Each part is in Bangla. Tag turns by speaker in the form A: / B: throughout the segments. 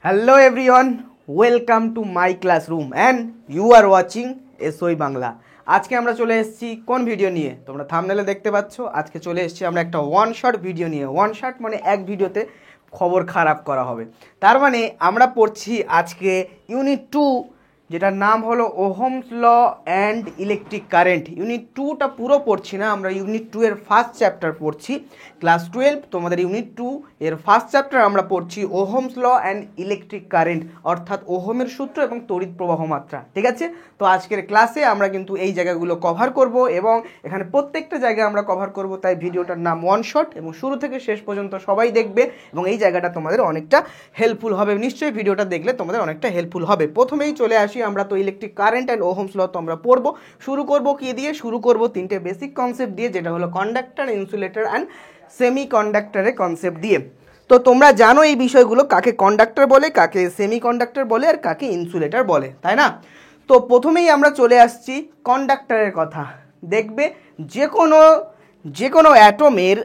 A: Hello everyone, welcome to my classroom and you are watching SOE Bangla. আজকে আমরা চলে এসেছি কোন ভিডিও নিয়ে? তোমরা থাম্বনেলে দেখতে পাচ্ছ। আজকে চলে এসেছি আমরা একটা ওয়ান শট ভিডিও নিয়ে। ওয়ান শট মানে এক ভিডিওতে খবর খারাপ করা হবে। তার মানে আমরা পড়ছি আজকে ইউনিট 2, যেটার নাম হলো Ohm's law and electric current. Unit 2টা পুরো পড়ছি না, আমরা ইউনিট 2 এর ফার্স্ট চ্যাপ্টার পড়ছি। ক্লাস 12 তোমাদের ইউনিট 2 এর ফার্স্ট চ্যাপ্টার আমরা পড়ছি Ohm's law and electric current, অর্থাৎ ওহমের সূত্র এবং তড়িৎ প্রবাহ মাত্রা। ঠিক আছে, তো আজকের ক্লাসে আমরা কিন্তু এই জায়গাগুলো কভার করব এবং এখানে প্রত্যেকটা জায়গা আমরা কভার করব। তাই ভিডিওটার নাম ওয়ান শট এবং শুরু থেকে শেষ পর্যন্ত সবাই দেখবে এবং এই জায়গাটা তোমাদের অনেকটা হেল্পফুল হবে। নিশ্চয়ই ভিডিওটা দেখলে তোমাদের অনেকটা হেল্পফুল হবে। প্রথমেই চলে আসি আমরা, তো electric current and Ohm's law তো আমরা পড়বো। শুরু করব কি দিয়ে? শুরু করব তিনটে বেসিক কনসেপ্ট দিয়ে, যেটা হলো কন্ডাক্টর, ইনসুলেটর অ্যান্ড সেমি কন্ডাক্টরের কনসেপ্ট দিয়ে। তো তোমরা জানো এই বিষয়গুলো, কাকে কন্ডাক্টর বলে, কাকে সেমি কন্ডাক্টর বলে আর কাকে ইনসুলেটর বলে, তাই না? তো প্রথমেই আমরা চলে আসছি কন্ডাক্টরের কথা। দেখবে যে কোনো অ্যাটমের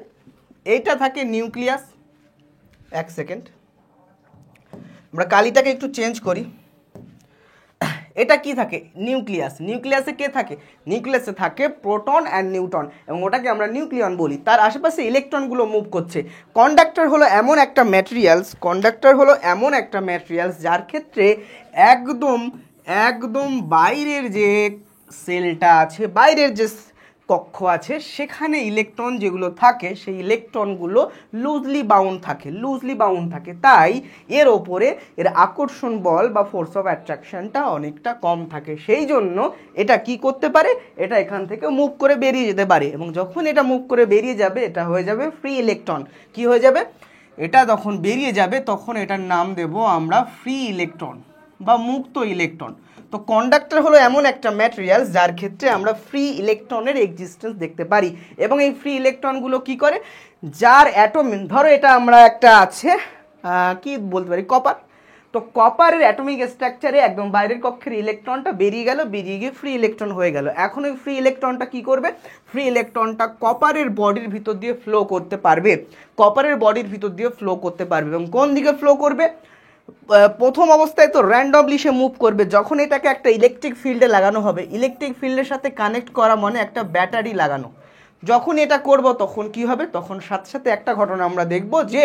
A: এইটা থাকে নিউক্লিয়াস। এক সেকেন্ড, আমরা কালিটাকে একটু চেঞ্জ করি। এটা কি থাকে? নিউক্লিয়াস। নিউক্লিয়াসে কে থাকে? নিউক্লিয়াসে থাকে প্রোটন অ্যান্ড নিউট্রন, এবং ওটাকে আমরা নিউক্লিয়ন বলি। তার আশেপাশে ইলেকট্রনগুলো মুভ করছে। কন্ডাক্টর হলো এমন একটা ম্যাটেরিয়ালস যার ক্ষেত্রে একদম বাইরের যে সেলটা আছে, বাইরের যে কক্ষ আছে, সেখানে ইলেকট্রন যেগুলো থাকে সেই ইলেকট্রনগুলো লুজলি বাউন্ড থাকে। তাই এর ওপরে এর আকর্ষণ বল বা ফোর্স অফ অ্যাট্রাকশনটা অনেকটা কম থাকে। সেই জন্য এটা কি করতে পারে? এটা এখান থেকে মুভ করে বেরিয়ে যেতে পারে, এবং যখন এটা মুভ করে বেরিয়ে যাবে এটা হয়ে যাবে ফ্রি ইলেকট্রন। কি হয়ে যাবে? এটা যখন বেরিয়ে যাবে তখন এটার নাম দেব আমরা ফ্রি ইলেকট্রন বা মুক্ত ইলেকট্রন। তো কন্ডাক্টর হলো এমন একটা ম্যাটেরিয়াল যার ক্ষেত্রে আমরা ফ্রি ইলেকট্রনের এক্সিস্টেন্স দেখতে পারি, এবং এই ফ্রি ইলেকট্রনগুলো কি করে? যার অ্যাটম, ধরো এটা আমরা একটা আছে কি বলতে পারি, কপার। তো কপারের অ্যাটমিক স্ট্রাকচারে একদম বাইরের কক্ষের ইলেকট্রনটা বেরিয়ে গিয়ে ফ্রি ইলেকট্রন হয়ে গেল। এখন ওই ফ্রি ইলেকট্রনটা কি করবে? ফ্রি ইলেকট্রনটা কপারের বডির ভিতর দিয়ে ফ্লো করতে পারবে। এবং কোন দিকে ফ্লো করবে? প্রথম অবস্থায় তো র্যান্ডমলি সে মুভ করবে। যখন এটাকে একটা ইলেকট্রিক ফিল্ডে লাগানো হবে, ইলেকট্রিক ফিল্ডের সাথে কানেক্ট করা মানে একটা ব্যাটারি লাগানো। যখন এটা করব তখন কি হবে? তখন সাথে সাথে একটা ঘটনা আমরা দেখব যে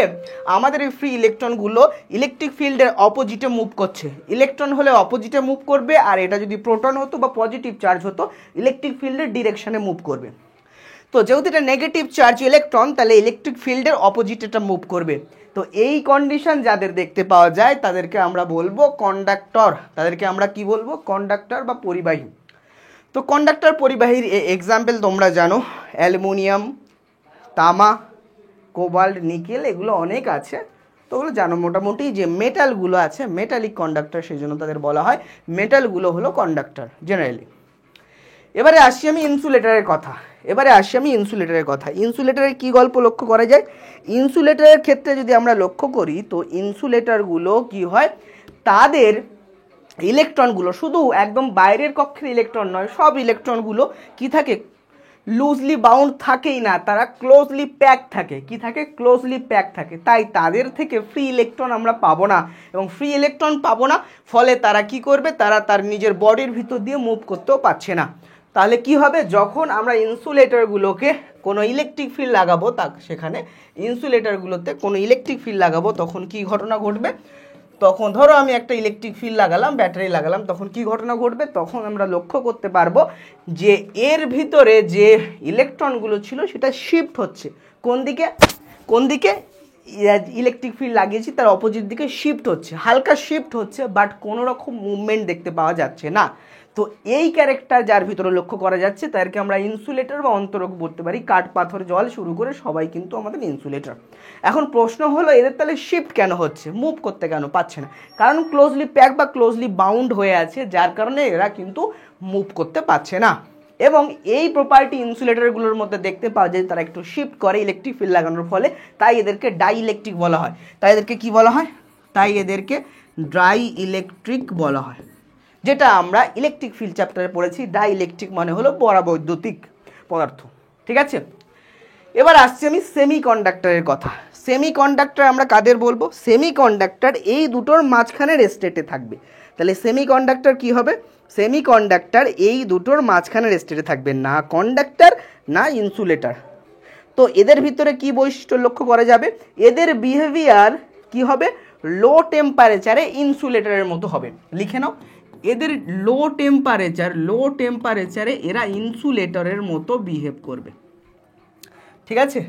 A: আমাদের এই ফ্রি ইলেকট্রনগুলো ইলেকট্রিক ফিল্ডের অপোজিটে মুভ করছে। ইলেকট্রন হলে অপোজিটে মুভ করবে, আর এটা যদি প্রোটন হতো বা পজিটিভ চার্জ হতো, ইলেকট্রিক ফিল্ডের ডিরেকশনে মুভ করবে। তো যেহেতু এটা নেগেটিভ চার্জ ইলেকট্রন, তাহলে ইলেকট্রিক ফিল্ডের অপোজিট এটা মুভ করবে। তো এই কন্ডিশন যাদের দেখতে পাওয়া যায় তাদেরকে আমরা বলবো কন্ডাক্টর। তাদেরকে আমরা কি বলবো? কন্ডাক্টর বা পরিবাহী। তো কন্ডাক্টর পরিবাহীর এক্সাম্পল তোমরা জানো, অ্যালুমিনিয়াম, তামা, কোবাল্ট, নিকেল, এগুলো অনেক আছে। তো ওগুলো জানো মোটামুটি। যে মেটালগুলো আছে মেটালিক কন্ডাক্টর, সেই জন্য তাদের বলা হয় মেটালগুলো হলো কন্ডাক্টর জেনারেলি। এবারে আসি আমি ইনসুলেটরের কথা। ইনসুলেটরের কি গল্প লক্ষ্য করা যায়? ইনসুলেটরের ক্ষেত্রে যদি আমরা লক্ষ্য করি, তো ইনসুলেটরগুলো কি হয়? তাদের ইলেকট্রনগুলো শুধু একদম বাইরের কক্ষের ইলেকট্রন নয়, সব ইলেকট্রনগুলো কি থাকে? লুজলি বাউন্ড থাকেই না, তারা ক্লোজলি প্যাক থাকে। কি থাকে? ক্লোজলি প্যাক থাকে। তাই তাদের থেকে ফ্রি ইলেকট্রন আমরা পাবো না, এবং ফ্রি ইলেকট্রন পাবো না, ফলে তারা কি করবে? তারা তার নিজের বডির ভিতর দিয়ে মুভ করতেও পারছে না। তাহলে কি হবে? যখন আমরা ইনসুলেটরগুলোকে কোনো ইলেকট্রিক ফিল্ড লাগাবো, সেখানে ইনসুলেটরগুলোতে কোনো ইলেকট্রিক ফিল্ড লাগাবো, তখন কি ঘটনা ঘটবে? তখন ধরো আমি একটা ইলেকট্রিক ফিল্ড লাগালাম, ব্যাটারি লাগালাম, তখন কি ঘটনা ঘটবে? তখন আমরা লক্ষ্য করতে পারবো যে এর ভিতরে যে ইলেকট্রনগুলো ছিল সেটা শিফট হচ্ছে। কোন দিকে? ইলেকট্রিক ফিল্ড লাগিয়েছি তার অপোজিট দিকে শিফট হচ্ছে, হালকা শিফট হচ্ছে, বাট কোনো রকম মুভমেন্ট দেখতে পাওয়া যাচ্ছে না। তো এই ক্যারেক্টার যার ভিতরে লক্ষ্য করা যাচ্ছে তাদেরকে আমরা ইনসুলেটর বা অন্তরক বলতে পারি। কাঠ, পাথর, জল শুরু করে সবাই কিন্তু আমাদের ইনসুলেটর। এখন প্রশ্ন হলো, এদের তাহলে শিফট কেন হচ্ছে, মুভ করতে কেন পারছে না? কারণ ক্লোজলি প্যাক বা ক্লোজলি বাউন্ড হয়ে আছে, যার কারণে এরা কিন্তু মুভ করতে পারছে না। এবং এই প্রপার্টি ইনসুলেটরগুলোর মধ্যে দেখতে পাওয়া যায়, তারা একটু শিফট করে ইলেকট্রিক ফিল্ড লাগানোর ফলে। তাই এদেরকে ডাই ইলেকট্রিক বলা হয়। তাই এদেরকে ডাই ইলেকট্রিক বলা হয়, যেটা আমরা ইলেকট্রিক ফিল্ড চ্যাপ্টারে পড়েছি। ডাই ইলেকট্রিক মানে হলো পরাবৈদ্যুতিক পদার্থ। ঠিক আছে, এবার আসছি আমি সেমি কন্ডাক্টরের কথা। সেমিকন্ডাক্টর আমরা কাদের বলবো? সেমিকন্ডাক্টর এই দুটোর মাঝখানের স্টেটে থাকবে। তাহলে সেমিকন্ডাক্টর কি হবে? সেমিকন্ডাক্টর এই দুটোর মাঝখানের স্টেটে থাকবে, না কন্ডাক্টর না ইনসুলেটর। তো এদের ভিতরে কি বৈশিষ্ট্য লক্ষ্য করা যাবে? এদের বিহেভিয়ার কি হবে? লো টেম্পারেচারে ইনসুলেটরের মতো হবে। লিখে নাও, এদের লো টেম্পারেচারে এরা ইনসুলেটরের মতো বিহেভ করবে। ঠিক আছে,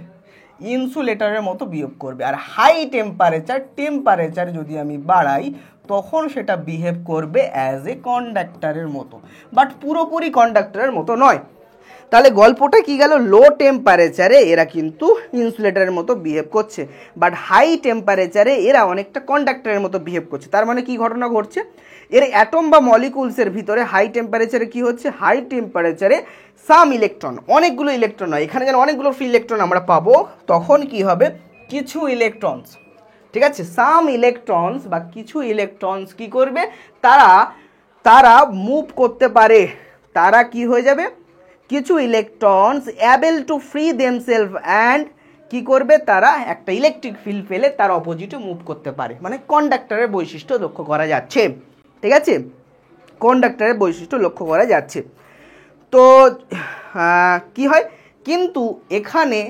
A: ইনসুলেটরের মতো বিহেভ করবে। আর হাই টেম্পারেচার যদি আমি বাড়াই তখন সেটা বিহেভ করবে অ্যাজ এ কন্ডাক্টরের মতো, বাট পুরোপুরি কন্ডাক্টরের মতো নয়। তাহলে গল্পটা কি গেল? লো টেম্পারেচারে এরা কিন্তু ইনসুলেটরের মতো বিহেভ করছে, বাট হাই টেম্পারেচারে এরা অনেকটা কন্ডাক্টরের মতো বিহেভ করছে। তার মানে কি ঘটনা ঘটছে? এর অ্যাটম বা মলিকুলসের ভিতরে হাই টেম্পারেচারে কি হচ্ছে? হাই টেম্পারেচারে সাম ইলেকট্রন, অনেকগুলো ইলেকট্রন হয়, এখানে যেন অনেকগুলো ফ্রি ইলেকট্রন আমরা পাবো, তখন কি হবে? কিছু ইলেকট্রনস, ঠিক আছে, সাম ইলেকট্রনস বা কিছু ইলেকট্রনস কি করবে? তারা মুভ করতে পারে। তারা কি হয়ে যাবে? কিছু electrons able to free themselves and কি করবে? তারা একটা ইলেকট্রিক ফিল্ড পেলে তার অপোজিটে মুভ করতে পারে। মানে কন্ডাক্টরের বৈশিষ্ট্য লক্ষ্য করা যাচ্ছে। ঠিক আছে, কন্ডাক্টরের বৈশিষ্ট্য লক্ষ্য করা যাচ্ছে। তো কি হয়? কিন্তু এখানে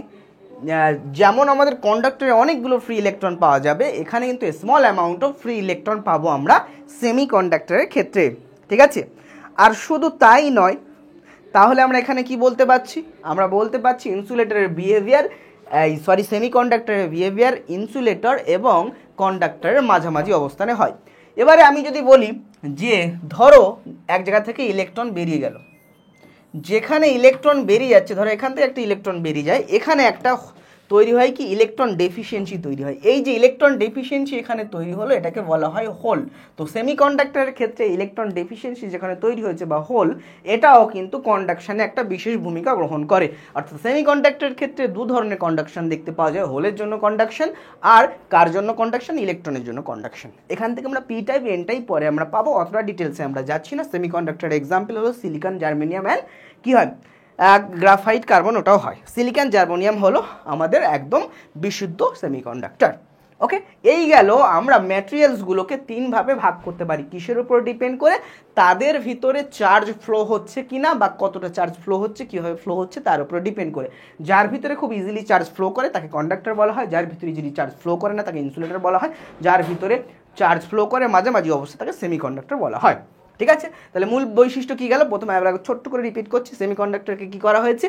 A: যেমন আমাদের কন্ডাক্টরে অনেকগুলো ফ্রি ইলেকট্রন পাওয়া যাবে, এখানে কিন্তু small amount of free electron পাবো আমরা সেমি কন্ডাক্টরের ক্ষেত্রে। ঠিক আছে, আর শুধু তাই নয়, তাহলে আমরা এখানে কি বলতে পারছি? আমরা বলতে পারছি ইনসুলেটরের বিহেভিয়ার, সেমিকন্ডাক্টরের বিহেভিয়ার ইনসুলেটর এবং কন্ডাক্টরের মাঝামাঝি অবস্থানে হয়। এবারে আমি যদি বলি যে ধরো এক জায়গা থেকে ইলেকট্রন বেরিয়ে গেল, যেখানে ইলেকট্রন বেরিয়ে যাচ্ছে, ধরো এখান থেকে একটা ইলেকট্রন বেরিয়ে যায়, এখানে একটা তৈরি হয় কি? ইলেকট্রন ডেফিসিয়েন্সি তৈরি হয়। এই যে ইলেকট্রন ডেফিসিয়েন্সি এখানে তৈরি হলো, এটাকে বলা হয় হোল। তো সেমিকন্ডাক্টরের ক্ষেত্রে ইলেকট্রন ডেফিসিয়েন্সি যেখানে তৈরি হয়েছে বা হোল, এটাও কিন্তু কন্ডাকশনে একটা বিশেষ ভূমিকা গ্রহণ করে। অর্থাৎ সেমিকন্ডাক্টরের ক্ষেত্রে দু ধরনের কন্ডাকশন দেখতে পাওয়া যায়, হোলের জন্য কন্ডাকশন আর কার জন্য কন্ডাকশন? ইলেকট্রনের জন্য কন্ডাকশন। এখান থেকে আমরা পি টাইপ এন টাইপ পরে আমরা পাবো, অতটা ডিটেলসে আমরা যাচ্ছি না। সেমিকন্ডাক্টরের এক্সাম্পল হলো সিলিকন, জার্মেনিয়াম অ্যান্ড কি হয়? গ্রাফাইট, কার্বন, ওটাও হয়। সিলিকন, জার্মেনিয়াম হলো আমাদের একদম বিশুদ্ধ সেমিকন্ডাক্টর। ওকে, এই গেল আমরা ম্যাটেরিয়ালসগুলোকে তিনভাবে ভাগ করতে পারি। কিসের উপর ডিপেন্ড করে? তাদের ভিতরে চার্জ ফ্লো হচ্ছে কিনা বা কতটা চার্জ ফ্লো হচ্ছে, কীভাবে ফ্লো হচ্ছে তার উপর ডিপেন্ড করে। যার ভিতরে খুব ইজিলি চার্জ ফ্লো করে তাকে কন্ডাক্টর বলা হয়, যার ভিতরে ইজিলি চার্জ ফ্লো করে না তাকে ইনসুলেটর বলা হয়, যার ভিতরে চার্জ ফ্লো করে মাঝামাঝি অবস্থা তাকে সেমিকন্ডাক্টর বলা হয়। ঠিক আছে, তাহলে মূল বৈশিষ্ট্য কি গেল? প্রথমে আমরা ছোট্ট করে রিপিট করছি। সেমিকন্ডাক্টরকে কি করা হয়েছে?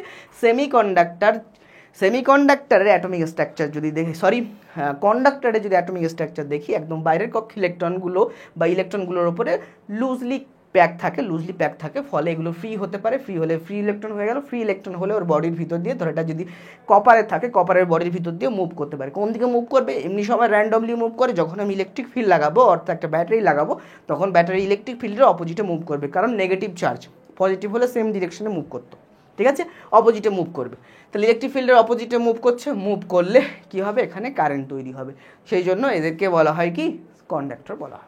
A: সেমিকন্ডাক্টরের অ্যাটমিক স্ট্রাকচার যদি দেখি, কন্ডাক্টরের যদি অ্যাটমিক স্ট্রাকচার দেখি, একদম বাইরের কক্ষ ইলেকট্রনগুলো বা ইলেকট্রনগুলোর উপরে লুজলি প্যাক থাকে, ফলে এগুলো ফ্রি হতে পারে। ফ্রি হলে ফ্রি ইলেকট্রন হয়ে গেল। ফ্রি ইলেকট্রন হলে ওর বডির ভিতর দিয়ে, ধর এটা যদি কপারে থাকে, কপারের বডির ভিতর দিয়ে মুভ করতে পারে। কোন দিকে মুভ করবে? এমনি সময় র্যান্ডমলি মুভ করে, যখন আমি ইলেকট্রিক ফিল্ড লাগাবো অর্থাৎ একটা ব্যাটারি লাগাবো, তখন ব্যাটারি ইলেকট্রিক ফিল্ডের অপোজিটে মুভ করবে, কারণ নেগেটিভ চার্জ। পজিটিভ হলে সেম ডিরেকশনে মুভ করতো, ঠিক আছে, অপোজিটে মুভ করবে। তাহলে ইলেকট্রিক ফিল্ডের অপোজিটে মুভ করছে, মুভ করলে কি হবে? এখানে কারেন্ট তৈরি হবে। সেই জন্য এদেরকে বলা হয় কি? কন্ডাক্টর বলা হয়।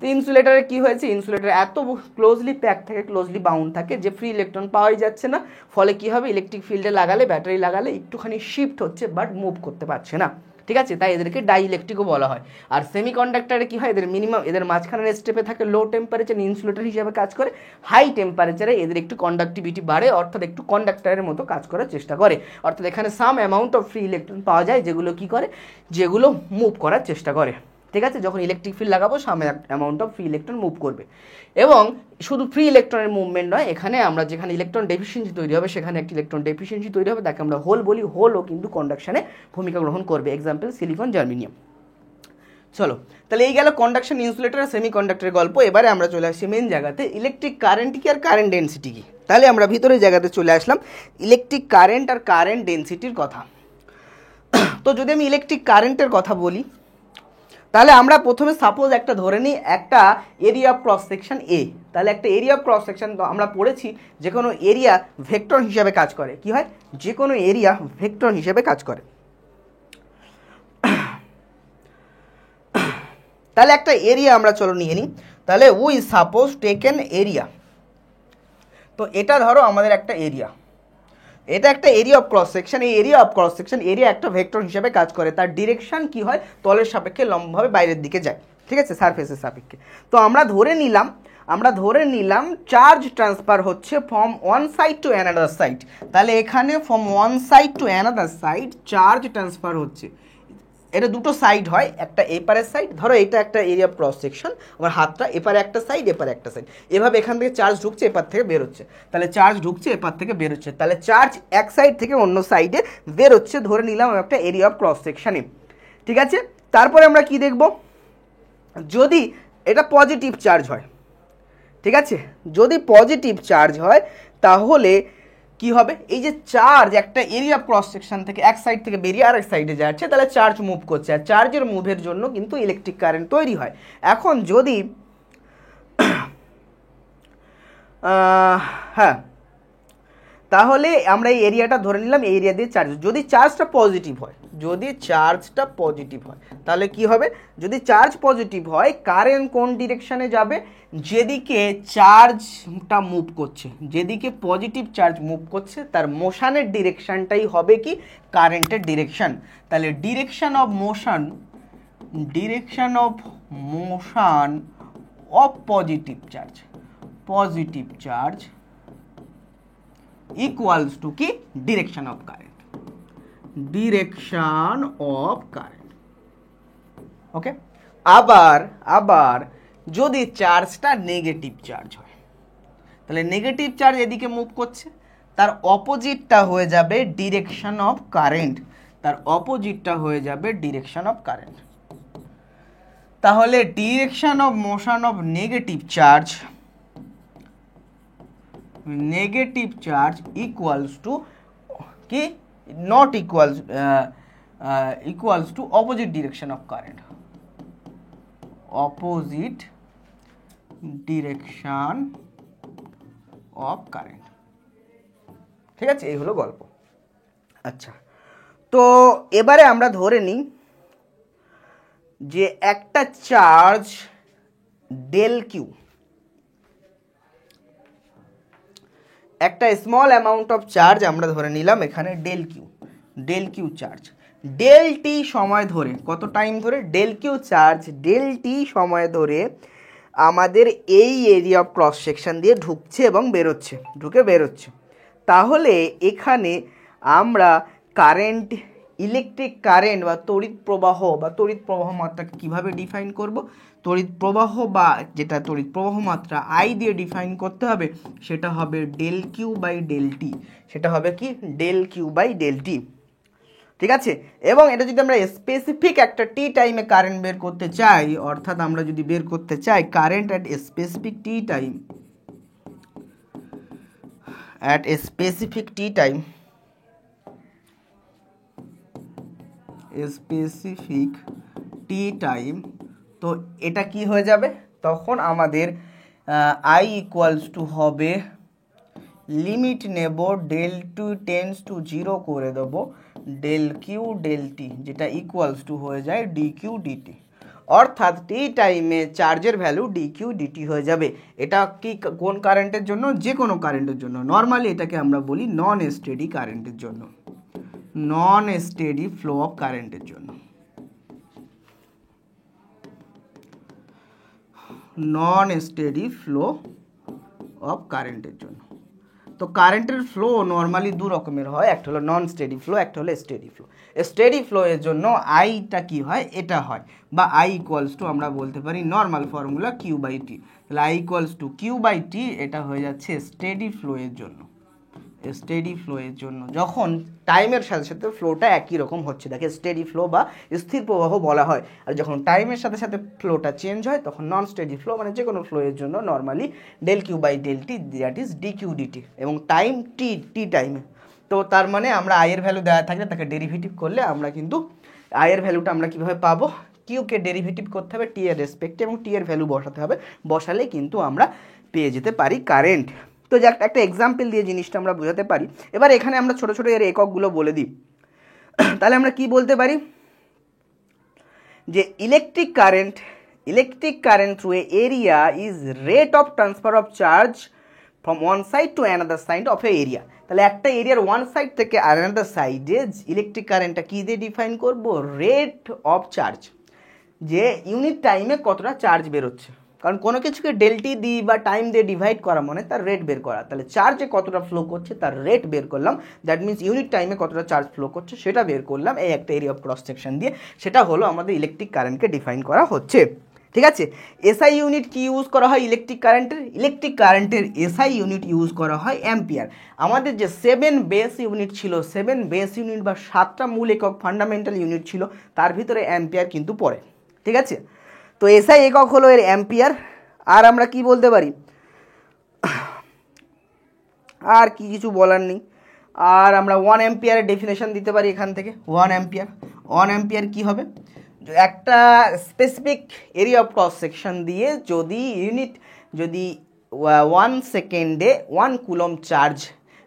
A: তো ইনসুলেটরে কি হয়েছে? ইনসুলেটর এত ক্লোজলি প্যাক থাকে, ক্লোজলি বাউন্ড থাকে যে ফ্রি ইলেকট্রন পাওয়াই যাচ্ছে না। ফলে কি হবে? ইলেকট্রিক ফিল্ডে লাগালে, ব্যাটারি লাগালে একটুখানি শিফট হচ্ছে, বাট মুভ করতে পারছে না। ঠিক আছে, তাই এদেরকে ডাইইলেকট্রিকও বলা হয়। আর সেমিকন্ডাক্টরে কি হয়? এদের মিনিমাম, এদের মাঝখানের স্টেপে থাকে লো টেম্পারেচার, ইনসুলেটর হিসেবে কাজ করে। হাই টেম্পারেচারে এদের একটু কন্ডাক্টিভিটি বাড়ে, অর্থাৎ একটু কন্ডাক্টরের মতো কাজ করার চেষ্টা করে। অর্থাৎ এখানে some amount of free electron পাওয়া যায়, যেগুলো কি করে? যেগুলো মুভ করার চেষ্টা করে। ঠিক আছে, যখন ইলেকট্রিক ফিল্ড লাগাবো some amount of free electron move করবে। এবং শুধু ফ্রি ইলেকট্রনের মুভমেন্ট নয়, এখানে আমরা যেখানে ইলেকট্রন ডেফিসিয়েন্সি তৈরি হবে, সেখানে একটি ইলেকট্রন ডেফিসিয়েন্সি তৈরি হবে, তাকে আমরা হোল বলি। হোলও কিন্তু কন্ডাকশনে ভূমিকা গ্রহণ করবে। Example silicon, germanium. চলো, তাহলে এই গেল কন্ডাকশন, ইনসুলেটর আর সেমিকন্ডাক্টরের গল্প। এবারে আমরা চলে আসছি মেন জায়গাতে, ইলেকট্রিক কারেন্ট কি আর কারেন্ট ডেন্সিটি কি। তাহলে আমরা ভিতরের জায়গাতে চলে আসলাম, ইলেকট্রিক কারেন্ট আর কারেন্ট ডেন্সিটির কথা। তো যদি আমি ইলেকট্রিক কারেন্টের কথা বলি, তাহলে আমরা প্রথমে সাপোজ একটা ধরে নিই, একটা এরিয়া অফ ক্রস সেকশন এ। তাহলে একটা এরিয়া অফ ক্রস সেকশন, আমরা পড়েছি যে কোনো এরিয়া ভেক্টর হিসাবে কাজ করে। কি হয়? যে কোনো এরিয়া ভেক্টর হিসাবে কাজ করে। তাহলে একটা এরিয়া আমরা চলো নিয়ে নিই। তাহলে উই সাপোজ টেকেন এরিয়া। তো এটা ধরো আমাদের একটা এরিয়া। এটা একটা এরিয়া অফ ক্রস সেকশন। এই area of cross section, area একটা ভেক্টর হিসেবে কাজ করে, তার ডিরেকশন কি হয়, তলের সাপেক্ষে লম্বভাবে বাইরের দিকে যায়, ঠিক আছে, সারফেসের সাপেক্ষে। তো আমরা ধরে নিলাম চার্জ ট্রান্সফার হচ্ছে from one side to another side. তাহলে এখানে from one side to another side charge transfer হচ্ছে, এটা দুটো সাইড হয়, একটা এপারের সাইড, ধরো এটা একটা এরিয়া অফ ক্রস সেকশন, আমার হাতটা এপারে একটা সাইড এপারে একটা সাইড, এভাবে এখান থেকে চার্জ ঢুকছে এপার থেকে বের হচ্ছে, তাহলে চার্জ ঢুকছে এপার থেকে বের হচ্ছে, তাহলে চার্জ এক সাইড থেকে অন্য সাইডে বের হচ্ছে, ধরে নিলাম একটা এরিয়া অফ ক্রস সেকশনে, ঠিক আছে। তারপরে আমরা কি দেখব, যদি এটা পজিটিভ চার্জ হয়, ঠিক আছে, যদি পজিটিভ চার্জ হয় তাহলে কি হবে, এই যে চার্জ একটা এরিয়া ক্রস সেকশন থেকে এক সাইড থেকে বেরিয়ে আরেক সাইডে যাচ্ছে, তাহলে চার্জ মুভ করছে, আর চার্জের মুভের জন্য কিন্তু ইলেকট্রিক কারেন্ট তৈরি হয়। এখন যদি হ্যাঁ, তাহলে আমরা এই এরিয়াটা ধরে নিলাম, এই এরিয়া দিয়ে চার্জ, যদি চার্জটা পজিটিভ হয়, তাহলে কি হবে, যদি চার্জ পজিটিভ হয় কারেন্ট কোন ডিরেকশনে যাবে, যেদিকে চার্জটা মুভ করছে, যেদিকে পজিটিভ চার্জ মুভ করছে তার মোশনের ডিরেকশনটাই হবে কি, কারেন্টের ডিরেকশন। তাহলে direction of motion of positive charge equals to কি, direction of current, ওকে। আবার যদি চার্জটা নেগেটিভ চার্জ হয়, তাহলে নেগেটিভ চার্জ এদিকে মুভ করছে, তার অপোজিটটা হয়ে যাবে ডিরেকশন অফ কারেন্ট, তাহলে direction of motion of negative charge equals to কি, not equals to opposite direction of current, ঠিক আছে, এই হলো গল্প। আচ্ছা, তো এবারে আমরা ধরে নিই যে একটা চার্জ ডেল কিউ, একটা স্মল অ্যামাউন্ট অফ চার্জ আমরা ধরে নিলাম এখানে del q charge, del t সময় ধরে, কত টাইম ধরে, del q charge del t সময় ধরে আমাদের এই এরিয়া অফ ক্রস সেকশন দিয়ে ঢুকছে এবং বেরোচ্ছে, তাহলে এখানে আমরা কারেন্ট, ইলেকট্রিক কারেন্ট বা তড়িৎ প্রবাহ মাত্রাকে কিভাবে ডিফাইন করব, তড়িৎ প্রবাহ বা যেটা তড়িৎ প্রবাহ মাত্রা আই দিয়ে ডিফাইন করতে হবে, সেটা হবে del Q by del t, ঠিক আছে। এবং এটা যদি আমরা স্পেসিফিক একটা টি টাইমে কারেন্ট বের করতে চাই, অর্থাৎ আমরা যদি বের করতে চাই current at specific tea time, তো এটা কি হয়ে যাবে, তখন আমাদের আই ইকুয়ালস টু হবে, লিমিট নেব, ডেল টু টেন্স টু 0 করে দেবো, ডেল কিউ ডেল টি, যেটা ইকুয়ালস টু হয়ে যায় ডি কিউ ডিটি, অর্থাৎ টি টাইমে চার্জের ভ্যালু ডি কিউ ডিটি হয়ে যাবে। এটা কি, কোন কারেন্টের জন্য, যে কোনো কারেন্টের জন্য, নর্মালি এটাকে আমরা বলি নন স্টেডি ফ্লো অফ কারেন্টের জন্য, তো কারেন্টের ফ্লো নর্মালি দু রকমের হয়, একটা হলো নন স্টেডি ফ্লো, একটা হলো স্টেডি ফ্লো। স্টেডি ফ্লো এর জন্য আইটা কি হয়, এটা হয়, বা আই ইকুয়ালস টু আমরা বলতে পারি normal formula q by t, তাহলে I equals to Q by t, এটা হয়ে যাচ্ছে স্টেডি ফ্লো এর জন্য, যখন টাইমের সাথে সাথে ফ্লোটা একই রকম হচ্ছে, দেখে স্টেডি ফ্লো বা স্থির প্রবাহ বলা হয়। আর যখন টাইমের সাথে সাথে ফ্লোটা চেঞ্জ হয় তখন নন স্টেডি ফ্লো, মানে যে কোনো ফ্লো এর জন্য normally del Q by del t, that is d q dt, এবং টাইম টি টাইমে। তো তার মানে আমরা আই এর ভ্যালু দেওয়া থাকলে তাকে ডেরিভেটিভ করলে আমরা কিন্তু আই এর ভ্যালুটা আমরা কীভাবে পাবো, কিউকে ডেরিভেটিভ করতে হবে টি এর রেসপেক্টে, এবং টি এর ভ্যালু বসাতে হবে, বসালে কিন্তু আমরা পেয়ে যেতে পারি কারেন্ট। তো যে একটা এক্সাম্পল দিয়ে জিনিসটা আমরা বোঝাতে পারি। এবার এখানে আমরা ছোট ছোট এর এককগুলো বলে দিই, তাহলে আমরা কি বলতে পারি, যে electric current through a area is rate of transfer of charge from one side to another side of A area. তাহলে একটা এরিয়ার ওয়ান সাইড থেকে অ্যানাদার সাইডে ইলেকট্রিক কারেন্টটা কী দিয়ে ডিফাইন করব? রেট অফ চার্জ, যে ইউনিট টাইমে কতটা চার্জ বেরোচ্ছে। কারণ কোনো কিছুকে ডেল্টি দিই বা টাইম দিয়ে ডিভাইড করা মানে তার রেট বের করা। তাহলে চার্জে কতটা ফ্লো করছে তার রেট বের করলাম, দ্যাট মিনস ইউনিট টাইমে কতটা চার্জ ফ্লো করছে সেটা বের করলাম এই একটা এরিয়া অফ ক্রস সেকশন দিয়ে। সেটা হলো আমাদের ইলেকট্রিক কারেন্টকে ডিফাইন করা হচ্ছে। ঠিক আছে, এসআই ইউনিট কি ইউজ করা হয় ইলেকট্রিক কারেন্টের এসআই ইউনিট ইউজ করা হয় অ্যাম্পিয়ার। আমাদের যে 7 বেস ইউনিট ছিল, 7 বেস ইউনিট বা 7টা মূল একক ফান্ডামেন্টাল ইউনিট ছিল, তার ভিতরে অ্যাম্পিয়ার কিন্তু পড়ে। ঠিক আছে, তো এসআই একক হলো এর অ্যাম্পিয়ার। আর আমরা কি বলতে পারি, আর কি কিছু বলার নেই। আর আমরা 1 অ্যাম্পিয়ারের ডেফিনেশন দিতে পারি এখান থেকে। 1 অ্যাম্পিয়ার কি হবে, একটা specific area of cross section দিয়ে যদি 1 সেকেন্ডে 1 কুলম চার্জ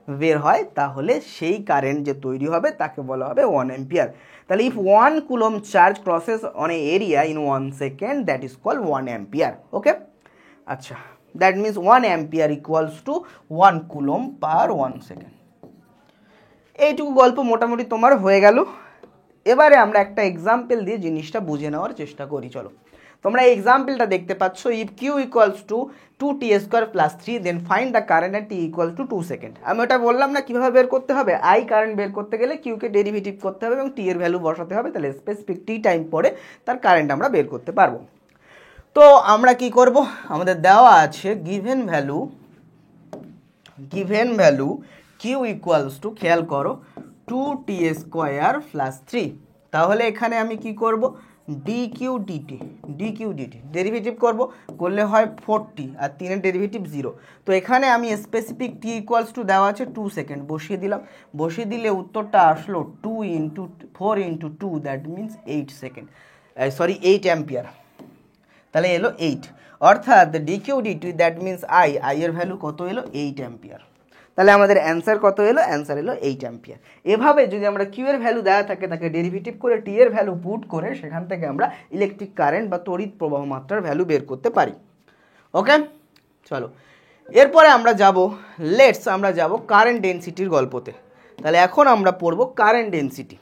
A: বের হয় তাহলে সেই কারেন্ট যে তৈরি হবে তাকে বলা হবে 1 অ্যাম্পিয়ার। তাহলে if 1 coulomb charge crosses on a area in 1 second that is called 1 ampere. Okay, আচ্ছা, that means 1 ampere equals to 1 coulomb per 1 second. এইটুকু গল্প মোটামুটি তোমার হয়ে গেল। এবারে আমরা একটা এক্সাম্পল দিয়ে জিনিসটা বুঝে নেওয়ার চেষ্টা করি। চলো, তোমরা এই এক্সাম্পলটা দেখতে পাচ্ছ, if q equals to 2t² + 3 then find the current at t equals to 2 second. আমি ওটা বললাম না কীভাবে বের করতে হবে, আই কারেন্ট বের করতে গেলে কিউকে ডেরিভেটিভ করতে হবে এবং টি এর ভ্যালু বসাতে হবে, তাহলে স্পেসিফিক টি টাইম পরে তার কারেন্ট আমরা বের করতে পারবো। তো আমরা কি করব, আমাদের দেওয়া আছে given value q equals to, খেয়াল করো, 2t² + 3। তাহলে এখানে আমি কি করব, ডিকিউ ডিটি ডেরিভেটিভ করলে হয় 40 আর 3 ডেরিভেটিভ 0। তো এখানে আমি স্পেসিফিক টি ইকুয়ালস টু দেওয়া আছে 2 সেকেন্ড বসিয়ে দিলাম, বসিয়ে দিলে উত্তরটা আসলো 2 × 4 × 2 দ্যাট মিনস 8 সেকেন্ড, 8 অ্যাম্পিয়ার। তাহলে এলো 8, অর্থাৎ dq dt that means i এর ভ্যালু কত এলো, 8 অ্যাম্পিয়ার। তাহলে আমাদের অ্যান্সার কত এলো, অ্যান্সার এলো 8 অ্যাম্পিয়ার। এভাবে যদি আমরা কিউ এর ভ্যালু দেওয়া থাকে তাকে ডেরিভেটিভ করে টি এর ভ্যালু পুট করে সেখান থেকে আমরা ইলেকট্রিক কারেন্ট বা তড়িৎ প্রবাহ মাত্রার ভ্যালু বের করতে পারি। ওকে, চলো এরপরে আমরা যাব কারেন্ট ডেনসিটির গল্পতে। তাহলে এখন আমরা পড়ব কারেন্ট ডেনসিটি,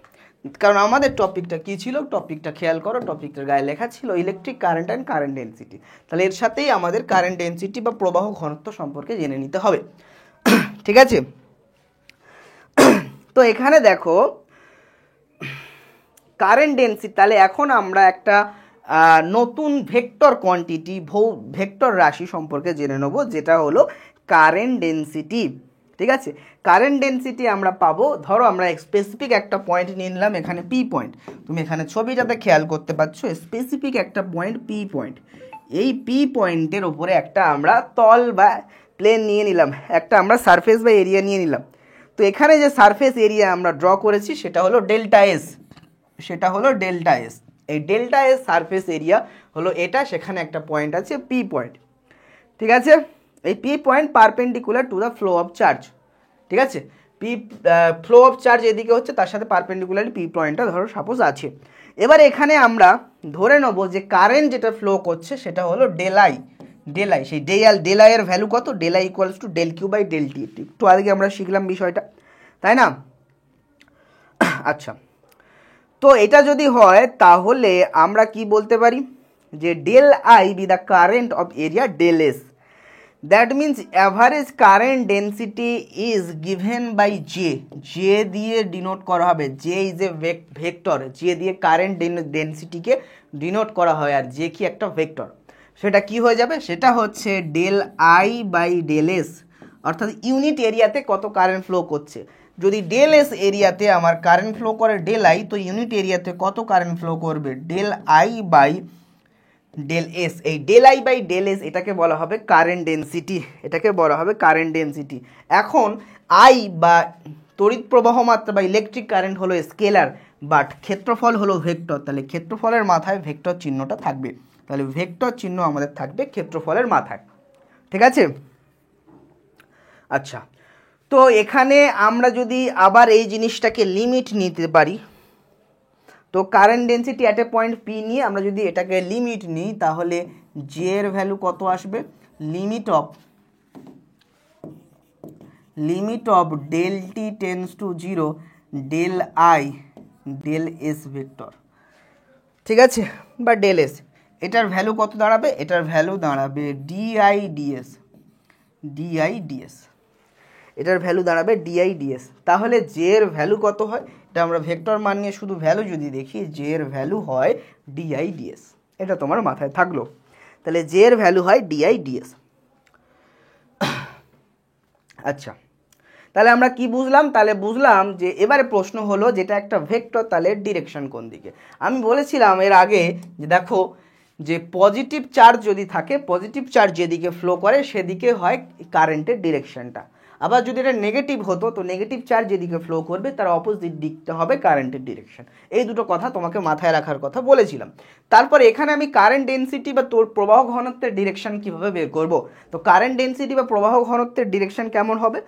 A: কারণ আমাদের টপিকটা কি ছিল, টপিকটা খেয়াল করো, টপিকটার গায়ে লেখা ছিল electric current and current density. তাহলে এর সাথেই আমাদের কারেন্ট ডেনসিটি বা প্রবাহ ঘনত্ব সম্পর্কে জেনে নিতে হবে। ঠিক আছে, তো এখানে দেখো কারেন্ট ডেনসিটি। তাহলে এখন আমরা একটা নতুন ভেক্টর কোয়ান্টিটি ভেক্টর রাশি সম্পর্কে জেনে নেব, যেটা হলো কারেন্ট ডেনসিটি। ঠিক আছে, কারেন্ট ডেনসিটি আমরা পাবো, ধরো আমরা স্পেসিফিক একটা পয়েন্ট নিয়ে নিলাম, এখানে পি পয়েন্ট। তুমি এখানে ছবিটাতে খেয়াল করতে পারছো, স্পেসিফিক একটা পয়েন্ট পি পয়েন্ট। এই পি পয়েন্টের ওপরে একটা আমরা তল বা প্লেন নিয়ে নিলাম, একটা আমরা সারফেস বা এরিয়া নিয়ে নিলাম। তো এখানে যে সারফেস এরিয়া আমরা ড্র করেছি সেটা হলো ডেল্টা এস, এই ডেল্টা এস সারফেস এরিয়া হলো এটা, সেখানে একটা পয়েন্ট আছে পি পয়েন্ট। ঠিক আছে, এই P point perpendicular to the flow of charge. ঠিক আছে, ফ্লো অফ চার্জ এদিকে হচ্ছে, তার সাথে পারপেন্ডিকুলারলি পি পয়েন্টটা ধরো সাপোজ আছে। এবার এখানে আমরা ধরে নেব যে কারেন্ট যেটা ফ্লো করছে সেটা হলো ডেল আই। সেই ডেল আই এর ভ্যালু কত, del I equals to del Q by del t. একটু আগে আমরা শিখলাম বিষয়টা, তাই না? আচ্ছা, তো এটা যদি হয় তাহলে আমরা কি বলতে পারি যে del i be the current of area del s, that means average current density is given by j দিয়ে ডিনোট করা হবে। J is a vector, j দিয়ে কারেন্ট ডেনসিটিকে ডিনোট করা হয়, আর জে কি একটা ভেক্টর। সেটা কি হয়ে যাবে, সেটা হচ্ছে del I by del s, অর্থাৎ ইউনিট এরিয়াতে কত কারেন্ট ফ্লো করছে। যদি ডেল এস এরিয়াতে আমার কারেন্ট ফ্লো করে ডেল আই, তো ইউনিট এরিয়াতে কত কারেন্ট ফ্লো করবে, del I by del s. এই del I by del s এটাকে বলা হবে কারেন্ট ডেনসিটি, এখন আই বা তড়িৎ প্রবাহ মাত্রা বা ইলেকট্রিক কারেন্ট হলো স্কেলার, বাট ক্ষেত্রফল হলো ভেক্টর। তাহলে ক্ষেত্রফলের মাথায় ভেক্টর চিহ্নটা থাকবে, তাহলে ভেক্টর চিহ্ন আমাদের থাকবে ক্ষেত্রফলের মাথায়। ঠিক আছে, আচ্ছা, তো এখানে আমরা যদি আবার এই জিনিসটাকে লিমিট নিতে পারি, তো current density at a point P নিয়ে আমরা যদি এটাকে লিমিট নিই তাহলে জে এর ভ্যালু কত আসবে, limit of limit of del t tends to 0 del i del s vector, ঠিক আছে, বা ডেল এস। এটার ভ্যালু কত দাঁড়াবে? এটার ভ্যালু দাঁড়াবে ডিআই ডিএস, ডিআই ডিএস, এটার ভ্যালু দাঁড়াবে ডিআই ডিএস। তাহলে জে এর ভ্যালু কত হয়? এটা আমরা ভেক্টর মান নিয়ে শুধু ভ্যালু যদি দেখি, জে এর ভ্যালু হয় ডিআই ডিএস। এটা তোমার মাথায় থাকলো। তাহলে জে এর ভ্যালু হয় ডিআই ডিএস। আচ্ছা, তাহলে আমরা কি বুঝলাম? তাহলে বুঝলাম যে এবারে প্রশ্ন হলো, যেটা একটা ভেক্টর, তাহলে ডিরেকশন কোন দিকে। আমি বলেছিলাম এর আগে যে দেখো, যে পজিটিভ চার্জ যদি থাকে, পজিটিভ চার্জ যেদিকে ফ্লো করে সেদিকে হয় কারেন্টের ডিরেকশনটা। আবার যদি এটা নেগেটিভ হতো, তো নেগেটিভ চার্জ যেদিকে ফ্লো করবে তার অপোজিট দিকটা হবে কারেন্টের ডিরেকশন। এই দুটো কথা তোমাকে মাথায় রাখার কথা বলেছিলাম। তারপর এখানে আমি কারেন্ট ডেন্সিটি বা তোর প্রবাহ ঘনত্বের ডিরেকশন কিভাবে বের করব। তো কারেন্ট ডেন্সিটি বা প্রবাহ ঘনত্বের ডিরেকশন কেমন হবে?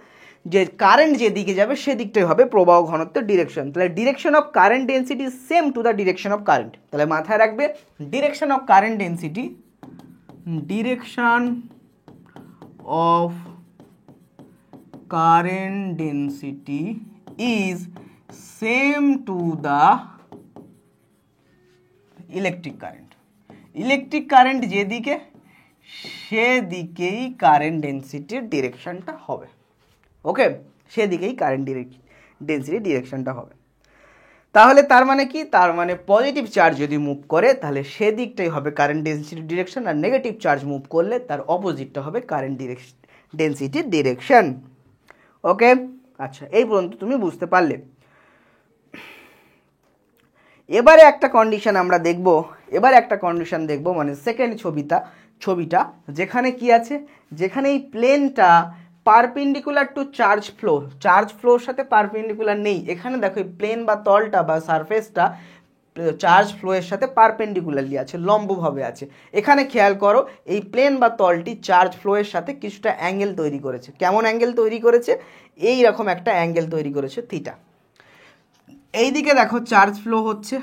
A: যে কারেন্ট যেদিকে যাবে সেদিকটাই হবে প্রবাহ ঘনত্বের ডিরেকশন। তাহলে direction of current density same to the direction of current. তাহলে মাথায় রাখবে, direction of current density, direction of current density is same to the electric current. Electric current যেদিকে সেদিকেই কারেন্ট ডেন্সিটির ডিরেকশনটা হবে। ওকে, সেদিকেই কারেন্ট ডেন্সিটি ডিরেকশনটা হবে। তাহলে তার মানে কি? তার মানে পজিটিভ চার্জ যদি মুভ করে তাহলে সেদিকটাই হবে কারেন্ট ডেন্সিটি ডিরেকশন, আর নেগেটিভ চার্জ মুভ করলে তার অপোজিটটা হবে কারেন্ট ডেন্সিটির ডিরেকশন। ওকে, আচ্ছা, এই পর্যন্ত তুমি বুঝতে পারলে। এবারে একটা কন্ডিশন আমরা দেখব, এবারে একটা কন্ডিশন দেখব, মানে সেকেন্ড ছবিটা যেখানে কি আছে, যেখানে এই প্লেনটা পারপেন্ডিকুলার টু চার্জ ফ্লোর সাথে পারপেন্ডিকুলার নেই। এখানে দেখো এই প্লেন বা তলটা বা সারফেসটা চার্জ ফ্লোয়ের সাথে পারপেন্ডিকুলারলি আছে, লম্বভাবে আছে। এখানে খেয়াল করো, এই প্লেন বা তলটি চার্জ ফ্লোয়ের সাথে কিছুটা অ্যাঙ্গেল তৈরি করেছে। কেমন অ্যাঙ্গেল তৈরি করেছে? এই রকম একটা অ্যাঙ্গেল তৈরি করেছে, থিটা। এইদিকে দেখো চার্জ ফ্লো হচ্ছে,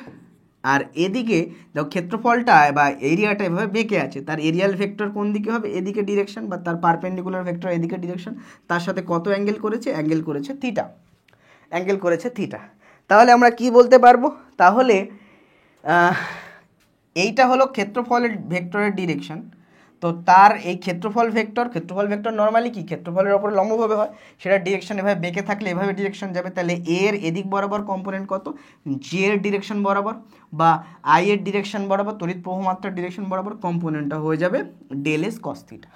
A: আর এদিকে দেখো ক্ষেত্রফলটা বা এরিয়াটা এভাবে বেঁকে আছে। তার এরিয়াল ভেক্টর কোন দিকে হবে? এদিকে ডিরেকশন, বা তার পারপেন্ডিকুলার ভেক্টর এদিকে ডিরেকশন। তার সাথে কত অ্যাঙ্গেল করেছে? অ্যাঙ্গেল করেছে থিটা, অ্যাঙ্গেল করেছে থিটা। তাহলে আমরা কি বলতে পারবো? তাহলে এইটা হলো ক্ষেত্রফলের ভেক্টরের ডিরেকশন। তো তার এই ক্ষেত্রফল ভেক্টর নর্মালি কি ক্ষেত্রফলের ওপরে লম্বভাবে হয়, সেটা ডিরেকশন এভাবে বেঁকে থাকলে এভাবে ডিরেকশন যাবে। তাহলে এর এদিক বরাবর কম্পোনেন্ট কত? জি এর ডিরেকশন বরাবর বা আই এর ডিরেকশন বরাবর, তড়িৎ প্রবাহমাত্রার ডিরেকশন বরাবর কম্পোনেন্টটা হয়ে যাবে ডেল এস কস থিটা।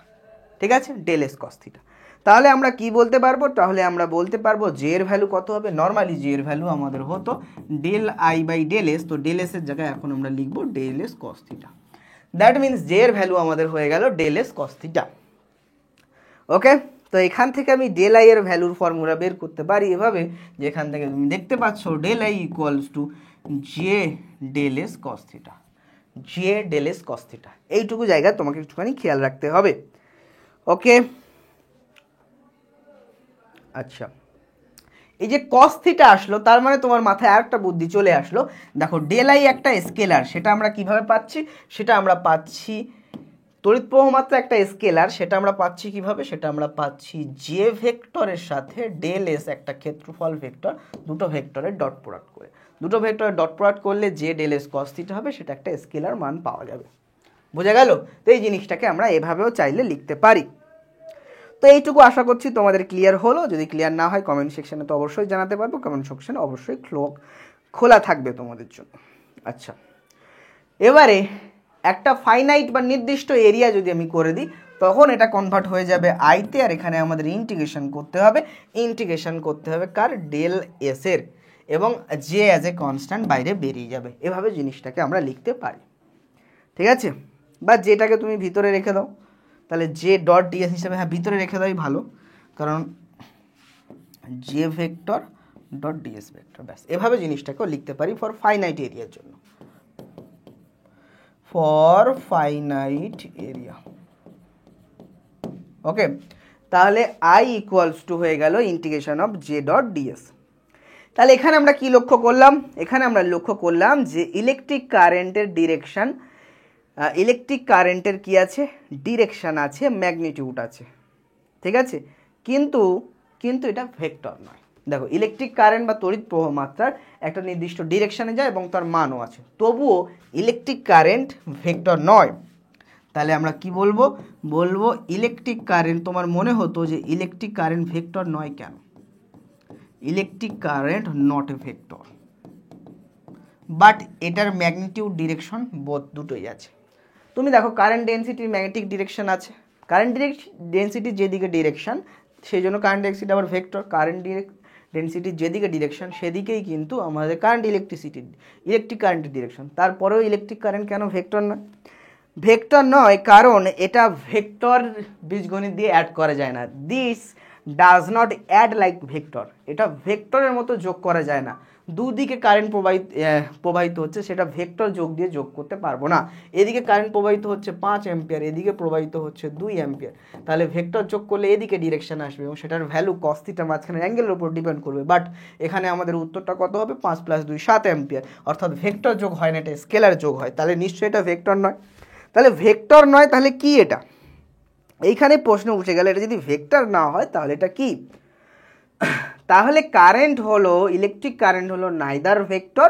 A: ঠিক আছে, ডেল এস কস থিটা। তাহলে আমরা কি বলতে পারবো? তাহলে আমরা বলতে পারবো জে এর ভ্যালু কত হবে? নর্মালি জে এর ভ্যালু আমাদের হতো del I by del s. তো ডেল এস এর জায়গায় এখন আমরা লিখবো del S cos theta. That means j এর ভ্যালু আমাদের হয়ে গেল del S cos theta. Okay, তো এখান থেকে আমি ডেল আই এর ভ্যালুর ফর্মুলা বের করতে পারি এভাবে, যেখান থেকে তুমি দেখতে পাচ্ছ del I equals to J del S cos theta, J del S cos theta. এইটুকু জায়গা তোমাকে একটুখানি খেয়াল রাখতে হবে। ওকে, আচ্ছা, এই যে কস থিটা আসলো, তার মানে তোমার মাথায় আরেকটা বুদ্ধি চলে আসলো। দেখো ডেল আই একটা স্কেলার, সেটা আমরা কিভাবে পাচ্ছি? সেটা আমরা পাচ্ছি তড়িৎ প্রবাহ মাত্রা একটা স্কেলার, সেটা আমরা পাচ্ছি কিভাবে? সেটা আমরা পাচ্ছি জে ভেক্টরের সাথে ডেল এস একটা ক্ষেত্রফল ভেক্টর, দুটো ভেক্টরের ডট প্রোডাক্ট করে। দুটো ভেক্টরের ডট প্রোডাক্ট করলে যে ডেল এস কস থিটা হবে, সেটা একটা স্কেলার মান পাওয়া যাবে। বোঝা গেল? তো এই জিনিসটাকে আমরা এভাবেও চাইলে লিখতে পারি। তো এইটুকু আশা করছি তোমাদের ক্লিয়ার হলো। যদি ক্লিয়ার না হয় কমেন্ট সেকশনে তো অবশ্যই জানাতে পারবো, কমেন্ট সেকশনে অবশ্যই খোলা থাকবে তোমাদের জন্য। আচ্ছা, এবারে একটা ফাইনাইট বা নির্দিষ্ট এরিয়া যদি আমি করে দিই, তখন এটা কনভার্ট হয়ে যাবে আইতে, আর এখানে আমাদের ইন্টিগ্রেশন করতে হবে। ইন্টিগ্রেশন করতে হবে কার? ডেল এস এর, এবং জে অ্যাজ এ কনস্ট্যান্ট বাইরে বেরিয়ে যাবে। এভাবে জিনিসটাকে আমরা লিখতে পারি, ঠিক আছে? বা যেটাকে তুমি ভিতরে রেখে দাও, তাহলে জে ডট ডিএস হিসাবে, হ্যাঁ ভিতরে রেখে দেওয়াই ভালো, কারণ J vector dot DS vector, ব্যাস। এভাবে জিনিসটাকেও লিখতে পারি ফর ফাইনাইট এরিয়ার জন্য, ফর ফাইনাইট এরিয়া। ওকে, তাহলে আই ইকুয়ালস টু হয়ে গেল integration of J dot DS. তাহলে এখানে আমরা কি লক্ষ্য করলাম? এখানে আমরা লক্ষ্য করলাম যে ইলেকট্রিক কারেন্টের ডিরেকশন, ইলেকট্রিক কারেন্টের কি আছে? ডিরেকশন আছে, ম্যাগনিটিউড আছে, ঠিক আছে। কিন্তু কিন্তু এটা ভেক্টর নয়। দেখো ইলেকট্রিক কারেন্ট বা তড়িৎ প্রবাহ মাত্রার একটা নির্দিষ্ট ডিরেকশানে যায় এবং তার মানও আছে, তবুও ইলেকট্রিক কারেন্ট ভেক্টর নয়। তাহলে আমরা কি বলবো? বলবো ইলেকট্রিক কারেন্ট, তোমার মনে হতো যে ইলেকট্রিক কারেন্ট ভেক্টর নয় কেন? Electric current not a vector, but এটার ম্যাগনিটিউড ডিরেকশন বোথ দুটোই আছে। তুমি দেখো কারেন্ট ডেনসিটির ম্যাগনেটিক ডিরেকশন আছে, কারেন্ট ডেনসিটির যেদিকে ডিরেকশন সেই জন্য কারেন্ট ডেনসিটি আবার ভেক্টর, কারেন্ট ডেনসিটির যেদিকে ডিরেকশন সেদিকেই কিন্তু আমাদের ইলেকট্রিক কারেন্টের ডিরেকশন। তারপরেও ইলেকট্রিক কারেন্ট কেন ভেক্টর নয়? ভেক্টর নয় কারণ এটা ভেক্টর বীজগণিত দিয়ে অ্যাড করা যায় না। This does not add like vector, এটা ভেক্টরের মতো যোগ করা যায় না। দুদিকে কারেন্ট প্রবাহিত হচ্ছে, সেটা ভেক্টর যোগ দিয়ে যোগ করতে পারবো না। এদিকে কারেন্ট প্রবাহিত হচ্ছে 5 অ্যাম্পিয়ার, এদিকে প্রবাহিত হচ্ছে 2 অ্যাম্পিয়ার, তাহলে ভেক্টর যোগ করলে এদিকে ডিরেকশন আসবে এবং সেটার ভ্যালু cos θ মাঝখানে অ্যাঙ্গেলের উপর ডিপেন্ড করবে। বাট এখানে আমাদের উত্তরটা কত হবে? 5 + 2 7 অ্যাম্পিয়ার, অর্থাৎ ভেক্টর যোগ হয় না, এটা স্কেলার যোগ হয়। তাহলে নিশ্চয়ই এটা ভেক্টর নয়। তাহলে ভেক্টর নয়, তাহলে কি এটা? এইখানে প্রশ্ন উঠে গেল, এটা যদি ভেক্টর না হয় তাহলে এটা কি? তাহলে কারেন্ট হলো, ইলেকট্রিক কারেন্ট হলো নাইদার ভেক্টর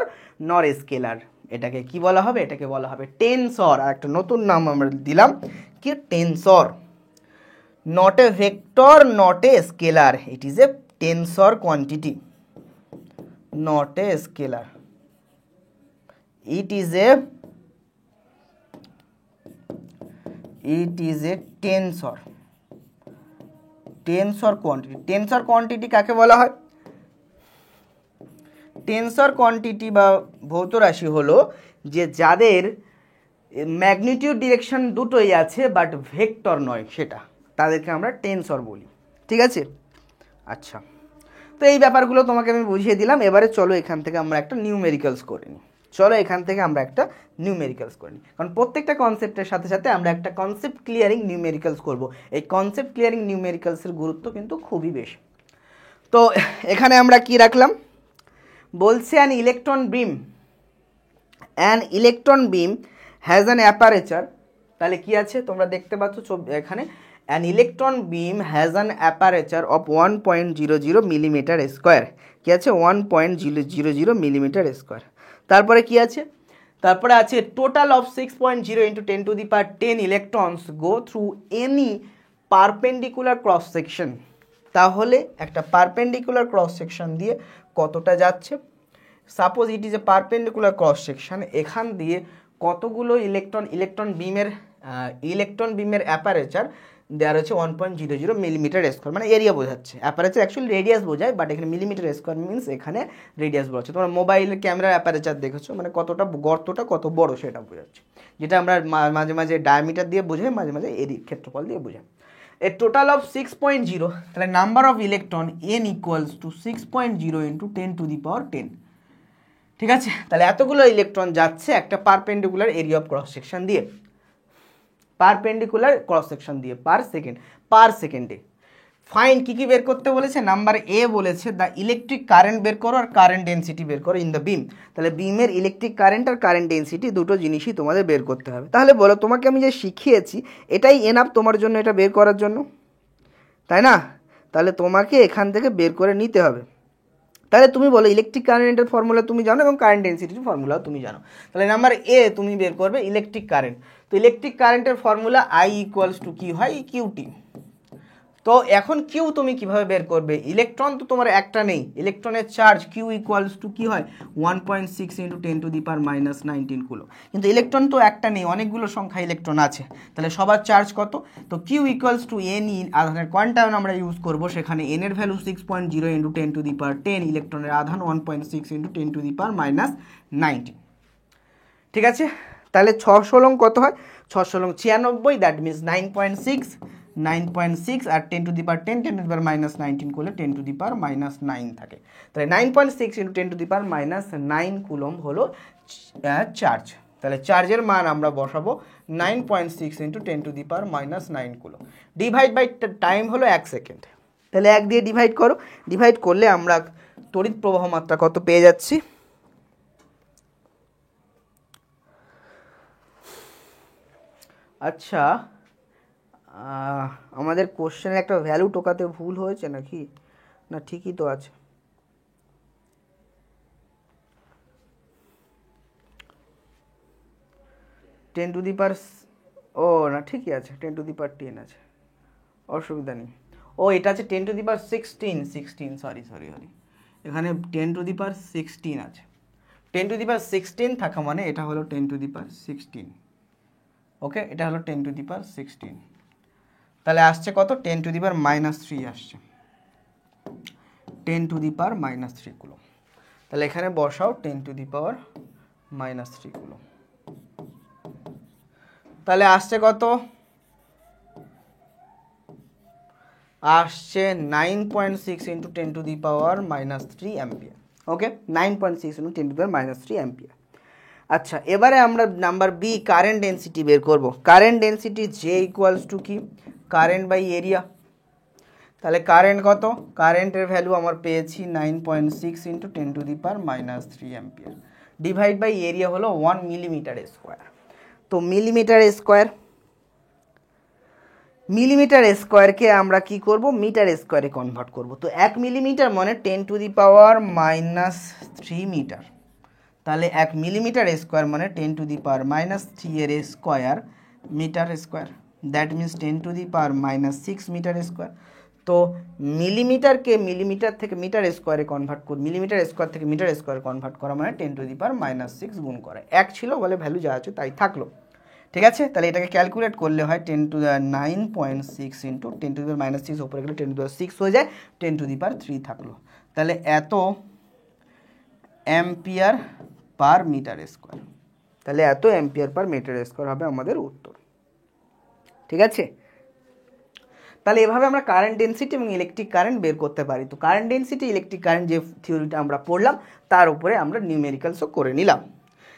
A: নর স্কেলার। এটাকে কি বলা হবে? এটাকে বলা হবে টেনসর। আর একটা নতুন নাম আমরা দিলাম কি? Tensor. Not a vector, not a scalar, it is a tensor quantity, not a scalar, it is a tensor quantity. Tensor quantity কাকে বলা হয়? টেনসর কোয়ান্টিটি বা ভৌত রাশি হলো যে যাদের ম্যাগনিটিউড ডিরেকশন দুটোই আছে বাট ভেক্টর নয়, সেটা তাদেরকে আমরা টেনসর বলি। ঠিক আছে? আচ্ছা, তো এই ব্যাপারগুলো তোমাকে আমি বুঝিয়ে দিলাম। এবারে চলো এখান থেকে আমরা একটা নিউমেরিক্যালস করে নিই। কারণ প্রত্যেকটা কনসেপ্টের সাথে সাথে আমরা একটা কনসেপ্ট ক্লিয়ারিং নিউমেরিক্যালস করব। এই কনসেপ্ট ক্লিয়ারিং নিউমেরিক্যালসের গুরুত্ব কিন্তু খুবই বেশি। তো এখানে আমরা কি রাখলাম? বলছে an electron beam has an aperture. তাহলে কি আছে তোমরা দেখতে পাচ্ছ এখানে, an electron beam has an aperture of 1.00 millimetre square. কি আছে? 1.000 মিলিমিটার স্কোয়ার। তারপরে কি আছে? তারপরে আছে total of 6.0 × 10⁻10 electrons go through any perpendicular cross section. তাহলে একটা পারপেন্ডিকুলার ক্রস সেকশন দিয়ে কতটা যাচ্ছে? Suppose it is a perpendicular cross section, এখান দিয়ে কতগুলো ইলেকট্রন বিমের অ্যাপারেচার দেওয়া রয়েছে 1.00 মিলিমিটার স্কোয়ার, মানে এরিয়া বোঝাচ্ছে। অ্যাপারেচার অ্যাকচুয়ালি রেডিয়াস বোঝায়, বাট এখানে মিলিমিটার স্কোয়ার মিনস এখানে রেডিয়াস বোঝাচ্ছে। তোমরা মোবাইল ক্যামেরার অ্যাপারেচার দেখেছো, মানে কতটা গর্তটা কত বড় সেটা বোঝাচ্ছে, যেটা আমরা মাঝে মাঝে ডায়ামিটার দিয়ে বোঝাই, মাঝে মাঝে এরিয়া ক্ষেত্রফল দিয়ে বোঝাই। এ টোটাল অফ 6.0, তাহলে number of electron n equals to 6.0 × 10⁻10। ঠিক আছে? তাহলে এতগুলো ইলেকট্রন যাচ্ছে একটা perpendicular area of cross section দিয়ে, পার সেকেন্ডে। ফাইন কি বের করতে বলেছে? নাম্বার এ বলেছে দ্য ইলেকট্রিক কারেন্ট বের করো আর কারেন্ট ডেনসিটি বের করো ইন দ্য বিম। তাহলে বিমের ইলেকট্রিক কারেন্ট আর কারেন্ট ডেনসিটি দুটো জিনিসই তোমাদের বের করতে হবে। তাহলে বলো, তোমাকে আমি যে শিখিয়েছি এটাই এনাফ তোমার জন্য এটা বের করার জন্য, তাই না? তাহলে তোমাকে এখান থেকে বের করে নিতে হবে। তাহলে তুমি বলো ইলেকট্রিক কারেন্টের ফর্মুলা তুমি জানো এবং কারেন্ট ডেনসিটির ফর্মুলাও তুমি জানো। তাহলে নাম্বার এ তুমি বের করবে ইলেকট্রিক কারেন্ট। তো ইলেকট্রিক কারেন্টের ফর্মুলা I ইকুয়ালস টু কি হয়? QT। তো এখন কিউ তুমি কিভাবে বের করবে? ইলেকট্রন তো তোমার একটা নেই, ইলেকট্রনের চার্জ কিউ ইকুয়ালস টু কি হয়? 1.6 × 10⁻−19 কুলো। কিন্তু ইলেকট্রন তো একটা নেই, অনেকগুলো সংখ্যা ইলেকট্রন আছে, তাহলে সবার চার্জ কত? তো কিউ ইকুয়ালস টু এন, আধানের কোয়ান্টাম আমরা ইউজ করব, সেখানে এন এর ভ্যালু 6.0 × 10⁻10, ইলেকট্রনের আধান 1.6 × 10⁻−19। ঠিক আছে? তাহলে 6 কত হয়? 6 96, দ্যাট মিনস 9.6 আর 10⁻10 10⁻−19 করলে 10⁻−9 থাকে। তাহলে 9.6 × 10⁻−9 কুলম হলো চার্জ। তাহলে চার্জের মান আমরা বসাবো 9.6 × 10⁻−9 কুলম। ডিভাইড বাই টাইম হলো 1 সেকেন্ড। তাহলে 1 দিয়ে ডিভাইড করো, ডিভাইড করলে আমরা তড়িৎ প্রবাহ মাত্রা কত পেয়ে যাচ্ছি? আচ্ছা, আমাদের কোশ্চেনে একটা ভ্যালু টোকাতে ভুল হয়েছে নাকি? না ঠিকই তো আছে, টেন টু দি পাওয়ার, ও না ঠিকই আছে, 10 to the power 10 আছে, অসুবিধা নেই। ও এটা আছে 10 to the power 16, sorry sorry sorry, এখানে 10 to the power 16 আছে। 10 to the power 16 থাকা মানে এটা হলো 10 to the power 16, ওকে, এটা হলো 10 to the power 16। তাহলে আসছে কত, 10 to the power-3 আসছে, 10 to the power-3 কুলম্ব। তাহলে এখানে বসাও 10 to the power-3 কুলম্ব। তাহলে আসছে কত, আসছে 9.6 into 10 to the power-3 ampere. Okay, 9.6 into 10 to the power-3 ampere. আচ্ছা, এবারে আমরা নাম্বার বি কারেন্ট ডেন্সিটি বের করব। Current density J equals to কি, কারেন্ট বাই এরিয়া। তাহলে কারেন্ট কত, কারেন্টের ভ্যালু আমার পেয়েছি 9.6 into 10 to the power-3 ampere, divide by area হলো 1 মিলিমিটার স্কোয়ার। তো মিলিমিটার স্কোয়ার, মিলিমিটার স্কোয়ারকে আমরা কি করব, মিটার স্কোয়ারে কনভার্ট করব। তো 1 মিলিমিটার মানে 10 to the power-3 মিটার। তাহলে 1 মিলিমিটার স্কোয়ার মানে 10 to the power-3 এর square metre square, that means 10 to the power-6 metre square. তো মিলিমিটারকে মিলিমিটার থেকে মিটার স্কোয়ারে কনভার্ট করি, মিলিমিটার স্কোয়ার থেকে মিটার স্কোয়ারে কনভার্ট করা মানে 10 to the power-6 গুণ করে, 1 ছিল বলে ভ্যালু যা আছে তাই থাকলো। ঠিক আছে, তাহলে এটাকে ক্যালকুলেট করলে হয় 9.6 ইন্টু 10 to the power-6 ওপরে গেলে 10 to the power 6 হয়ে যায়, 10 to the power-3 থাকলো। তাহলে এত অ্যাম্পিয়ার পার মিটার স্কোয়ার, তাহলে এত অ্যাম্পিয়ার পার মিটার স্কোয়ার হবে আমাদের উত্তর। ঠিক আছে, তাহলে এভাবে আমরা কারেন্ট ডেন্সিটি এবং ইলেকট্রিক কারেন্ট বের করতে পারি। তো কারেন্ট ডেন্সিটি, ইলেকট্রিক কারেন্ট যে থিওরিটা আমরা পড়লাম তার উপরে আমরা নিউমেরিক্যালসও করে নিলাম।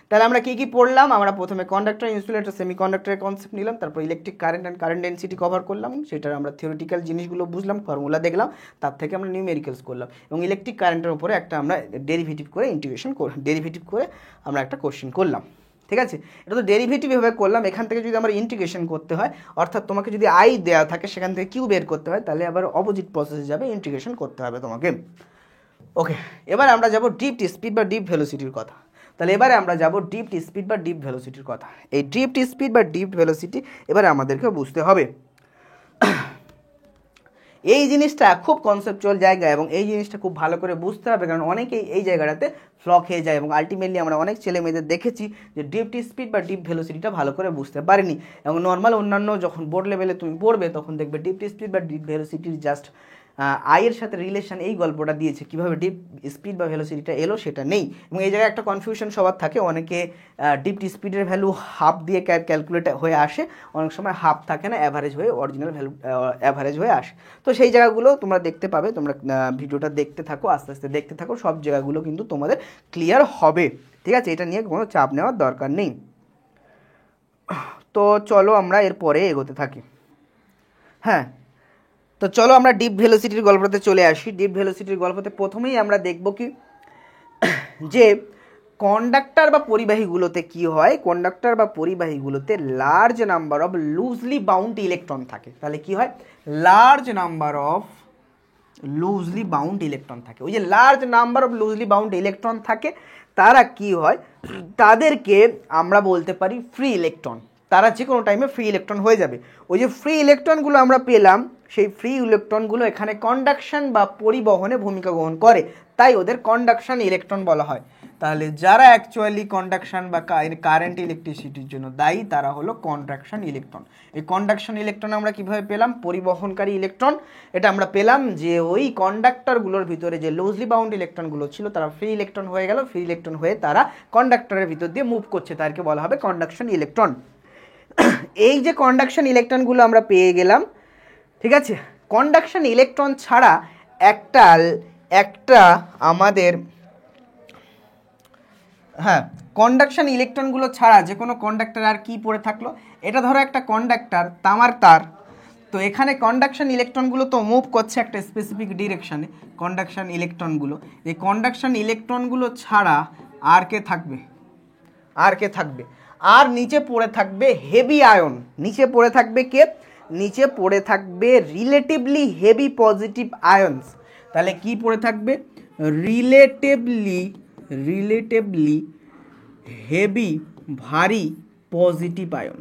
A: তাহলে আমরা কি কি পড়লাম, আমরা প্রথমে কন্ডাক্টর, ইনসুলেটর, সেমিকন্ডাক্টরের কনসেপ্ট নিলাম, তারপর electric current and current density cover করলাম, সেটার আমরা থিওরিটিক্যাল জিনিসগুলো বুঝলাম, ফর্মুলা দেখলাম, তার থেকে আমরা নিউমেরিক্যালস করলাম, এবং ইলেকট্রিক কারেন্টের উপরে একটা আমরা ডেরিভেটিভ করে ইন্টিগ্রেশন ডেরিভেটিভ করে আমরা একটা কোশ্চেন করলাম। ঠিক আছে, এটা তো ডেরিভেটিভ এভাবে করলাম। এখান থেকে যদি আমার ইন্টিগ্রেশন করতে হয়, অর্থাৎ তোমাকে যদি আই দেওয়া থাকে সেখান থেকে কিউ বের করতে হয়, তাহলে আবার অপোজিট প্রসেসে যাবে, ইন্টিগ্রেশন করতে হবে তোমাকে। ওকে, এবার আমরা যাব ড্রিফট স্পিড বা ড্রিফট ভেলোসিটির কথা। তাহলে এবারে আমরা যাব ড্রিফট স্পিড বা ড্রিফট ভেলোসিটির কথা। এই ড্রিফট স্পিড বা ড্রিফট ভেলোসিটি এবারে আমাদেরকে বুঝতে হবে। এই জিনিসটা খুব কনসেপচুয়াল জায়গা এবং এই জিনিসটা খুব ভালো করে বুঝতে হবে, কারণ অনেকেই এই জায়গাটাতে ফ্লক হয়ে যায় এবং আলটিমেটলি আমরা অনেক ছেলে মেয়েদের দেখেছি যে ড্রিফট স্পিড বা ড্রিফট ভেলোসিটিটা ভালো করে বুঝতে পারেনি। এবং নর্মাল অন্যান্য যখন বোর্ড লেভেলে তুমি পড়বে তখন দেখবে ড্রিফট স্পিড বা ড্রিফট ভেলোসিটির জাস্ট আয়ের সাথে রিলেশন এই গল্পটা দিয়েছে, কীভাবে ডিপ স্পিড বা ভেলোসিটিটা এলো সেটা নেই। এবং এই জায়গায় একটা কনফিউশন সবার থাকে, অনেকে ডিপ স্পিডের ভ্যালু হাফ দিয়ে ক্যালকুলেট হয়ে আসে, অনেক সময় হাফ থাকে না, অ্যাভারেজ হয়ে অরিজিনাল ভ্যালু অ্যাভারেজ হয়ে আসে। তো সেই জায়গাগুলো তোমরা দেখতে পাবে, তোমরা ভিডিওটা দেখতে থাকো, আস্তে আস্তে দেখতে থাকো, সব জায়গাগুলো কিন্তু তোমাদের ক্লিয়ার হবে। ঠিক আছে, এটা নিয়ে কোনো চাপ নেওয়ার দরকার নেই। তো চলো আমরা এরপরে এগোতে থাকি। হ্যাঁ, তো চলো আমরা ডিপ ভেলোসিটির গল্পতে চলে আসি। ডিপ ভেলোসিটির গল্পতে প্রথমেই আমরা দেখব কি, যে কন্ডাক্টর বা পরিবাহীগুলোতে কি হয়, কন্ডাক্টর বা পরিবাহীগুলোতে large number of loosely bound electron থাকে। তাহলে কি হয়, large number of loosely bound electron থাকে। ওই যে large number of loosely bound electron থাকে, তারা কি হয়, তাদেরকে আমরা বলতে পারি ফ্রি ইলেকট্রন। তারা যে কোনো টাইমে ফ্রি ইলেকট্রন হয়ে যাবে। ওই যে ফ্রি ইলেকট্রনগুলো আমরা পেলাম, সেই ফ্রি ইলেকট্রনগুলো এখানে কন্ডাকশন বা পরিবহনে ভূমিকা গ্রহণ করে, তাই ওদের কন্ডাকশন ইলেকট্রন বলা হয়। তাহলে যারা অ্যাকচুয়ালি কন্ডাকশন বা কারেন্ট ইলেকট্রিসিটির জন্য দায়ী তারা হলো কন্ডাকশন ইলেকট্রন। এই কন্ডাকশন ইলেকট্রন আমরা কিভাবে পেলাম, পরিবহনকারী ইলেকট্রন। এটা আমরা পেলাম যে ওই কন্ডাক্টরগুলোর ভিতরে যে লুজলি বাউন্ড ইলেকট্রনগুলো ছিল তারা ফ্রি ইলেকট্রন হয়ে গেল, ফ্রি ইলেকট্রন হয়ে তারা কন্ডাক্টরের ভিতর দিয়ে মুভ করছে, তাদেরকে বলা হবে কন্ডাকশন ইলেকট্রন। এই যে কন্ডাকশন ইলেকট্রনগুলো আমরা পেয়ে গেলাম, ঠিক আছে, কন্ডাকশন ইলেকট্রন ছাড়া একটা আমাদের, হ্যাঁ, কন্ডাকশন ইলেকট্রনগুলো ছাড়া যে কোনো কন্ডাক্টর আর কি পড়ে থাকলো, এটা ধরো একটা কন্ডাক্টর, তামার তার। তো এখানে কন্ডাকশন ইলেকট্রনগুলো তো মুভ করছে একটা স্পেসিফিক ডিরেকশানে, কন্ডাকশন ইলেকট্রনগুলো, এই কন্ডাকশন ইলেকট্রনগুলো ছাড়া আর কে থাকবে, আর নিচে পড়ে থাকবে হেভি আয়ন। নিচে পড়ে থাকবে কে, নিচে পড়ে থাকবে রিলেটিভলি হেভি পজিটিভ আয়নস। তাহলে কি পড়ে থাকবে? রিলেটিভলি হেভি ভারী পজিটিভ আয়ন।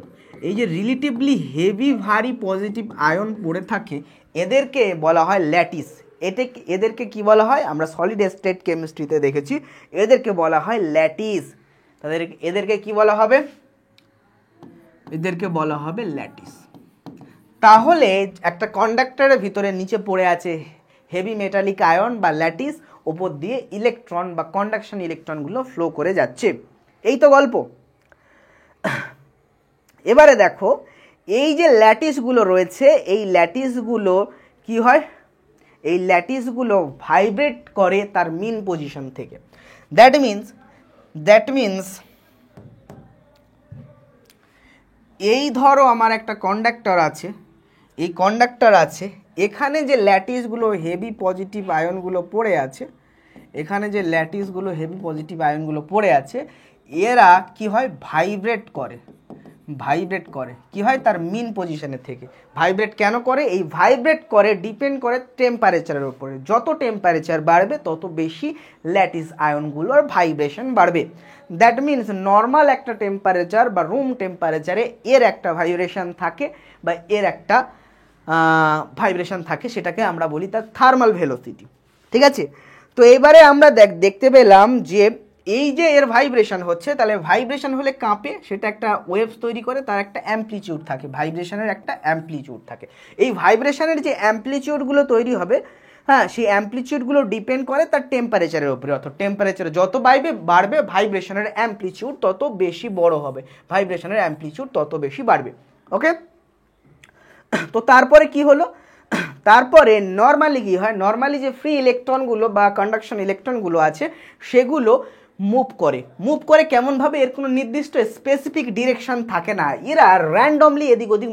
A: এই যে রিলেটিভলি হেভি ভারী পজিটিভ আয়ন পড়ে থাকে এদেরকে বলা হয় ল্যাটিস। এদেরকে কি বলা হয়? আমরা সলিড স্টেট কেমিস্ট্রিতে দেখেছি, এদেরকে বলা হয় ল্যাটিস। এদেরকে কি বলা হবে? এদেরকে বলা হবে ল্যাটিস। তাহলে একটা কন্ডাক্টরের ভিতরে নিচে পড়ে আছে হেভি মেটালিক আয়ন বা ল্যাটিস, ওপর দিয়ে ইলেকট্রন বা কন্ডাকশন ইলেকট্রনগুলো ফ্লো করে যাচ্ছে। এই তো গল্প। এবারে দেখো এই যে ল্যাটিসগুলো রয়েছে, এই ল্যাটিসগুলো কি হয়? এই ল্যাটিসগুলো ভাইব্রেট করে তার মিন পজিশন থেকে। দ্যাট মিনস এই ধরো আমার একটা কন্ডাক্টর আছে, এই কন্ডাক্টর আছে, এখানে যে ল্যাটিসগুলো হেভি পজিটিভ আয়নগুলো পড়ে আছে, এখানে যে ল্যাটিসগুলো হেভি পজিটিভ আয়নগুলো পড়ে আছে, এরা কি হয়? ভাইব্রেট করে কি হয়? তার মিন পজিশনের থেকে। ভাইব্রেট কেন করে? এই ভাইব্রেট করে ডিপেন্ড করে টেম্পারেচারের উপরে। যত টেম্পারেচার বাড়বে তত বেশি ল্যাটিস আয়নগুলোর ভাইব্রেশন বাড়বে। দ্যাট মিনস নর্মাল একটা টেম্পারেচার বা রুম টেম্পারেচারে এর একটা ভাইব্রেশন থাকে বা এর একটা ভাইব্রেশন থাকে, সেটাকে আমরা বলি তার থার্মাল ভেলোসিটি। ঠিক আছে? তো এবারে আমরা দেখতে পেলাম যে এই যে এর ভাইব্রেশন হচ্ছে, তাহলে ভাইব্রেশন হলে কাঁপে, সেটা একটা ওয়েভস তৈরি করে, তার একটা অ্যাম্পলিটিউড থাকে, ভাইব্রেশনের একটা অ্যাম্পলিটিউড থাকে। এই ভাইব্রেশনের যে অ্যাম্পলিটিউডগুলো তৈরি হবে, হ্যাঁ, সেই অ্যাম্পলিটিউডগুলো ডিপেন্ড করে তার টেম্পারেচারের উপরে। অর্থাৎ টেম্পারেচার যত বাড়বে ভাইব্রেশনের অ্যাম্পলিটিউড তত বেশি বড় হবে, ভাইব্রেশনের অ্যাম্পলিটিউড তত বেশি বাড়বে। ওকে? তো তারপরে কি হলো? তারপরে নর্মালি কি হয়? নর্মালি যে ফ্রি ইলেকট্রনগুলো বা কন্ডাকশন ইলেকট্রনগুলো আছে সেগুলো মুভ করে কেমনভাবে? এর কোনো নির্দিষ্ট স্পেসিফিক ডিরেকশন থাকে না, এরা র্যান্ডমলি এদিক ওদিক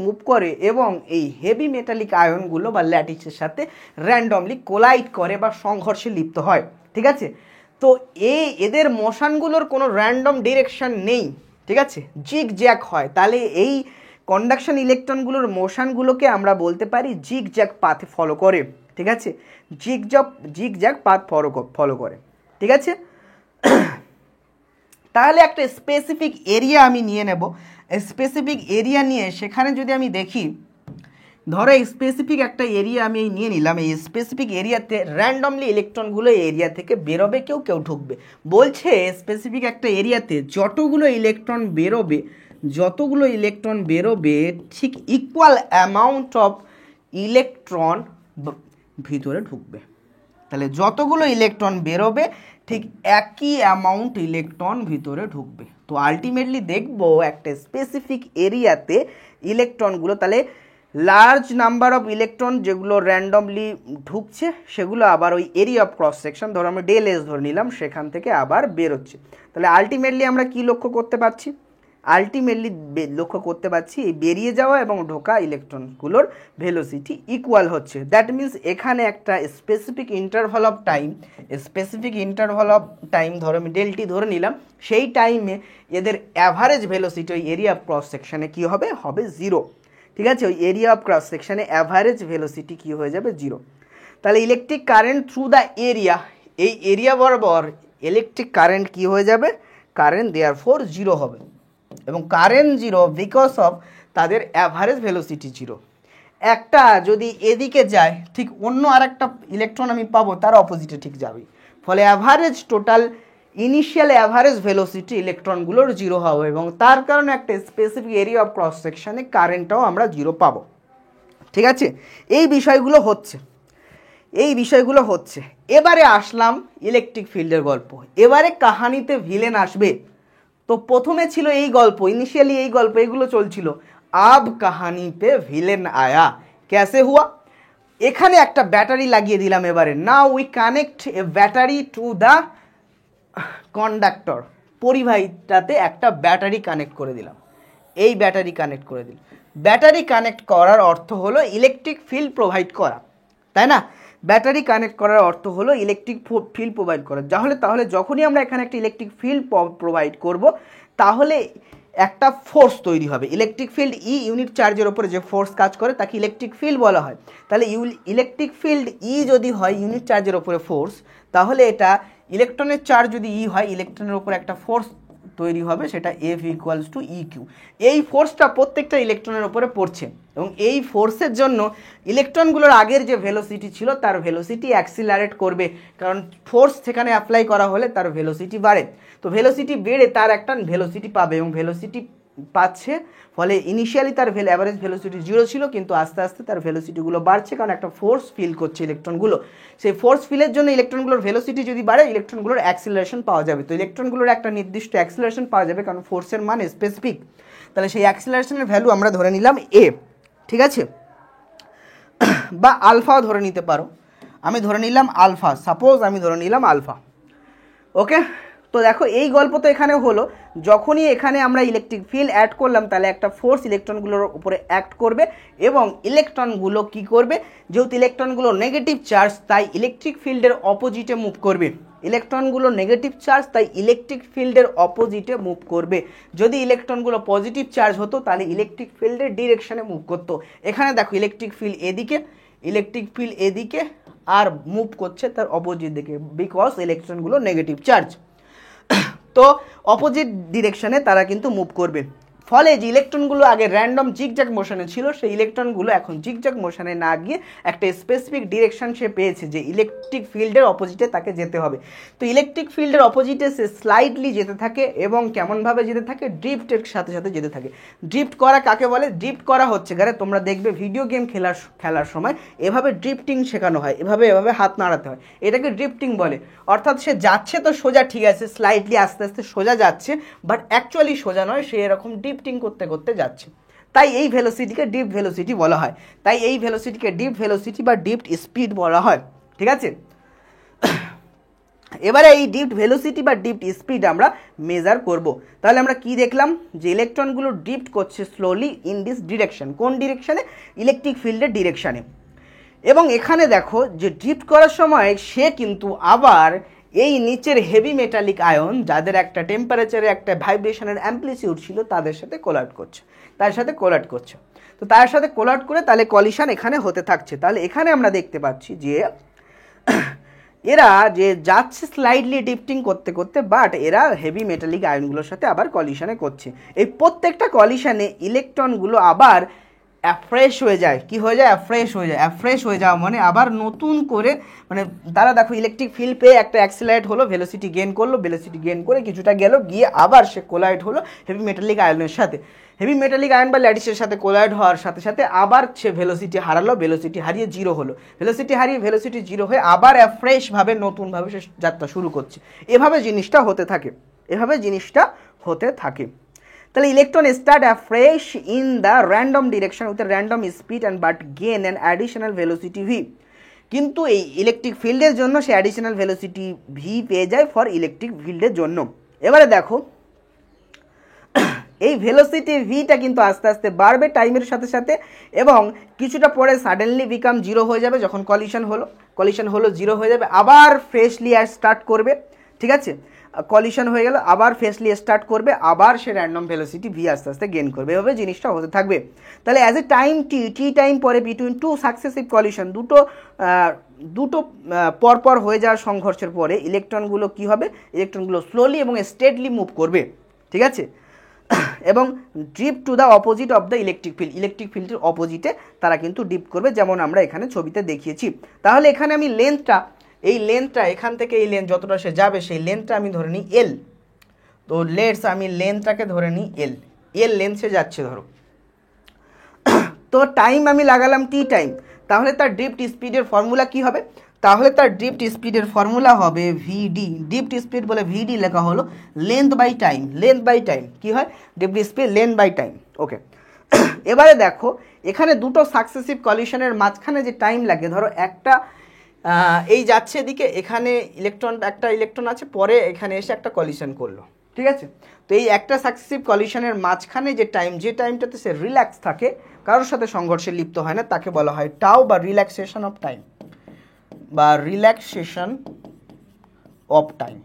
A: মুভ করে এবং এই হেভি মেটালিক আয়নগুলো বা ল্যাটিসের সাথে র্যান্ডমলি কোলাইড করে বা সংঘর্ষে লিপ্ত হয়। ঠিক আছে? তো এদের মোশনগুলোর কোনো র্যান্ডম ডিরেকশন নেই। ঠিক আছে? জিগ জ্যাগ হয়। তাহলে এই কন্ডাকশন ইলেকট্রনগুলোর মোশনগুলোকে আমরা বলতে পারি জিগ জ্যাগ পাথে ফলো করে। ঠিক আছে? জিগ জ্যাগ পাথ ফলো করে। ঠিক আছে? তাহলে একটা স্পেসিফিক এরিয়া আমি নিয়ে নেব। স্পেসিফিক এরিয়া নিয়ে সেখানে যদি আমি দেখি, ধরো এই স্পেসিফিক একটা এরিয়া আমি নিয়ে নিলাম, এই স্পেসিফিক এরিয়াতে র্যান্ডমলি ইলেকট্রনগুলো এরিয়া থেকে বেরোবে, কেউ ঢুকবে। বলছে স্পেসিফিক একটা এরিয়াতে যতগুলো ইলেকট্রন বেরোবে ঠিক ইকুয়াল অ্যামাউন্ট অফ ইলেকট্রন ভিতরে ঢুকবে। তাহলে যতগুলো ইলেকট্রন বেরোবে ঠিক একই অ্যামাউন্ট ইলেকট্রন ভিতরে ঢুকবে। তো আলটিমেটলি দেখবো একটা স্পেসিফিক এরিয়াতে ইলেকট্রনগুলো, তাহলে লার্জ নাম্বার অফ ইলেকট্রন যেগুলো র্যান্ডমলি ঢুকছে সেগুলো আবার ওই এরিয়া অফ ক্রস সেকশন, ধরো আমরা ডেল এস ধরে নিলাম, সেখান থেকে আবার বেরোচ্ছে। তাহলে আলটিমেটলি আমরা কি লক্ষ্য করতে পারছি? এই বেরিয়ে যাওয়া এবং ঢোকা ইলেকট্রনগুলোর ভেলোসিটি ইকুয়াল হচ্ছে। দ্যাট মিনস এখানে একটা স্পেসিফিক ইন্টারভাল অফ টাইম ধরো আমি ডেলটি ধরে নিলাম, সেই টাইমে এদের অ্যাভারেজ ভেলোসিটি ওই এরিয়া অফ ক্রস সেকশনে কী হবে? জিরো। ঠিক আছে? ওই এরিয়া অফ ক্রস সেকশনে অ্যাভারেজ ভেলোসিটি কী হয়ে যাবে? জিরো। তাহলে electric current through the area, এই এরিয়া বরাবর ইলেকট্রিক কারেন্ট কী হয়ে যাবে? কারেন্ট দেয়ারফোর জিরো হবে। এবং কারেন্ট জিরো বিকজ অফ তাদের অ্যাভারেজ ভেলোসিটি জিরো। একটা যদি এদিকে যায়, ঠিক অন্য আর একটা ইলেকট্রন আমি পাবো তার অপোজিটে ঠিক যাবে, ফলে ইনিশিয়াল অ্যাভারেজ ভেলোসিটি ইলেকট্রনগুলোর জিরো হবে এবং তার কারণে একটা স্পেসিফিক এরিয়া অফ ক্রস সেকশনে কারেন্টটাও আমরা জিরো পাবো। ঠিক আছে? এই বিষয়গুলো হচ্ছে। এবারে আসলাম ইলেকট্রিক ফিল্ডের গল্প। এবারে কাহানিতে ভিলেন আসবে। তো প্রথমে ছিল এই গল্প, ইনিশিয়ালি এই গল্প এগুলো চলছিল। আব কাহানি পে ভিলেন আয়া, ক্যাসে হুয়া? এখানে একটা ব্যাটারি লাগিয়ে দিলাম। এবারে now we connect a battery to the conductor. পরিবাহীটাতে একটা ব্যাটারি কানেক্ট করে দিলাম। ব্যাটারি কানেক্ট করার অর্থ হলো ইলেকট্রিক ফিল্ড প্রোভাইড করা, তাই না? ব্যাটারি কানেক্ট করার অর্থ হলো ইলেকট্রিক ফিল্ড প্রোভাইড করা। তাহলে যখনই আমরা এখানে একটা ইলেকট্রিক ফিল্ড প্রোভাইড করব, তাহলে একটা ফোর্স তৈরি হবে। ইলেকট্রিক ফিল্ড ই ইউনিট চার্জের ওপরে যে ফোর্স কাজ করে তাকে ইলেকট্রিক ফিল্ড বলা হয়। তাহলে ইলেকট্রিক ফিল্ড ই যদি হয় ইউনিট চার্জের ওপরে ফোর্স, তাহলে এটা ইলেকট্রনের চার্জ যদি ই হয় ইলেকট্রনের ওপরে একটা ফোর্স তৈরি হবে, সেটা F equals to E Q. এই ফোর্সটা প্রত্যেকটা ইলেকট্রনের ওপরে পড়ছে এবং এই ফোর্সের জন্য ইলেকট্রনগুলোর আগের যে ভেলোসিটি ছিল তার ভেলোসিটি অ্যাক্সিলারেট করবে, কারণ ফোর্স সেখানে অ্যাপ্লাই করা হলে তার ভেলোসিটি বাড়ে। তো ভেলোসিটি বেড়ে তার একটা ভেলোসিটি পাবে এবং ভেলোসিটি পাচ্ছে, ফলে ইনিশিয়ালি তার অ্যাভারেজ ভেলোসিটি 0 ছিল, কিন্তু আস্তে আস্তে তার ভেলোসিটিগুলো বাড়ছে, কারণ একটা ফোর্স ফিল করছে ইলেকট্রনগুলো। সেই ফোর্স ফিলের জন্য ইলেকট্রনগুলোর ভেলোসিটি যদি বাড়ে ইলেকট্রনগুলোর অ্যাক্সিলারেশন পাওয়া যাবে। তো ইলেকট্রনগুলোর একটা নির্দিষ্ট অ্যাক্সিলারেশন পাওয়া যাবে, কারণ ফোর্সের মান স্পেসিফিক। তাহলে সেই অ্যাক্সিলারেশনের ভ্যালু আমরা ধরে নিলাম এ, ঠিক আছে, বা আলফাও ধরে নিতে পারো। আমি ধরে নিলাম আলফা, সাপোজ আমি ধরে নিলাম আলফা। ওকে, তো দেখো এই গল্প তো এখানে হলো, যখনই এখানে আমরা ইলেকট্রিক ফিল্ড অ্যাড করলাম তাহলে একটা ফোর্স ইলেকট্রনগুলোর উপরে অ্যাক্ট করবে এবং ইলেকট্রনগুলো কি করবে, যেহেতু ইলেকট্রনগুলো নেগেটিভ চার্জ তাই ইলেকট্রিক ফিল্ডের অপোজিটে মুভ করবে। ইলেকট্রনগুলো নেগেটিভ চার্জ তাই ইলেকট্রিক ফিল্ডের অপোজিটে মুভ করবে। যদি ইলেকট্রনগুলো পজিটিভ চার্জ হতো তাহলে ইলেকট্রিক ফিল্ডের ডিরেকশনে মুভ করতো। এখানে দেখো ইলেকট্রিক ফিল্ড এদিকে আর মুভ করছে তার অপোজিট দিকে, বিকজ ইলেকট্রনগুলো নেগেটিভ চার্জ। তো অপোজিট ডিরেকশনে তারা কিন্তু মুভ করবে, ফলে যে ইলেকট্রনগুলো আগে র্যান্ডম জিগজ্যাগ মোশনে ছিল সেই ইলেকট্রনগুলো এখন জিগজ্যাগ মোশনে না গিয়ে একটা স্পেসিফিক ডিরেকশন সে পেয়েছে যে ইলেকট্রিক ফিল্ডের অপোজিটে তাকে যেতে হবে। তো ইলেকট্রিক ফিল্ডের অপোজিটে সে স্লাইডলি যেতে থাকে এবং কেমনভাবে যেতে থাকে, ড্রিফটের সাথে সাথে যেতে থাকে। ড্রিফট করা কাকে বলে? ড্রিফট করা হচ্ছে গারে তোমরা দেখবে ভিডিও গেম খেলার সময় এভাবে ড্রিফটিং শেখানো হয়, এভাবে হাত নাড়াতে হয়, এটাকে ড্রিফটিং বলে। অর্থাৎ সে যাচ্ছে তো সোজা, ঠিক আছে, স্লাইডলি আস্তে আস্তে সোজা যাচ্ছে, বাট অ্যাকচুয়ালি সোজা নয়, সে এরকম ড্রিফটিং করতে করতে যাচ্ছে। তাই এই ভেলোসিটিকে ড্রিফট ভেলোসিটি বলা হয়। তাই এই ভেলোসিটিকে ড্রিফট ভেলোসিটি বা ড্রিফট স্পিড বলা হয়, ঠিক আছে। এবারে এই ড্রিফট ভেলোসিটি বা ড্রিফট স্পিড আমরা মেজার করব। তাহলে আমরা কি দেখলাম, যে ইলেকট্রনগুলো ড্রিফট করছে স্লোলি ইন দিস ডিরেকশন। কোন ডিরেকশনে? ইলেকট্রিক ফিল্ডের ডিরেকশনে। এবং এখানে দেখো যে ড্রিফট করার সময় সে কিন্তু আবার এই নিচের হেভি মেটালিক আয়ন যাদের একটা টেম্পারেচারে একটা ভাইব্রেশনের অ্যাম্প্লিটিউড ছিল তাদের সাথে কোলাইড করছে, তো তার সাথে কোলাইড করে তাহলে কলিশন এখানে হতে থাকছে। তাহলে এখানে আমরা দেখতে পাচ্ছি যে এরা যে যাচ্ছে স্লাইডলি ড্রিফটিং করতে করতে, বাট এরা হেভি মেটালিক আয়নগুলোর সাথে আবার কলিশনে করছে। এই প্রত্যেকটা কলিশনে ইলেকট্রনগুলো আবার অ্যাফ্রেশ হয়ে যায়। কি হয়ে যায়? অ্যাফ্রেশ হয়ে যাওয়া মানে আবার নতুন করে, মানে তারা দেখো ইলেকট্রিক ফিল্ড পেয়ে একটা অ্যাক্সিলারেট হলো, ভেলোসিটি গেইন করলো, ভেলোসিটি গেইন করে কিছুটা গেল, গিয়ে আবার সে কোলাইড হলো হেভি মেটালিক আয়নের সাথে। হেভি মেটালিক আয়ন বা ল্যাটিসের সাথে কোলাইড হওয়ার সাথে সাথে আবার সে ভেলোসিটি হারালো, ভেলোসিটি হারিয়ে জিরো হলো, ভেলোসিটি জিরো হয়ে আবার অ্যাফ্রেশভাবে নতুনভাবে সে যাত্রা শুরু করছে। এভাবে জিনিসটা হতে থাকে। তাহলে electron start afresh in the random direction with a random speed and but gain an additional velocity v। কিন্তু এই ইলেকট্রিক ফিল্ডের জন্য সে অ্যাডিশনাল ভেলোসিটি ভি পেয়ে যায় ফর ইলেকট্রিক ফিল্ডের জন্য। এবারে দেখো এই ভেলোসিটি ভিটা কিন্তু আস্তে আস্তে বাড়বে টাইমের সাথে সাথে এবং কিছুটা পরে সাডেনলি বিকাম জিরো হয়ে যাবে। যখন কলিশন হলো জিরো হয়ে যাবে, আবার ফ্রেশলি স্টার্ট করবে, ঠিক আছে, কলিশন হয়ে গেল, আবার ফ্রেশলি স্টার্ট করবে, আবার সে র্যান্ডম ভেলোসিটি ভি আস্তে আস্তে গেইন করবে। এভাবে জিনিসটা হতে থাকবে। তাহলে as a time tea time পরে বিটুইন টু সাকসেসিভ কলিশন, দুটো পরপর হয়ে যাওয়ার সংঘর্ষের পরে ইলেকট্রনগুলো কি হবে, ইলেকট্রনগুলো স্লোলি এবং স্টেডলি মুভ করবে, ঠিক আছে, এবং drift to the opposite of the electric ফিল্ডের অপোজিটে তারা কিন্তু ড্রিফট করবে, যেমন আমরা এখানে ছবিতে দেখিয়েছি। তাহলে এখানে আমি এই লেন্থটা এখান থেকে এই লেন্থ যতটা সে যাবে সেই লেন্থটা আমি ধরে নিই এল। তো আমি লেন্থটাকে ধরে নিই এল লেন্থ সে যাচ্ছে ধরো। তো টাইম আমি লাগালাম টি টাইম। তাহলে তার ড্রিফট স্পিডের ফর্মুলা কি হবে? তাহলে তার ড্রিফট স্পিডের ফর্মুলা হবে ভিডি। ড্রিফট স্পিড বলে ভিডি লেখা হলো লেন্থ বাই টাইম। কি হয়? Drift speed length by time. Okay, এবারে দেখো এখানে দুটো সাকসেসিভ কলিশনের মাঝখানে যে টাইম লাগে, ধরো একটা এই যাচ্ছে এদিকে, এখানে একটা ইলেকট্রন আছে, পরে এখানে এসে একটা কলিশন করলো, ঠিক আছে। তো এই একটা সাকসেসিভ কলিশনের মাঝখানে যে টাইমটাতে সে রিল্যাক্স থাকে, কারোর সাথে সংঘর্ষে লিপ্ত হয় না, তাকে বলা হয় টাউ বা রিল্যাক্সেশন অফ টাইম।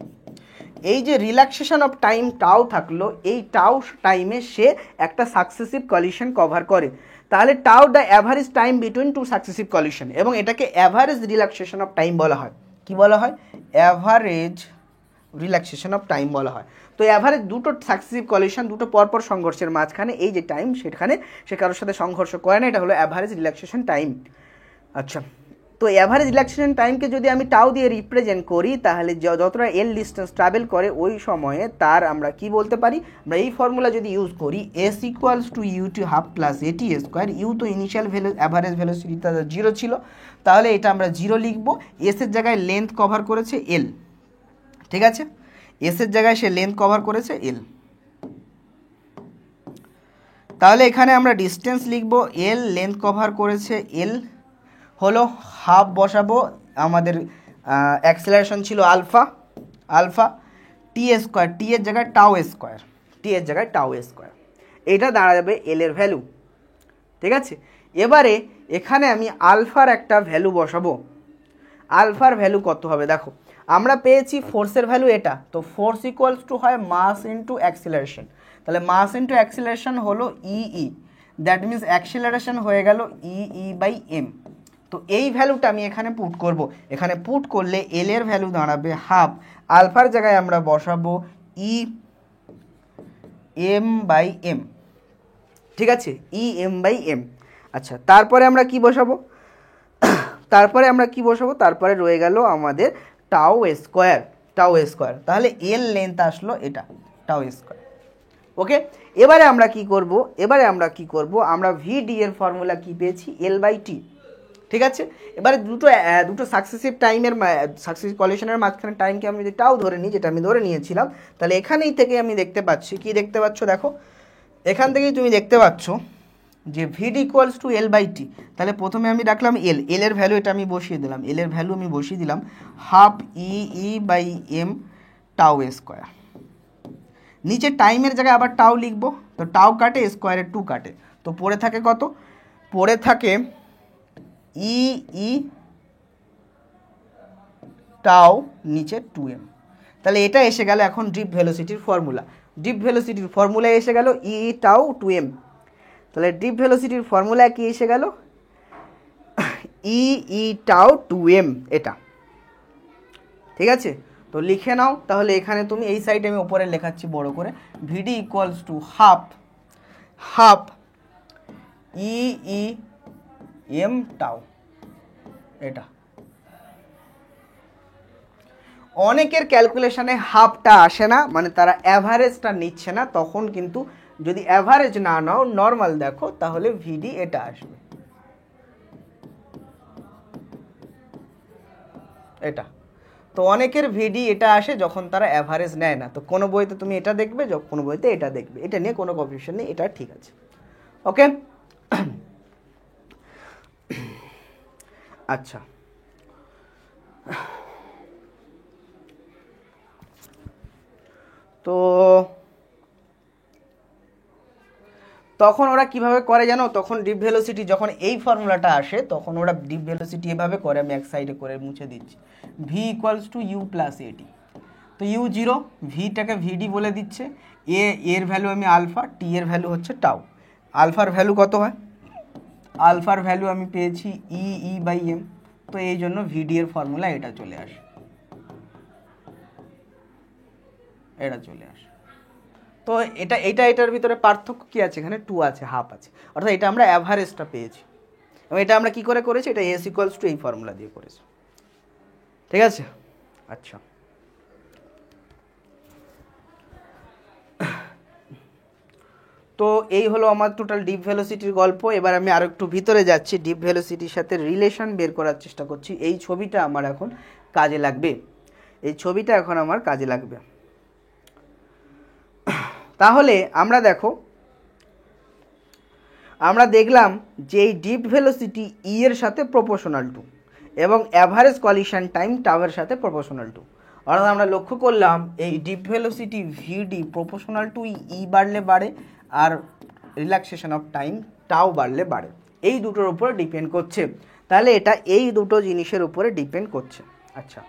A: এই যে রিল্যাক্সেশন অফ টাইম টাও থাকলো, এই টাও টাইমে সে একটা সাকসেসিভ কলিশন কভার করে। তাহলে tau the average time between two successive collision, এবং এটাকে অ্যাভারেজ রিল্যাক্সেশন অফ টাইম বলা হয়। কি বলা হয়? অ্যাভারেজ রিল্যাক্সেশন অফ টাইম বলা হয়। তো অ্যাভারেজ দুটো সাকসেসিভ কলিশন, দুটো পরপর সংঘর্ষের মাঝখানে এই যে টাইম, সেখানে সে কারোর সাথে সংঘর্ষ করে না, এটা হলো অ্যাভারেজ রিল্যাক্সেশন টাইম। আচ্ছা, তো অ্যাভারেজ রিল্যাক্সেশন টাইমকে যদি আমি টাও দিয়ে রিপ্রেজেন্ট করি, তাহলে যতটা এল ডিস্টেন্স ট্রাভেল করে ওই সময়ে তার আমরা কি বলতে পারি, আমরা এই ফর্মুলা যদি ইউজ করি, S equals to U T half plus এটি স্কোয়ার। ইউ তো ইনিশিয়াল ভ্যালু অ্যাভারেজ ভেলোসিটি তাদের 0 ছিল, তাহলে এটা আমরা 0 লিখবো। এসের জায়গায় লেন্থ কভার করেছে এল, ঠিক আছে, এসের জায়গায় সে লেন্থ কভার করেছে এল। তাহলে এখানে আমরা ডিস্টেন্স লিখবো এল, লেন্থ কভার করেছে এল হলো হাফ, বসাবো আমাদের অ্যাক্সেলারেশন ছিল আলফা, আলফা টি স্কোয়ার, টি এর জায়গায় টাও স্কোয়ার, টি এর জায়গায় টাও স্কোয়ার, এটা দাঁড়া যাবে এল এর ভ্যালু, ঠিক আছে। এবারে এখানে আমি আলফার একটা ভ্যালু বসাবো। আলফার ভ্যালু কত হবে দেখো, আমরা পেয়েছি ফোর্সের ভ্যালু এটা, তো ফোর্স ইকুয়ালস টু হয় মাস ইন্টু অ্যাক্সিলারেশন। তাহলে মাস ইন্টু অ্যাক্সিলারেশন হলো ইই, দ্যাট মিনস অ্যাক্সিলারেশন হয়ে গেল ইই বাই এম। তো এই ভ্যালুটা আমি এখানে পুট করব, এখানে পুট করলে এল এর ভ্যালু দাঁড়াবে হাফ, আলফার জায়গায় আমরা বসাবো ই এম বাই এম, ঠিক আছে, ই এম বাই এম। আচ্ছা, তারপরে আমরা কি বসাবো, তারপরে রয়ে গেল আমাদের টাও স্কোয়ার, টাও স্কোয়ার। তাহলে এল লেন্থ আসলো এটা টাও স্কোয়ার। ওকে, এবারে আমরা কি করব, আমরা ভিডি এর ফর্মুলা কি পেয়েছি, এল বাই টি, ঠিক আছে। এবারে দুটো সাকসেসিভ টাইমের সাকসেসিভ কলিশনের মাঝখানে টাইমকে আমি যদি টাও ধরে নিই, যেটা আমি ধরে নিয়েছিলাম, তাহলে এখানেই থেকে আমি দেখতে পাচ্ছি, কি দেখতে পাচ্ছ দেখো, এখান থেকেই তুমি দেখতে পাচ্ছ যে ভিডি equals two L by t. তাহলে প্রথমে আমি রাখলাম এল, এল এর ভ্যালু এটা আমি বসিয়ে দিলাম, এল এর ভ্যালু আমি বসিয়ে দিলাম হাফ ই বাই এম টাও স্কোয়ার। নিচে টাইমের জায়গায় আবার টাও লিখবো, তো টাও কাটে স্কোয়ারে 2 কাটে, তো পড়ে থাকে কত, পড়ে থাকে ই টাও নিচে 2m। তাহলে এটা এসে গেল এখন ড্রিপ ভেলোসিটির ফর্মুলা, ড্রিপ ভেলোসিটির ফর্মুলা এসে গেল ই টাও 2m। তাহলে ড্রিপ ভেলোসিটির ফর্মুলা কি এসে গেল, ই টাও 2m, এটা ঠিক আছে। তো লিখে নাও, তাহলে এখানে তুমি এই সাইডে আমি উপরে লেখাচ্ছি বড় করে, VD equals to half E M tau, এটা। অনেকের ক্যালকুলেশনে হাফটা আসে না, মানে তারা অ্যাভারেজটা নিচ্ছে না, তখন কিন্তু যদি অ্যাভারেজ না নাও, নর্মাল দেখো, তাহলে ভিডি এটা আসবে, এটা। তো অনেকের ভিডি এটা আসে যখন তারা অ্যাভারেজ নেয় না, তো কোনো বইতে তুমি এটা দেখবে, কোনো বইতে এটা দেখবে, এটা নিয়ে কোনো কনফিউশন নেই, এটা ঠিক আছে। ওকে, আচ্ছা, তো তখন ওরা কিভাবে করে জানো, তখন ডিপ ভেলোসিটি যখন এই ফর্মুলাটা আসে, তখন ওরা ডিপ ভেলোসিটি এভাবে করে, আমি এক সাইডে করে মুছে দিচ্ছি, V equals to U plus A T. তো ইউ 0, ভিটাকে ভিডি বলে দিচ্ছে, এর ভ্যালু আমি আলফা, টি এর ভ্যালু হচ্ছে টাও। আলফার ভ্যালু কত হয়, আলফার ভ্যালু আমি পেয়েছি ই বাই এম, তো এই জন্য ভিডি এর ফর্মুলা এটা চলে আসে, এটা চলে আসে। তো এটার ভিতরে পার্থক্য কি আছে, এখানে 2 আছে, হাফ আছে, অর্থাৎ এটা আমরা অ্যাভারেজটা পেয়েছি, এবং এটা আমরা কি করে করেছি, এটা এস ইকুয়ালস টু এই ফর্মুলা দিয়ে করেছি, ঠিক আছে। আচ্ছা, তো এই হলো আমার টোটাল ডিপ ভেলোসিটির গল্প। এবার আমি আরো একটু ভিতরে যাচ্ছি, ডিপ ভেলোসিটির সাথে রিলেশন বের করার চেষ্টা করছি। এই ছবিটা আমার এখন কাজে লাগবে, এই ছবিটা এখন আমার কাজে লাগবে। তাহলে আমরা দেখলাম যে এই ডিপ ভেলোসিটি ই এর সাথে প্রপোর্শনাল টু, এবং অ্যাভারেজ কলিশন টাইম টাও এর সাথে প্রপোর্শনাল টু। অর্থাৎ আমরা লক্ষ্য করলাম এই drift velocity VD proportional to E বাড়লে বাড়ে, আর রিল্যাক্সেশন অফ টাইম টাও বাড়লে বাড়ে, এই দুটোর উপরে ডিপেন্ড করছে। তাহলে এটা এই দুটো জিনিসের উপরে ডিপেন্ড করছে। আচ্ছা,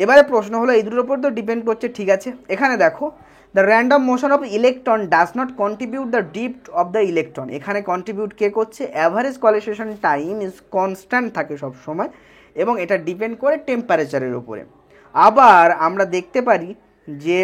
A: এবারে প্রশ্ন হলো এই দুটোর উপর তো ডিপেন্ড করছে, ঠিক আছে। এখানে দেখো the random motion of electron does not contribute the drift of the electron. এখানে কন্ট্রিবিউট কে করছে? Average collision time is constant থাকে সব সময় এবং এটা ডিপেন্ড করে টেম্পারেচারের উপরে। আবার আমরা দেখতে পারি যে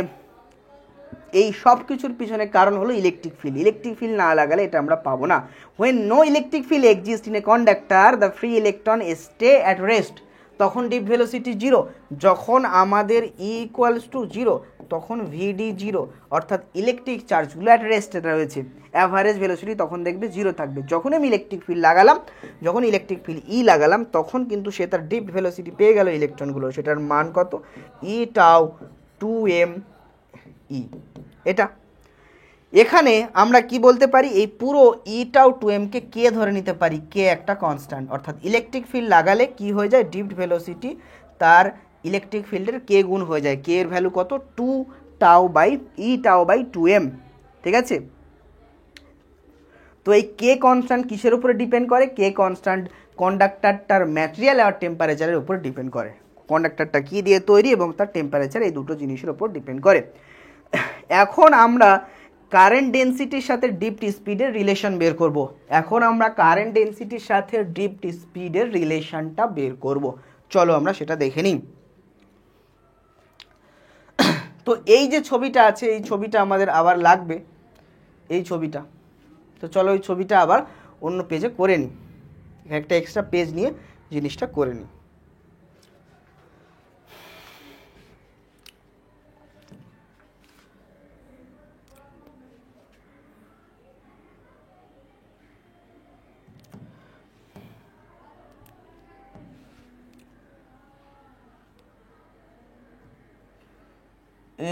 A: এই সব কিছুর পিছনে কারণ হলো ইলেকট্রিক ফিল্ড। ইলেকট্রিক ফিল্ড না লাগালে এটা আমরা পাবো না। When no electric field exist in a conductor the free electron stay at rest. তখন ডিপ ভেলোসিটি জিরো। যখন আমাদের ই ইকুয়ালস টু জিরো তখন ভিডি জিরো, অর্থাৎ ইলেকট্রিক চার্জগুলো অ্যাট রেস্টে রয়েছে, অ্যাভারেজ ভেলোসিটি তখন দেখবে জিরো থাকবে। যখন আমি ইলেকট্রিক ফিল্ড লাগালাম, যখন ইলেকট্রিক ফিল্ড ই লাগালাম তখন কিন্তু সে তার ডিপ ভেলোসিটি পেয়ে গেল ইলেকট্রনগুলো, সেটার মান কত? ই টাউ 2m ই। এটা এখানে আমরা কি বলতে পারি, এই পুরো ই টাউ 2m কে কে ধরে নিতে পারি, কে একটা কনস্ট্যান্ট, অর্থাৎ ইলেকট্রিক ফিল্ড লাগালে কি হয়ে যায়, ডিপ ভেলোসিটি তার ইলেকট্রিক ফিল্ডের কে গুণ হয়ে যায়। কে এর ভ্যালু কত? 2 tau by E tau by 2m, ঠিক আছে। তো এই কে কনস্ট্যান্ট কিসের উপরে ডিপেন্ড করে? কে কনস্ট্যান্ট কন্ডাক্টরটার ম্যাটেরিয়াল আর টেম্পারেচারের উপর ডিপেন্ড করে। কন্ডাক্টরটা কি দিয়ে তৈরি এবং তার টেম্পারেচার, এই দুটো জিনিসের উপর ডিপেন্ড করে। এখন আমরা কারেন্ট ডেন্সিটির সাথে ড্রিফট স্পিডের রিলেশন বের করব। এখন আমরা কারেন্ট ডেন্সিটির সাথে ড্রিফট স্পিডের রিলেশনটা বের করব। চলো আমরা সেটা দেখে নিই। তো এই যে ছবিটা আছে, এই ছবিটা আমাদের আবার লাগবে, এই ছবিটা। তো চলো ওই ছবিটা আবার অন্য পেজে করে নিই, একটা এক্সট্রা পেজ নিয়ে জিনিসটা করে নিই।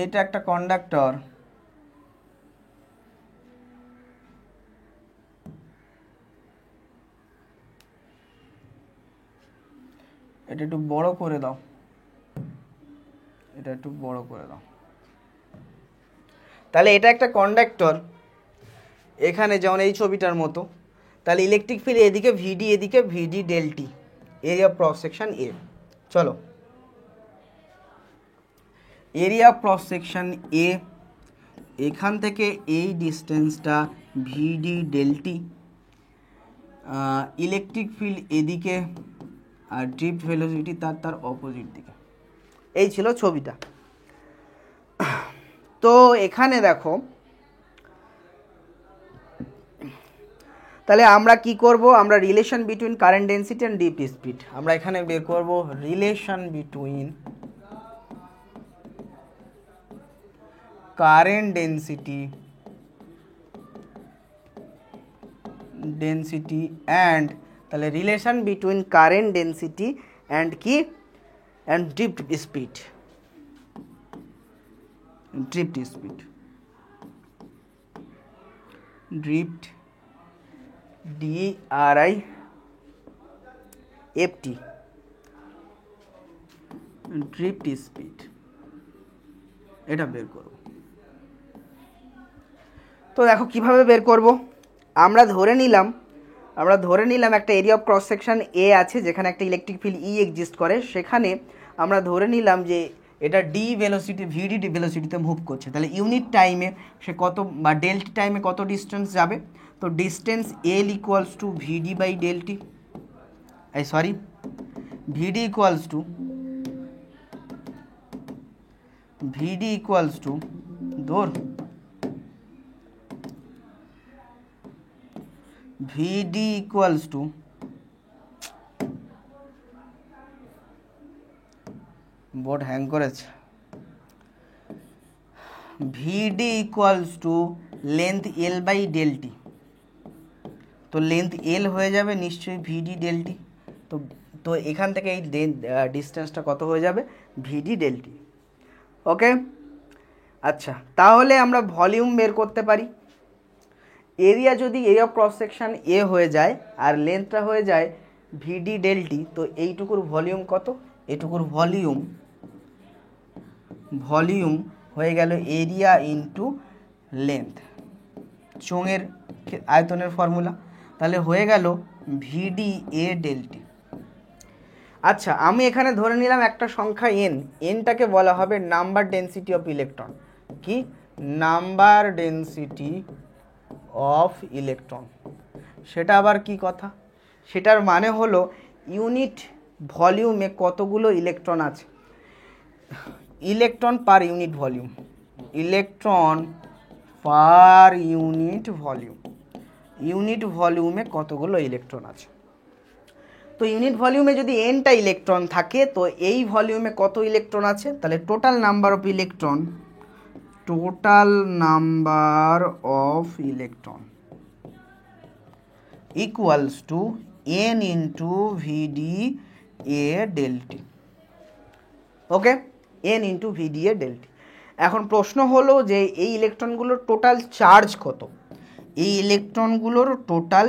A: এটা একটা কন্ডাক্টর, এটা একটু বড় করে দাও, এটা একটু বড় করে দাও। তাহলে এটা একটা কন্ডাক্টর, এখানে যেমন এই ছবিটার মতো। তাহলে ইলেকট্রিক ফিল্ড এদিকে ভিডি, এদিকে VD del T, area cross section A. চলো এরিয়া ক্রস সেকশন এ, এখান থেকে এই ডিস্টেন্সটা VD del T, electric field এদিকে আর ড্রিফট ভেলোসিটি তার অপোজিট দিকে। এই ছিল ছবিটা। তো এখানে দেখো, তাহলে আমরা কি করব, আমরা relation between current density and drift speed আমরা এখানে বের করব। Relation between current density and, তাহলে relation between current density and কি, and drift speed, drift speed, drift DRIFT, drift speed, এটা বের করব। তো দেখো কিভাবে বের করব। আমরা ধরে নিলাম একটা এরিয়া অফ ক্রস সেকশন এ আছে, যেখানে একটা ইলেকট্রিক ফিল্ড ই এক্সিস্ট করে। সেখানে আমরা ধরে নিলাম যে এটা ডি ভেলোসিটি, ভিডি ভেলোসিটিতে মুভ করছে। তাহলে ইউনিট টাইমে সে কত, বা ডেল্টি টাইমে কত ডিস্টেন্স যাবে। তো distance L equals to VD by del T, VD equals to ধর VD equals to, board hang করেছে, VD equals to length L by del T. তো লেন্থ এল হয়ে যাবে নিশ্চয়ই ভিডি ডেল্টি। তো এখান থেকে এই ডিস্টেন্সটা কত হয়ে যাবে, ভিডি ডেল্টি। ওকে, আচ্ছা, তাহলে আমরা ভলিউম বের করতে পারি। এরিয়া যদি এরিয়া অফ ক্রস সেকশন এ হয়ে যায় আর লেন্থটা হয়ে যায় ভিডি ডেল্টি, তো এইটুকুর ভলিউম কত, এইটুকুর ভলিউম হয়ে গেল এরিয়া ইন্টু লেন্থ, চোঙের আয়তনের ফর্মুলা। তাহলে হয়ে গেল ভিডি এ ডেল্টি। আচ্ছা, আমি এখানে ধরে নিলাম একটা সংখ্যা এন, এনটাকে বলা হবে নাম্বার ডেনসিটি অফ ইলেকট্রন। কি? Number density of electron. সেটা আবার কি কথা? সেটার মানে হলো ইউনিট ভলিউমে কতগুলো ইলেকট্রন আছে, electron per unit volume, electron per unit volume, unit ভলিউমে কতগুলো ইলেকট্রন আছে। তো ইউনিট ভলিউমে যদি এনটা ইলেকট্রন থাকে, তো এই ভলিউমে কত ইলেকট্রন আছে, তাহলে total number of electron, total number of electron equals to N into V D A del T. Okay, N into V D A del T. এখন প্রশ্ন হলো যে এই ইলেকট্রনগুলোর টোটাল চার্জ কত, এই ইলেকট্রনগুলোর টোটাল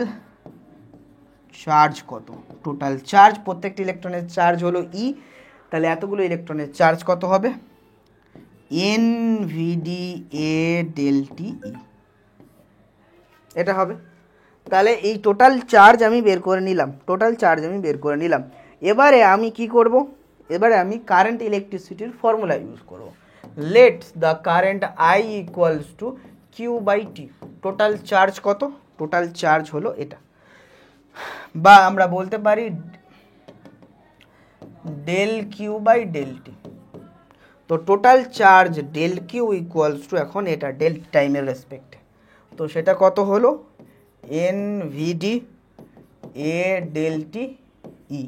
A: চার্জ কত, টোটাল চার্জ, প্রত্যেকটি ইলেকট্রনের চার্জ হলো ই, তাহলে এতগুলো ইলেকট্রনের চার্জ কত হবে, এন ভিডি এ ডেলটি ই, এটা হবে। তাহলে এই টোটাল চার্জ আমি বের করে নিলাম, টোটাল চার্জ আমি বের করে নিলাম। এবারে আমি কি করব, এবারে আমি কারেন্ট ইলেকট্রিসিটির ফর্মুলা ইউজ করব। Let the current I equals to Q by T. Total charge কত, টোটাল চার্জ হলো এটা, বা আমরা বলতে পারি del Q by del T. তো total charge del Q equals to, এখন এটা ডেল টাইমের রেসপেক্টে, তো সেটা কত হলো, N VD A del T E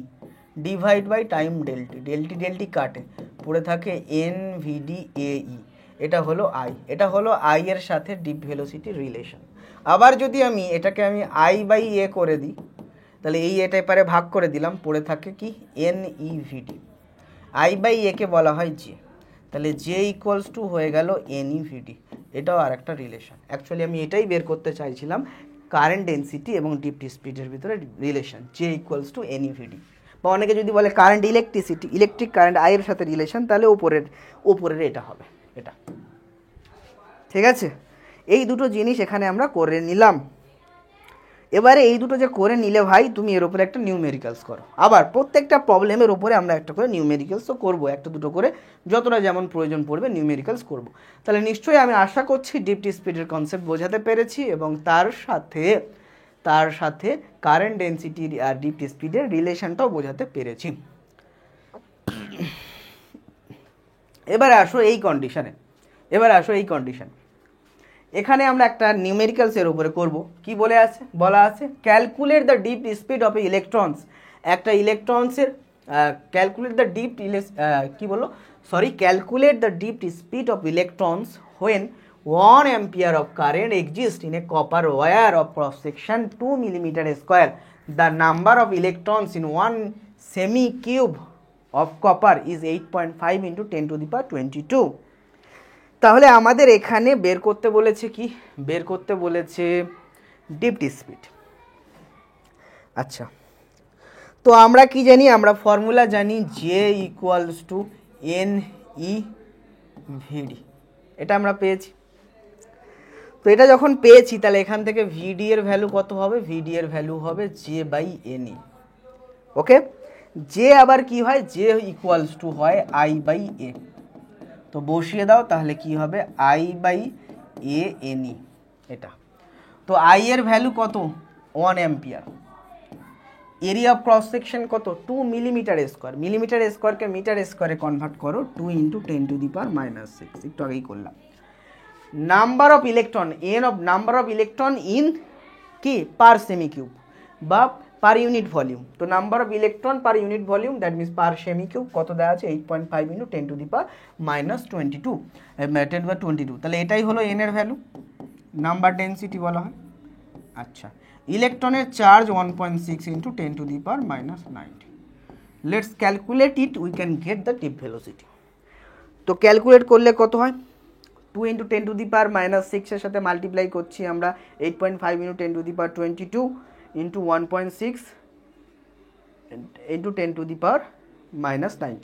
A: divide by time del T, del T del T কাটে, পড়ে থাকে এন ভিডি এ ই, এটা হলো আই, এটা হলো আই এর সাথে ডিপ ভেলোসিটি রিলেশন। আবার যদি আমি এটাকে আমি আই বাই এ করে দিই, তাহলে এই এটা এপারে ভাগ করে দিলাম, পড়ে থাকে কি N E V D, I by একে বলা হয় জে, তাহলে জে ইকুয়ালস টু হয়ে গেল এন ই ভিডি। এটাও আর একটা রিলেশন। অ্যাকচুয়ালি আমি এটাই বের করতে চাইছিলাম, কারেন্ট ডেন্সিটি এবং ডিপ স্পিডের ভিতরে relation, J equals to N E VD. বা অনেকে যদি বলে current electricity, electric current I এর সাথে রিলেশন, তাহলে উপরের এটা হবে, এটা ঠিক আছে। এই দুটো জিনিস এখানে আমরা করে নিলাম। এবারে এই দুটো যে করে নিলে ভাই, তুমি এর উপরে একটা নিউমেরিক্যালস করো। আবার প্রত্যেকটা প্রবলেমের উপরে আমরা একটা করে নিউমেরিক্যালসও করবো, একটা দুটো করে, যতটা যেমন প্রয়োজন পড়বে নিউমেরিক্যালস করব। তাহলে নিশ্চয়ই আমি আশা করছি ডিপ স্পিডের কনসেপ্ট বোঝাতে পেরেছি, এবং তার সাথে কারেন্ট ডেন্সিটি আর ডিপ স্পিডের রিলেশনটাও বোঝাতে পেরেছি। এবারে আসো এই কন্ডিশনে, এখানে আমরা একটা নিউমেরিক্যালসের উপরে করব। কি বলা আছে calculate the drift speed of electrons. একটা ইলেকট্রনসের calculate the drift speed of electrons when 1 ampere of current exists in a copper wire of cross section 2 millimeter square. The number of electrons in one semi cube of copper is 8.5 into 10 to the power 22. তাহলে আমাদের এখানে বের করতে বলেছে ডিপ স্পিড। আচ্ছা, তো আমরা কি জানি, আমরা ফর্মুলা জানি J equals to N E VD, এটা আমরা পেয়েছি। তো এটা যখন পেয়েছি, তাহলে এখান থেকে ভিডি এর ভ্যালু কত হবে, ভিডি এর ভ্যালু হবে J by N E. Okay, J আবার কি হয়, জে ইকুয়ালস টু হয় আই বাই এ। তো বসিয়ে দাও, তাহলে কি হবে I by A N E, এটা। তো আই এর ভ্যালু কত, 1 ampere. Area of cross section কত, 2 মিলিমিটার স্কোয়ার। মিলিমিটার স্কোয়ারকে মিটার স্কোয়ারে কনভার্ট করো, 2 ইন্টু 10 টু দি পাওয়ার -6, একটু আগেই করলাম। Number of electron, number of electron in কি পার সেমি কিউব বা পার ইউনিট ভলিউম। তো number of electron per unit volume, that means per semi cube কত দেওয়া আছে, 8.5 ইন্টু 10 টু দি পাওয়ার -22, তাহলে এটাই হলো এন এর ভ্যালু, নাম্বার ডেন্সিটি বলা হয়। আচ্ছা, ইলেকট্রনের charge 1.6 into 10 to the power -90। Let's calculate it, we can get the deep velocity. তো ক্যালকুলেট করলে কত হয়, 2 ইন্টু 10 টু দি পাওয়ার -6 এর সাথে মাল্টিপ্লাই করছি আমরা 8.5 into 10 to the power 22 into 1.6 into 10 to the power -19।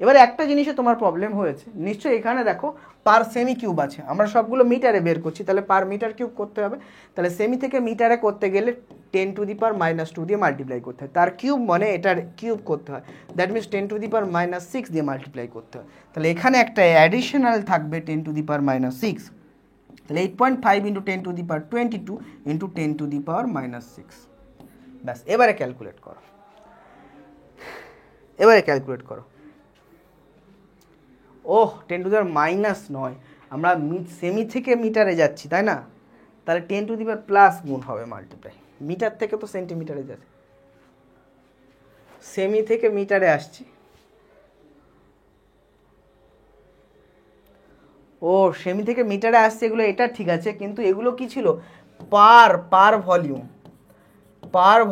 A: এবারে একটা জিনিসে তোমার প্রবলেম হয়েছে নিশ্চয়ই, এখানে দেখো পার সেমি কিউব আছে, আমরা সবগুলো মিটারে বের করছি, তাহলে পার মিটার কিউব করতে হবে। তাহলে সেমি থেকে মিটারে করতে গেলে 10⁻² দিয়ে মাল্টিপ্লাই করতে হয়, তার কিউব মানে এটার কিউব করতে হয়, দ্যাট মিনস 10⁻6 দিয়ে মাল্টিপ্লাই করতে হয়। তাহলে এখানে একটা অ্যাডিশনাল থাকবে 10⁻6, তাহলে 8.5 × 10⁻22 × 10⁻6। ব্যাস, এবারে ক্যালকুলেট করো, ওহ 10⁻9, আমরা সেমি থেকে মিটারে যাচ্ছি তাই না, তাহলে 10⁻+ গুণ হবে মাল্টিপ্লাই, মিটার থেকে তো সেন্টিমিটারে যাচ্ছে, সেমি থেকে মিটারে আসছি। ও সেমি থেকে মিটারে আসছে, এগুলো এটা ঠিক আছে, কিন্তু এগুলো কি ছিল, পার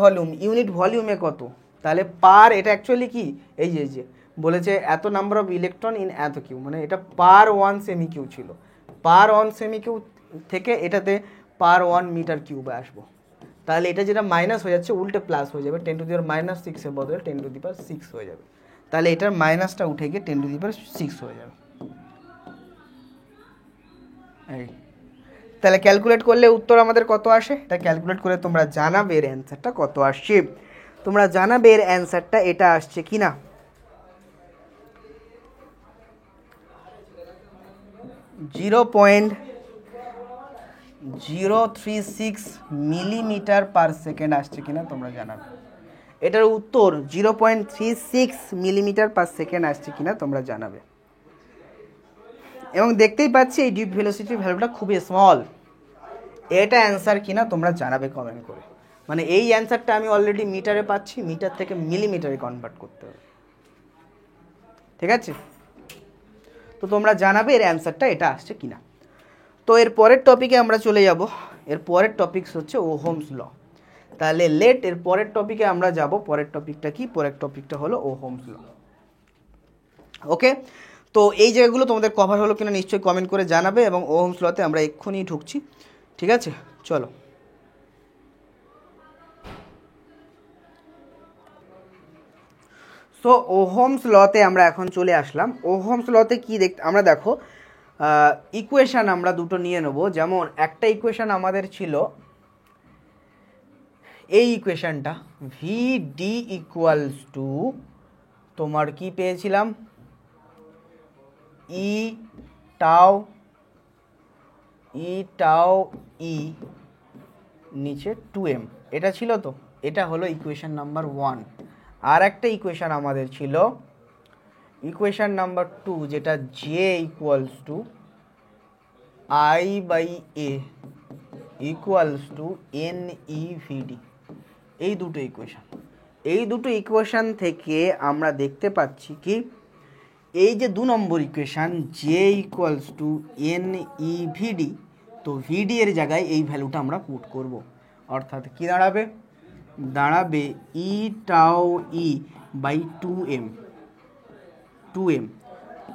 A: ভলিউম, ইউনিট ভলিউমে কত, তাহলে পার, এটা অ্যাকচুয়ালি কি, এই যে বলেছে এত নাম্বার অফ ইলেকট্রন ইন এত কিউ, মানে এটা পার 1 সেমি কিউ ছিল, পার 1 সেমি কিউ থেকে এটাতে পার 1 মিটার কিউবে আসবো, তাহলে এটা যেটা মাইনাস হয়ে যাচ্ছে উল্টে প্লাস হয়ে যাবে, 10⁻6 এর বদলে 10⁻6 হয়ে যাবে, তাহলে এটার মাইনাসটা উঠে গিয়ে 10⁻6 হয়ে যাবে। এই তাহলে ক্যালকুলেট করলে উত্তর আমাদের কত আসে, এটা ক্যালকুলেট করে তোমরা জানাবে এর অ্যান্সারটা কত আসছে, তোমরা জানাবে এর অ্যান্সারটা এটা আসছে কিনা। 0.036 মিলিমিটার/সেকেন্ড আসছে কিনা তোমরা জানাবে, এটার উত্তর 0.36 মিলিমিটার/সেকেন্ড আসছে কিনা তোমরা জানাবে। এবং দেখতেই পাচ্ছি এই ডিপ ভেলোসিটির ভ্যালুটা খুবই স্মল, এটা অ্যান্সার কিনা তোমরা জানাবে কমেন্ট করে, মানে এই অ্যান্সারটা আমি অলরেডি মিটারে পাচ্ছি, মিটার থেকে মিলিমিটারে কনভার্ট করতে হবে, ঠিক আছে, তো তোমরা জানাবে এর অ্যান্সারটা এটা আসছে কিনা। তো এর পরের টপিকে আমরা চলে যাব, এর পরের টপিকস হচ্ছে ওহমস ল, তাহলে লেট এর পরের টপিকে আমরা যাব, পরের টপিকটা কি, পরের টপিকটা হলো ওহমস ল। ওকে, তো এই জায়গাগুলো তোমাদের কভার হলো কিনা নিশ্চয়ই কমেন্ট করে জানাবে, এবং ওহমস লতে আমরা এক্ষুনি ঢুকছি, ঠিক আছে, চলো। সো ওহমস লতে আমরা এখন চলে আসলাম। ওহমস লতে কি আমরা দেখো ইকুয়েশান আমরা দুটো নিয়ে নেব, যেমন একটা ইকুয়েশান আমাদের ছিল এই ইকুয়েশানটা, ভিডি ইকুয়ালস টু, তোমার কি পেয়েছিলাম, ই টাও ই নিচে 2m, এটা ছিল, তো এটা হলো ইকুয়েশান নাম্বার 1। আর একটা ইকুয়েশান আমাদের ছিল ইকুয়েশান নাম্বার 2, যেটা J equals two I/A equals to NEVD, এই দুটো ইকুয়েশান থেকে আমরা দেখতে পাচ্ছি কি, এই যে 2 নম্বর equation J equals to NEVD, তো ভিডি এর জায়গায় এই ভ্যালুটা আমরা পুট করব, অর্থাৎ কি দাঁড়াবে ই টাও ই বাই 2m,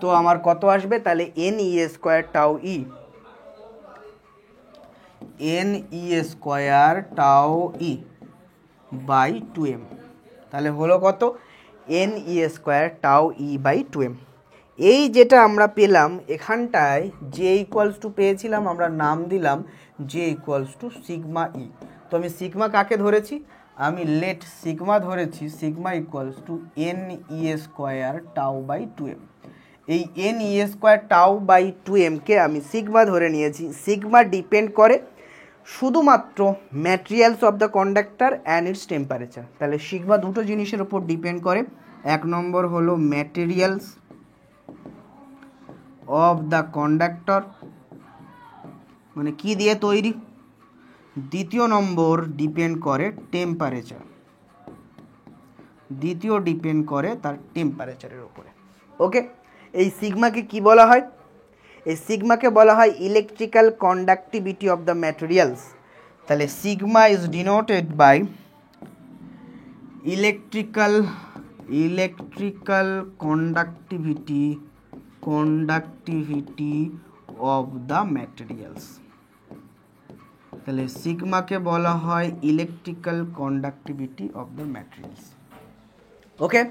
A: তো আমার কত আসবে, তাহলে NE² টাও ই বাই 2m, তাহলে হলো কত, NE² টাও ই বাই 2m। এই যেটা আমরা পেলাম এখানটায় জে ইকুয়ালস টু পেয়েছিলাম, আমরা নাম দিলাম J equals to sigma E. তো আমি সিগমা কাকে ধরেছি, আমি লেট সিগমা ধরেছি, sigma equals to NE² tau by 2m। এই NE² টাও বাই 2m কে আমি সিগমা ধরে নিয়েছি। সিগমা ডিপেন্ড করে শুধুমাত্র materials of the conductor and it's temperature. তাহলে সিগমা দুটো জিনিসের উপর ডিপেন্ড করে, এক নম্বর হলো ম্যাটেরিয়ালস অফ দ্য কন্ডাক্টর, মানে কি দিয়ে তৈরি, দ্বিতীয় নম্বর ডিপেন্ড করে টেম্পারেচার, ডিপেন্ড করে তার টেম্পারেচারের উপরে। ওকে, এই সিগমাকে কি বলা হয়, এই সিগমাকে বলা হয় electrical conductivity of the materials. তাহলে sigma is denoted by electrical conductivity of the materials. তাহলে সিগমাকে বলা হয় electrical conductivity of the materials. Okay,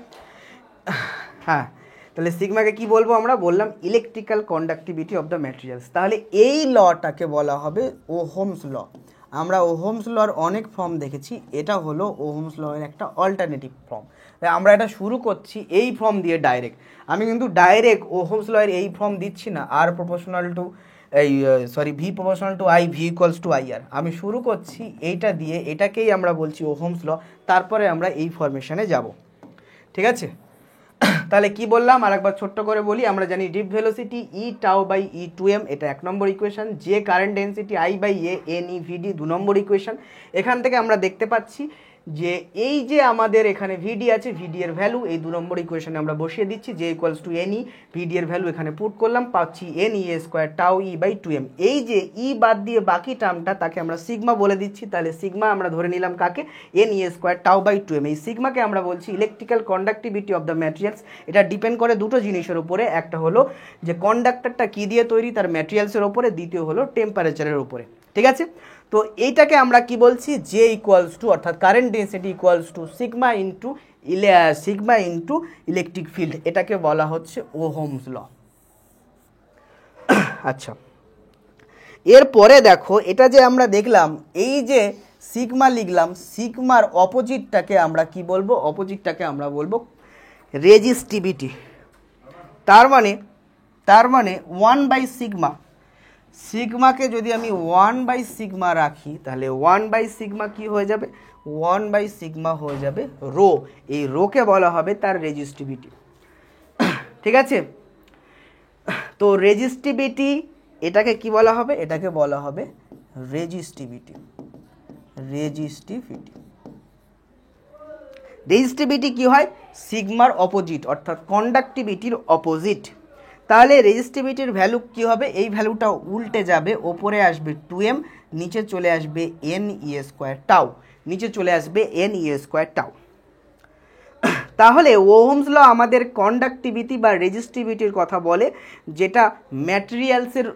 A: হ্যাঁ, তাহলে সিগমাকে কি বলবো, আমরা বললাম electrical conductivity of the materials. তাহলে এই লটাকে বলা হবে ওহমস ল। আমরা ওহমস লর অনেক ফর্ম দেখেছি, এটা হলো ওহমস লয়ের একটা অল্টারনেটিভ ফর্ম। তাই আমরা এটা শুরু করছি এই ফর্ম দিয়ে ডাইরেক্ট। আমি কিন্তু ডাইরেক্ট ওহমস লয়ের এই ফর্ম দিচ্ছি না, আর proportional to V proportional to I, V equals to I R. আমি শুরু করছি এইটা দিয়ে, এটাকেই আমরা বলছি ওহমস ল, তারপরে আমরা এই ফরমেশনে যাব। ঠিক আছে, তাহলে কি বললাম আরেকবার ছোট্ট করে বলি। আমরা জানি drift velocity E tau by E two M, এটা 1 নম্বর ইকুয়েশন। যে current density I by A N E V D 2 নম্বর ইকুয়েশন। এখান থেকে আমরা দেখতে পাচ্ছি যে এই যে আমাদের এখানে ভিডি আছে, ভিডি এর ভ্যালু এই 2 নম্বর ইকুয়েশনে আমরা বসিয়ে দিচ্ছি, যে equals to N E, V D এর ভ্যালু এখানে পুট করলাম, পাচ্ছি N E square tau E by two M. এই যে ই বাদ দিয়ে বাকি টার্মটা তাকে আমরা সিগমা বলে দিচ্ছি। তাহলে সিগমা আমরা ধরে নিলাম কাকে, N E square tau by two M. এই সিগমাকে আমরা বলছি electrical conductivity of the materials. এটা ডিপেন্ড করে দুটো জিনিসের উপরে, একটা হলো যে কন্ডাক্টরটা কী দিয়ে তৈরি তার ম্যাটেরিয়ালসের উপরে, দ্বিতীয় হলো টেম্পারেচারের উপরে। ঠিক আছে, তো এইটাকে আমরা কি বলছি, জে ইকুয়ালস টু অর্থাৎ current density equals to sigma into electric field, এটাকে বলা হচ্ছে ওহমস ল। আচ্ছা, এরপরে দেখো এটা যে আমরা দেখলাম, এই যে সিগমা লিখলাম, সিগমার অপোজিটটাকে আমরা কি বলবো, অপোজিটটাকে আমরা বলবো রেজিস্টিভিটি। তার মানে 1 বাই সিগমা, সিগমাকে যদি আমি 1 বাই সিগমা রাখি, তাহলে 1 বাই সিগমা কি হয়ে যাবে, 1 বাই সিগমা হয়ে যাবে রো। এই রোকে বলা হবে তার রেজিস্টিভিটি। ঠিক আছে, তো রেজিস্টিভিটি এটাকে কি বলা হবে, এটাকে বলা হবে রেজিস্টিভিটি। রেজিস্টিভিটি কি হয়, সিগমার অপোজিট অর্থাৎ কন্ডাক্টিভিটির অপোজিট। তাহলে রেজিস্টিভিটির ভ্যালু কি হবে, এই ভ্যালুটা উল্টে যাবে, ওপরে আসবে 2m, নিচে চলে আসবে এন ই স্কোয়ার টাউ, নিচে চলে আসবে এন ই স্কোয়ার টাউ। তাহলে ওহমস ল আমাদের কন্ডাক্টিভিটি বা রেজিস্টিভিটির কথা বলে, যেটা ম্যাটেরিয়ালসের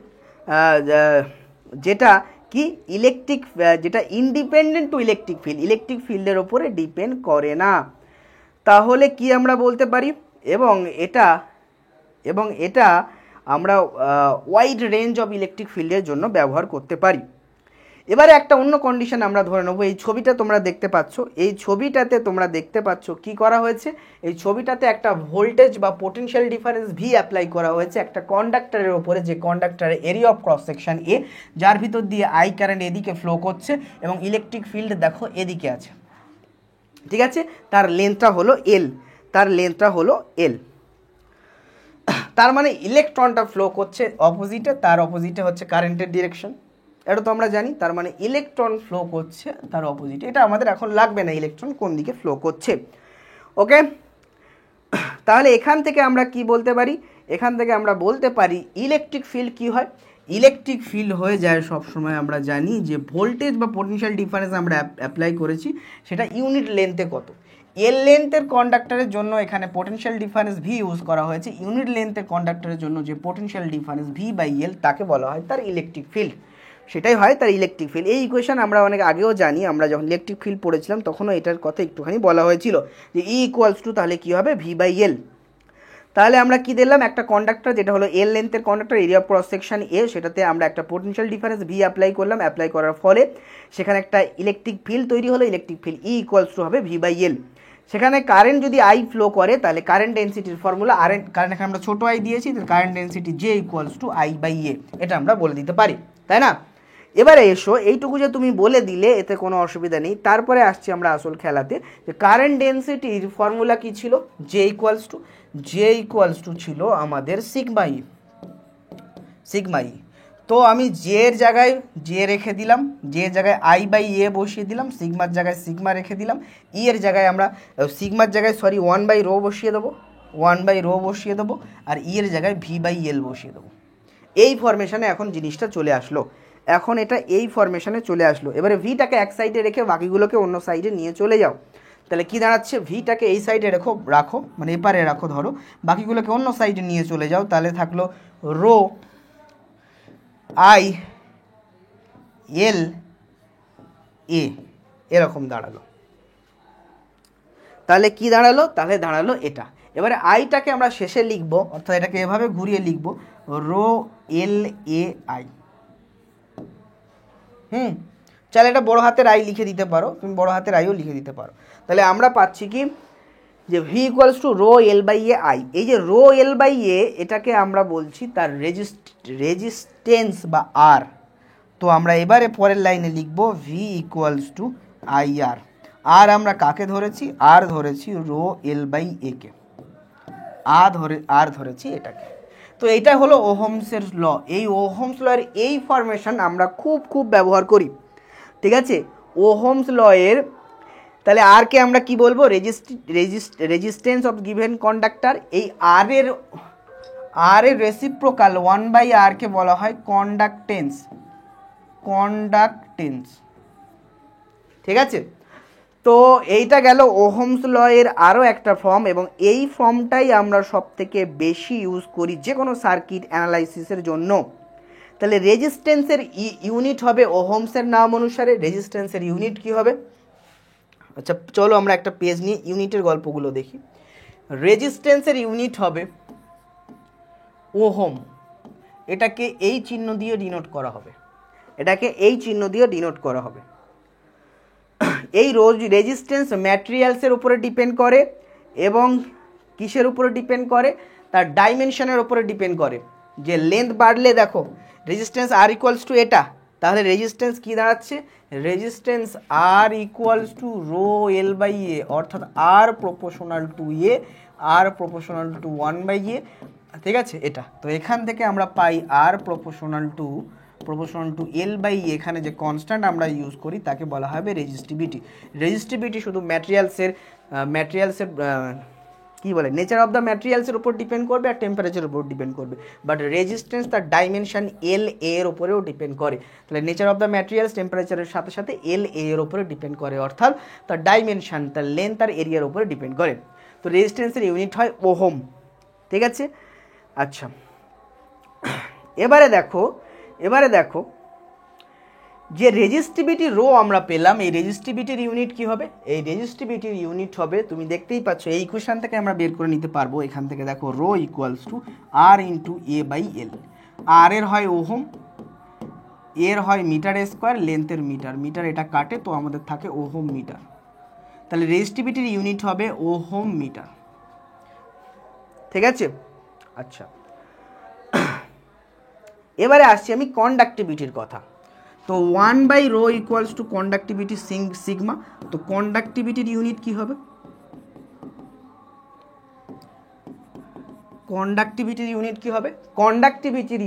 A: যেটা কি ইলেকট্রিক, যেটা independent two electric field, electric ফিল্ডের ওপরে ডিপেন্ড করে না। তাহলে কি আমরা বলতে পারি, এবং এটা আমরা ওয়াইড রেঞ্জ অফ ইলেকট্রিক ফিল্ডের জন্য ব্যবহার করতে পারি। এবারে একটা অন্য কন্ডিশন আমরা ধরে নেবো। এই ছবিটা তোমরা দেখতে পাচ্ছ, এই ছবিটাতে তোমরা দেখতে পাচ্ছ কি করা হয়েছে, এই ছবিটাতে একটা ভোল্টেজ বা পোটেনশিয়াল ডিফারেন্স ভি অ্যাপ্লাই করা হয়েছে একটা কন্ডাক্টরের ওপরে, যে কন্ডাক্টরের এরিয়া অফ ক্রস সেকশন এ, যার ভিতর দিয়ে আই কারেন্ট এদিকে ফ্লো করছে এবং ইলেকট্রিক ফিল্ড দেখো এদিকে আছে। ঠিক আছে, তার লেন্থটা হলো এল। তার মানে ইলেকট্রনটা ফ্লো করছে অপোজিটে, তার অপোজিটে হচ্ছে কারেন্টের ডিরেকশন, এটা তো আমরা জানি। তার মানে ইলেকট্রন ফ্লো করছে তার অপোজিটে, এটা আমাদের এখন লাগবে না ইলেকট্রন কোন দিকে ফ্লো করছে। ওকে, তাহলে এখান থেকে আমরা কি বলতে পারি, এখান থেকে আমরা বলতে পারি ইলেকট্রিক ফিল্ড কি হয়, ইলেকট্রিক ফিল্ড হয়ে যায় সবসময় আমরা জানি যে ভোল্টেজ বা পোটেনশিয়াল ডিফারেন্স আমরা অ্যাপ্লাই করেছি সেটা ইউনিট লেন্থে কত। এল লেন্থের কন্ডাক্টরের জন্য এখানে পোটেনশিয়াল ডিফারেন্স ভি ইউজ করা হয়েছে, ইউনিট লেন্থের কন্ডাক্টরের জন্য যে potential difference V by L তাকে বলা হয় তার ইলেকট্রিক ফিল্ড, সেটাই হয় তার ইলেকট্রিক ফিল্ড। এই ইকুয়েশন আমরা অনেক আগেও জানি, আমরা যখন ইলেকট্রিক ফিল্ড পড়েছিলাম তখনও এটার কথা একটুখানি বলা হয়েছিল যে ই ইকুয়ালস টু তাহলে কী হবে, ভি বাই এল। তাহলে আমরা কি দিলাম, একটা কন্ডাক্টর যেটা হলো এল লেন্থের conductor, area of cross section A, সেটাতে আমরা একটা পোটেনশিয়াল ডিফারেন্স ভি অ্যাপ্লাই করলাম, অ্যাপ্লাই করার ফলে সেখানে একটা ইলেকট্রিক ফিল্ড তৈরি হলো, electric field E equals to হবে ভি বাই এল। সেখানে কারেন্ট যদি আই ফ্লো করে তাহলে কারেন্ট ডেন্সিটির ফর্মুলা কারেন্ট এখানে আমরা ছোটো আই দিয়েছি, current density J equals to I by A, এটা আমরা বলে দিতে পারি, তাই না। এবারে এসো, এইটুকু যে তুমি বলে দিলে এতে কোনো অসুবিধা নেই। তারপরে আসছি আমরা আসল খেলাতে, যে কারেন্ট ডেন্সিটির ফর্মুলা কি ছিল, জে ইকুয়ালস টু ছিল আমাদের সিগমা ই। তো আমি জে এর জায়গায় জে রেখে দিলাম, জে এর জায়গায় আই বাই এ বসিয়ে দিলাম, সিগমার জায়গায় সিগমা রেখে দিলাম, ই এর জায়গায় আমরা সিগমার জায়গায় 1 বাই রো বসিয়ে দেবো, আর ই এর জায়গায় ভি বাই এল বসিয়ে দেবো। এই ফরমেশনে এখন জিনিসটা চলে আসলো, এখন এটা এই ফরমেশনে চলে আসলো। এবারে ভিটাকে এক সাইডে রেখে বাকিগুলোকে অন্য সাইডে নিয়ে চলে যাও, তাহলে কি দাঁড়াচ্ছে, ভিটাকে এই সাইডে রাখো মানে এপারে রাখো, ধরো বাকিগুলোকে অন্য সাইডে নিয়ে চলে যাও, তাহলে থাকলো রো আই এল এ, এরকম দাঁড়ালো। তাহলে কি দাঁড়ালো, তাহলে দাঁড়ালো এটা। এবারে আইটাকে আমরা শেষে লিখবো, অর্থাৎ এটাকে এভাবে ঘুরিয়ে লিখবো, রো এল এ আই। চাইলে এটা বড় হাতের আই লিখে দিতে পারো, তুমি বড় হাতের আইও লিখে দিতে পারো। তাহলে আমরা পাচ্ছি কি যে V equals to rho L by A I. এই যে রো এল বাই এ এটাকে আমরা বলছি তার রেজিস্টেন্স বা আর। তো আমরা এবারে পরের লাইনে লিখব ভি ইকুয়ালস টু আই আর। আর আমরা কাকে ধরেছি? আর ধরেছি রো এল বাই এ কে, আর ধরেছি এটাকে। তো এইটা হলো ওহমসের ল। এই ওহমস ল এর এই ফরমেশন আমরা খুব ব্যবহার করি, ঠিক আছে। ওহমস ল এর তাহলে আর কে আমরা কি বলবো? Resistance of given conductor. এই আর এর রেসিপ্রোকাল 1/r কে বলা হয় কন্ডাক্টেন্স, ঠিক আছে। তো এইটা গেল ওহমস ল এর আরও একটা ফর্ম, এবং এই ফর্মটাই আমরা সব থেকে বেশি ইউজ করি যে কোনো সার্কিট অ্যানালাইসিসের জন্য। তাহলে রেজিস্ট্যান্সের ইউনিট হবে ওহমসের নাম অনুসারে। রেজিস্ট্যান্সের ইউনিট কি হবে? আচ্ছা চলো আমরা একটা পেজ নিয়ে ইউনিটের গল্পগুলো দেখি। রেজিস্ট্যান্সের ইউনিট হবে ওহম। এটাকে এই চিহ্ন দিয়ে ডিনোট করা হবে, এই রেজিস্ট্যান্স ম্যাটেরিয়ালসের উপরে ডিপেন্ড করে এবং কিসের উপরে ডিপেন্ড করে? তার ডাইমেনশনের উপরে ডিপেন্ড করে। যে লেন্থ বাড়লে দেখো রেজিস্ট্যান্স আর ইকুয়ালস টু এটা, তাহলে রেজিস্ট্যান্স কি দাঁড়াচ্ছে? Resistance R equals to rho L by A, অর্থাৎ R proportional to A, R proportional to 1/a, ঠিক আছে এটা। তো এখান থেকে আমরা পাই R proportional to L by A. এখানে যে কনস্ট্যান্ট আমরা ইউজ করি তাকে বলা হবে রেজিস্টিভিটি শুধু ম্যাটেরিয়ালসের কি বলে নেচার অফ দ্য ম্যাটেরিয়ালসের উপর ডিপেন্ড করবে আর টেম্পারেচারের উপর ডিপেন্ড করবে। বাট রেজিস্ট্যান্স তার ডাইমেনশন এল এর উপরেও ডিপেন্ড করে। তাহলে নেচার অফ দ্য ম্যাটেরিয়ালস টেম্পারেচারের সাথে সাথে এল এর উপরে ডিপেন্ড করে, অর্থাৎ তার ডাইমেনশন, তার লেন্থ আর এরিয়ার উপরে ডিপেন্ড করে। তো রেজিস্ট্যান্সের ইউনিট হয় ওহম, ঠিক আছে। আচ্ছা এবারে দেখো যে রেজিস্টিভিটি রো আমরা পেলাম, এই রেজিস্টিভিটির ইউনিট কি হবে? এই রেজিস্টিভিটির ইউনিট হবে, তুমি দেখতেই পাচ্ছ এই ইকুয়েশন থেকে আমরা বের করে নিতে পারবো। এখান থেকে দেখো rho equals to R into A by L. আর এর হয় ওহম, এর হয় মিটার স্কোয়ার, লেন্থের মিটার এটা কাটে, তো আমাদের থাকে ওহম মিটার। তাহলে রেজিস্টিভিটির ইউনিট হবে ওহম মিটার, ঠিক আছে। আচ্ছা এবারে আসছি আমি কন্ডাক্টিভিটির কথা। তো 1/ρ ইকুয়ালস টু কন্ডাক্টিভিটি সিগমা। তো কন্ডাক্টিভিটির ইউনিট কি হবে? কন্ডাক্টিভিটির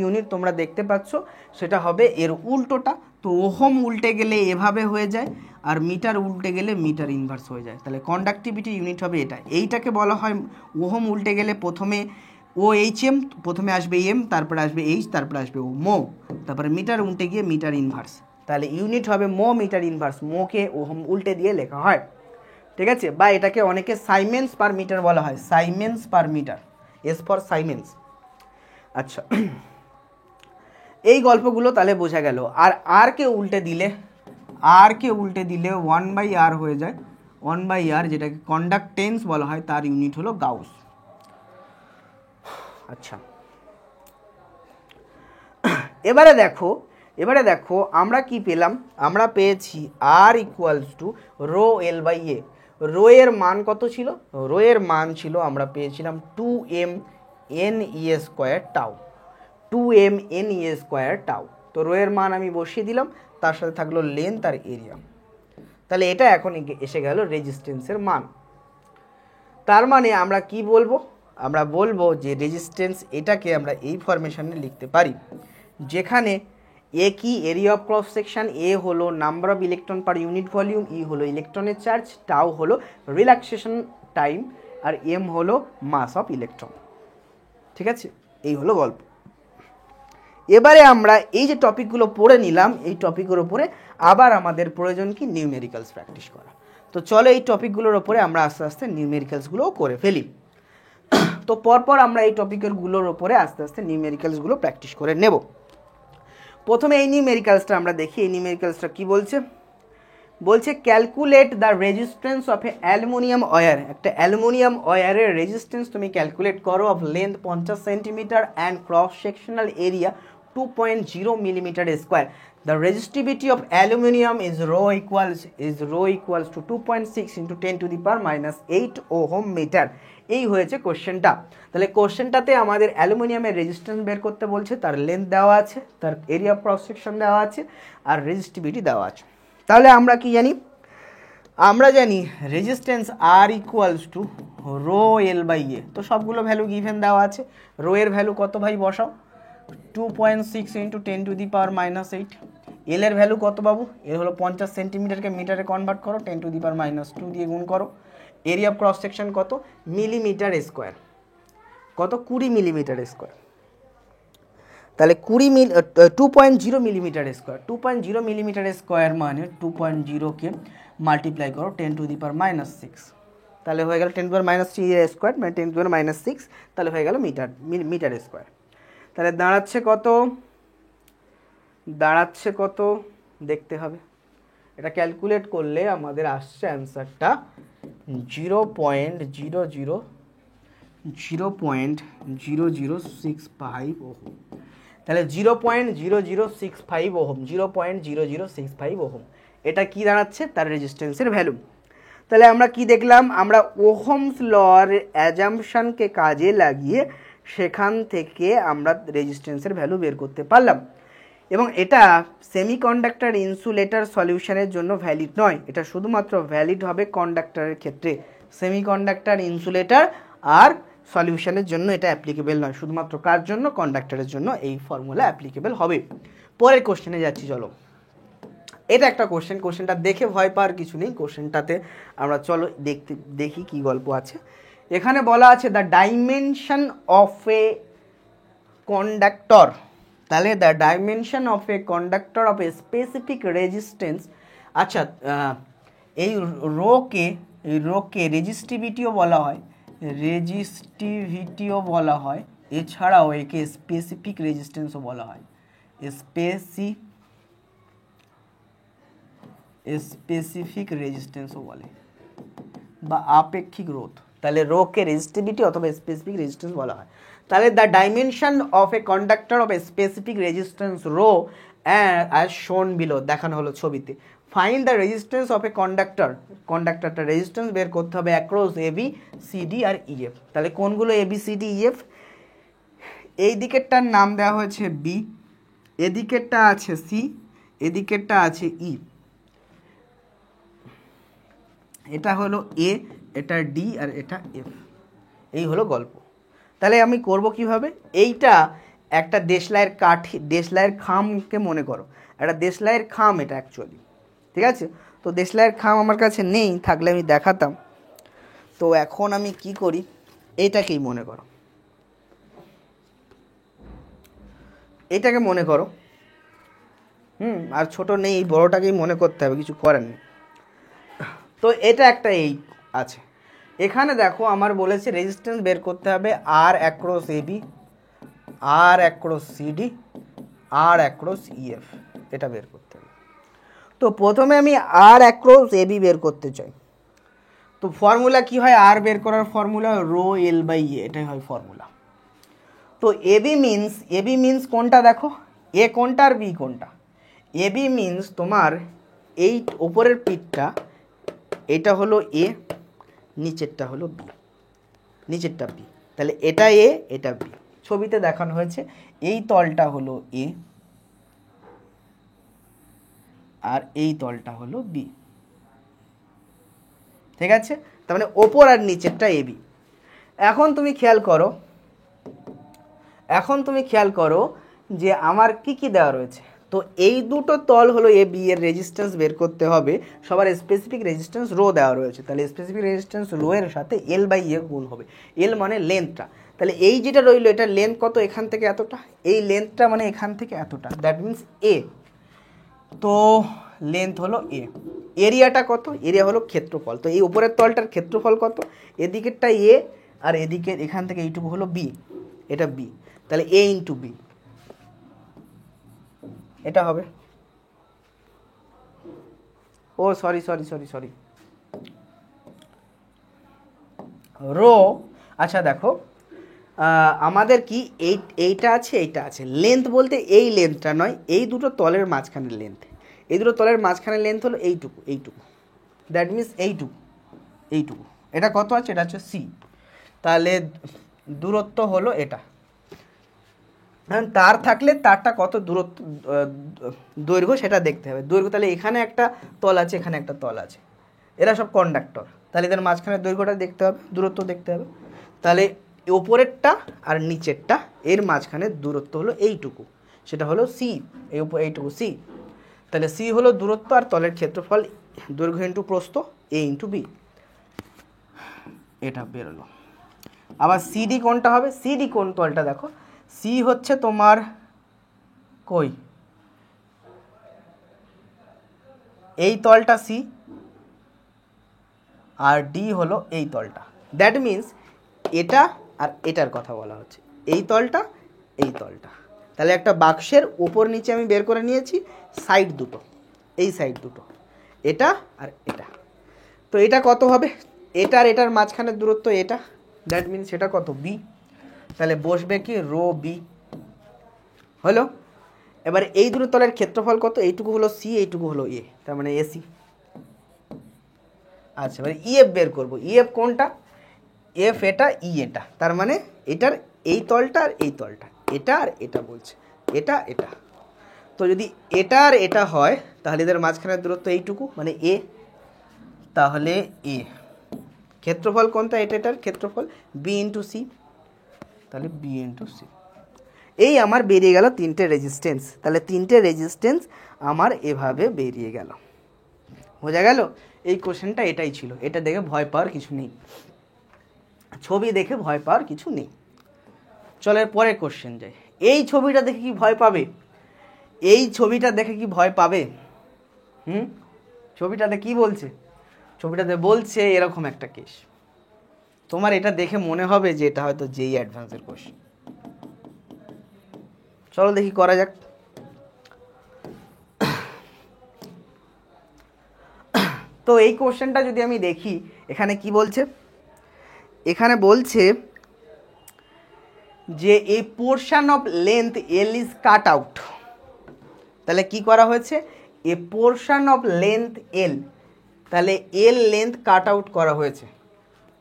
A: ইউনিট তোমরা দেখতে পাচ্ছ সেটা হবে এর উল্টোটা। তো ওহম উল্টে গেলে এভাবে হয়ে যায়, আর মিটার উল্টে গেলে মিটার ইনভার্স হয়ে যায়। তাহলে কন্ডাক্টিভিটি ইউনিট হবে এটা। এইটাকে বলা হয় ওহম উল্টে গেলে প্রথমে OHM, প্রথমে আসবে এম, তারপরে আসবে এইচ, তারপরে আসবে ও মো, তারপরে মিটার উল্টে গিয়ে মিটার ইনভার্স। তাহলে ইউনিট হবে মো মিটার ইনভার্স। মোকে ওহম উল্টে দিয়ে লেখা হয়, ঠিক আছে। বা এটাকে অনেকে সাইমেন্স পার মিটার বলা হয়, সাইমেন্স পার মিটার, এস ফর সাইমেন্স। আচ্ছা এই গল্পগুলো তাহলে বোঝা গেল। আর কে উল্টে দিলে 1/r হয়ে যায়। 1/r যেটাকে কন্ডাক্টেন্স বলা হয়, তার ইউনিট হলো গাউস। আচ্ছা এবারে দেখো আমরা কি পেলাম? আমরা পেয়েছি R equals to rho L by A. Rho এর মান কত ছিল? রো এর মান ছিল আমরা পেয়েছিলাম 2m/n/e² টাউ, 2m/n/e² টাউ। তো রো এর মান আমি বসিয়ে দিলাম, তার সাথে থাকলো লেন্থ আর এরিয়া। তাহলে এটা এখন এসে গেল রেজিস্ট্যান্সের মান। তার মানে আমরা কি বলবো? আমরা বলবো যে রেজিস্ট্যান্স এটাকে আমরা এই ফরমেশনে লিখতে পারি, যেখানে এ কি area of cross section, A হলো number of electron per unit volume, E হলো ইলেকট্রনের চার্জ, টাউ হলো রিল্যাক্সেশন টাইম, আর এম হলো মাস অফ ইলেকট্রন, ঠিক আছে। এই হলো গল্প। এবারে আমরা এই যে টপিকগুলো পড়ে নিলাম, এই টপিকের উপরে আবার আমাদের প্রয়োজন কি? নিউমেরিক্যালস প্র্যাকটিস করা। তো চলো এই টপিকগুলোর উপরে আমরা আস্তে আস্তে নিউমেরিক্যালসগুলোও করে ফেলি। তো পরপর আমরা এই টপিকগুলোর উপরে আস্তে আস্তে নিউমেরিক্যালসগুলো প্র্যাকটিস করে নেব। প্রথমে এই নিউমেরিক্যালসটা আমরা দেখি। এই নিউমেরিক্যালসটা কি বলছে calculate the resistance of a aluminium wire. একটা অ্যালুমিনিয়াম ওয়্যারের রেজিস্ট্যান্স তুমি ক্যালকুলেট করো of length 50 centimetre and cross sectional area 2.0 millimetre square. the resistivity of aluminum is rho equals to 2.6 into 10 to the power minus 8 ohm metre. এই হয়েছে কোশ্চেনটা। তাহলে কোশ্চেনটাতে আমাদের অ্যালুমিনিয়ামের রেজিস্ট্যান্স বের করতে বলছে, তার লেন্থ দেওয়া আছে, তার এরিয়া অফ ক্রস সেকশন দেওয়া আছে, আর রেজিস্টিভিটি দেওয়া আছে। তাহলে আমরা কি জানি? আমরা জানি resistance R equals to rho L by A. তো সবগুলো ভ্যালু গিভেন দেওয়া আছে। রো এর ভ্যালু কত ভাই বসাও, 2.6 into 10 to the power minus 8। এল এর ভ্যালু কত বাবু? এর হলো 50 সেন্টিমিটারকে মিটারে কনভার্ট করো, 10 টু দি পাওয়ার মাইনাস 2 দিয়ে গুণ করো। এরিয়া অফ ক্রস সেকশন কত? Millimetre square. কত? 20 মিলিমিটার স্কোয়ার। তাহলে 2.0 মিলিমিটার স্কোয়ার। 2.0 মিলিমিটার স্কোয়ার মানে 2.0কে মাল্টিপ্লাই করো 10 টু দি পাওয়ার মাইনাস 6। তাহলে হয়ে গেল 10 to the power minus 3 square মানে 10 টু দি পাওয়ার মাইনাস 6। তাহলে হয়ে গেল মিটার স্কোয়ার। তাহলে দাঁড়াচ্ছে কত দেখতে হবে। এটা ক্যালকুলেট করলে আমাদের আসছে অ্যান্সারটা 0.0065 ওহম। তাহলে 0.0065 ওহম, 0.0065 ওহম, এটা কি দাঁড়াচ্ছে? তার রেজিস্ট্যান্সের ভ্যালু। তাহলে আমরা কি দেখলাম? আমরা ওহমস লর অ্যাজাম্পশনকে কাজে লাগিয়ে সেখান থেকে আমরা রেজিস্ট্যান্সের ভ্যালু বের করতে পারলাম। এবং এটা সেমিকন্ডাক্টর ইনসুলেটর সলিউশনের জন্য ভ্যালিড নয়, এটা শুধুমাত্র ভ্যালিড হবে কন্ডাক্টরের ক্ষেত্রে। সেমিকন্ডাক্টর ইনসুলেটর আর সলিউশনের জন্য এটা অ্যাপ্লিকেবল নয়, শুধুমাত্র কার জন্য? কন্ডাক্টরের জন্য এই ফর্মুলা অ্যাপ্লিকেবল হবে। পরের কোশ্চেনে যাচ্ছি, চলো। এটা একটা কোশ্চেনটা দেখে ভয় পাওয়ার কিছু নেই। কোশ্চেনটাতে আমরা চলো দেখি কি গল্প আছে। এখানে বলা আছে the dimension of a conductor. তাহলে the dimension of a conductor of a specific resistance. আচ্ছা, এই রোকে রেজিস্টিভিটিও বলা হয়, এছাড়াও একে স্পেসিফিক রেজিস্ট্যান্সও বলা হয়, স্পেসিফিক রেজিস্ট্যান্সও বলে, বা আপেক্ষিক রোধ। তাহলে রোকে রেজিস্টিভিটি অথবা স্পেসিফিক রেজিস্ট্যান্স বলা হয়। তাহলে the dimension of a conductor of a specific resistance rho as shown below, দেখানো হলো ছবিতে। Find the resistance of a কন্ডাক্টরটা রেজিস্ট্যান্স বের করতে হবে অ্যাক্রস এবি, সিডি আর ইএফ। তাহলে কোনগুলো এবি, সিডি, ইএফ? এই দিকেরটার নাম দেওয়া হয়েছে বি, এদিকেরটা আছে সি, এদিকেরটা আছে ই। এটা হলো এ, এটা ডি আর এটা এফ। এই হলো গল্প। তাহলে আমি করব কিভাবে? এইটা একটা দেশলাইয়ের খামকে মনে করো, একটা দেশলাইয়ের খাম এটা অ্যাকচুয়ালি, ঠিক আছে? তো দেশলাইয়ের খাম আমার কাছে নেই, থাকলে আমি দেখাতাম। তো এখন আমি কি করি, এইটাকেই মনে করো, এইটাকে মনে করো। আর ছোট নেই, বড়টাকেই মনে করতে হবে, কিছু করার নেই। তো এটা একটা এই আছে। এখানে দেখো আমার বলেছে রেজিস্ট্যান্স বের করতে হবে আর অ্যাক্রস এবি, আর অ্যাক্রস সিডি, আর অ্যাক্রস ইএফ, এটা বের করতে হবে। তো প্রথমে আমি আর অ্যাক্রস এবি বের করতে চাই। তো ফর্মুলা কি হয়? আর বের করার ফর্মুলা রো এল বাই এ, এটাই হয় ফর্মুলা। তো এবি মিনস কোনটা দেখো, এ কোনটা আর বি কোনটা? এবি মিনস তোমার এই ওপরের পিঠটা, এটা হলো এ, নিচেরটা হলো বি, নিচেরটা বি। তাহলে এটা এ, এটা বি, ছবিতে দেখানো হয়েছে। এই তলটা হলো এ আর এই তলটা হলো বি, ঠিক আছে? তার মানে ওপর আর নিচেরটা এবি। এখন তুমি খেয়াল করো যে আমার কি দেওয়া রয়েছে। তো এই দুটো তল হলো এ বি, এর রেজিস্ট্যান্স বের করতে হবে। সবার স্পেসিফিক রেজিস্ট্যান্স রো দেওয়া রয়েছে। তাহলে স্পেসিফিক রেজিস্ট্যান্স রো এর সাথে এল বাই এ গুণ হবে। এল মানে লেন্থটা। তাহলে এই যেটা রইলো, এটা লেন্থ কত? এখান থেকে এতটা। এই লেন্থটা মানে এখান থেকে এতটা, দ্যাট মিনস এ। তো লেন্থ হলো এ। এরিয়াটা কত? এরিয়া হলো ক্ষেত্রফল। তো এই উপরের তলটার ক্ষেত্রফল কত? এদিকেরটা এ আর এদিকে এখান থেকে এইটুকু হলো বি, এটা বি। তাহলে এ ইন্টু বি, এটা হবে। ও সরি রো। আচ্ছা দেখো, আমাদের কি এইটা আছে, এইটা আছে। লেন্থ বলতে এই লেন্থটা নয়, এই দুটো তলের মাঝখানের লেন্থ। এই দুটো তলের মাঝখানের লেন্থ হলো এইটুকু, এইটুকু। দ্যাট মিনস এইটুকু, এইটুকু। এটা কত আছে? এটা হচ্ছে সি। তাহলে দূরত্ব হলো এটা। তার থাকলে তারটা কত দূরত্ব, দৈর্ঘ্য সেটা দেখতে হবে। দৈর্ঘ্য তাহলে এখানে একটা তল আছে, এখানে একটা তল আছে, এরা সব কন্ডাক্টর। তাহলে এদের মাঝখানে দৈর্ঘ্যটা দেখতে হবে, দূরত্ব দেখতে হবে। তাহলে ওপরেরটা আর নিচেরটা এর মাঝখানে দূরত্ব হলো এইটুকু, সেটা হলো সি। এইটুকু সি। তাহলে সি হলো দূরত্ব, আর তলের ক্ষেত্রফল দৈর্ঘ্য ইন্টু প্রস্থ, এ ইন্টু বি। এটা বেরোলো। আবার সিডি কোনটা হবে? সিডি কোন তলটা দেখো, সি হচ্ছে তোমার কই, এই তলটা সি, আর ডি হলো এই তলটা। দ্যাট মিন্স এটা আর এটার কথা বলা হচ্ছে, এই তলটা, এই তলটা। তাহলে একটা বাক্সের ওপর নিচে আমি বের করে নিয়েছি, সাইড দুটো, এই সাইড দুটো, এটা আর এটা। তো এটা কত হবে? এটা আর এটার মাঝখানের দূরত্ব এটা, দ্যাট মিন্স সেটা কত? বি। তাহলে বসবে কি? রো বি হলো। এবার এই দুটো তলের ক্ষেত্রফল কত? এইটুকু হলো সি, এইটুকু হলো এ, তার মানে এসি। আচ্ছা, এবার ইএফ বের করবো। ইএফ কোনটা? এফ এটা, ই এটা। তার মানে এটার এই তলটা আর এই তলটা, এটা আর এটা বলছে, এটা এটা। তো যদি এটা আর এটা হয় তাহলে এদের মাঝখানের দূরত্ব এইটুকু, মানে এ। তাহলে এ ক্ষেত্রফল কোনটা? এটার ক্ষেত্রফল বি ইন্টু সি, তাহলে বি ইন্টু সি। এই আমার বেরিয়ে গেল তিনটে রেজিস্ট্যান্স। তাহলে তিনটে রেজিস্ট্যান্স আমার এভাবে বেরিয়ে গেল। বোঝা গেল? এই কোশ্চেনটা এটাই ছিল। এটা দেখে ভয় পাওয়ার কিছু নেই, ছবি দেখে ভয় পাওয়ার কিছু নেই। চলো পরের কোশ্চেন যাই। এই ছবিটা দেখে কি ভয় পাবে? এই ছবিটা দেখে কি ভয় পাবে? ছবিটাতে কি বলছে? ছবিটাতে বলছে এরকম একটা কেস। তোমার এটা দেখে মনে হবে যে এটা হয়তো জেই অ্যাডভান্সের কোশ্চেন। চলো দেখি করা যাক। তো এই কোশ্চেনটা যদি আমি দেখি, এখানে কি বলছে? এখানে বলছে যে a portion of length L is cut out. তাহলে কি করা হয়েছে? A portion of length L, তাহলে এল লেন্থ কাট আউট করা হয়েছে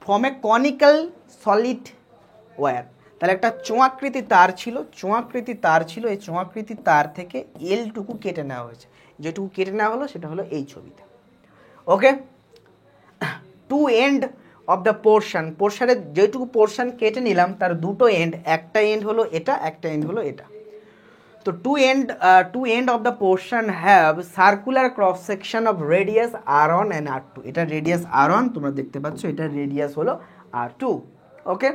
A: from a conical solid wire. তাহলে একটা চোঙাকৃতি তার ছিল, চোঙাকৃতি তার ছিল, এই চোঙাকৃতি তার থেকে এলটুকু কেটে নেওয়া হয়েছে। যেটুকু কেটে নেওয়া হলো সেটা হলো এই ছবিতে। ওকে, টু এন্ড অফ দ্য পোর্শনের যেটুকু পোর্শন কেটে নিলাম তার দুটো এন্ড, একটা এন্ড হলো এটা, একটা এন্ড হলো এটা। তো two end of the portion have circular cross section of radius R1 and R2। এটা রেডিয়াস R1, তোমরা দেখতে পাচ্ছ, এটা রেডিয়াস হলো R2। ওকে,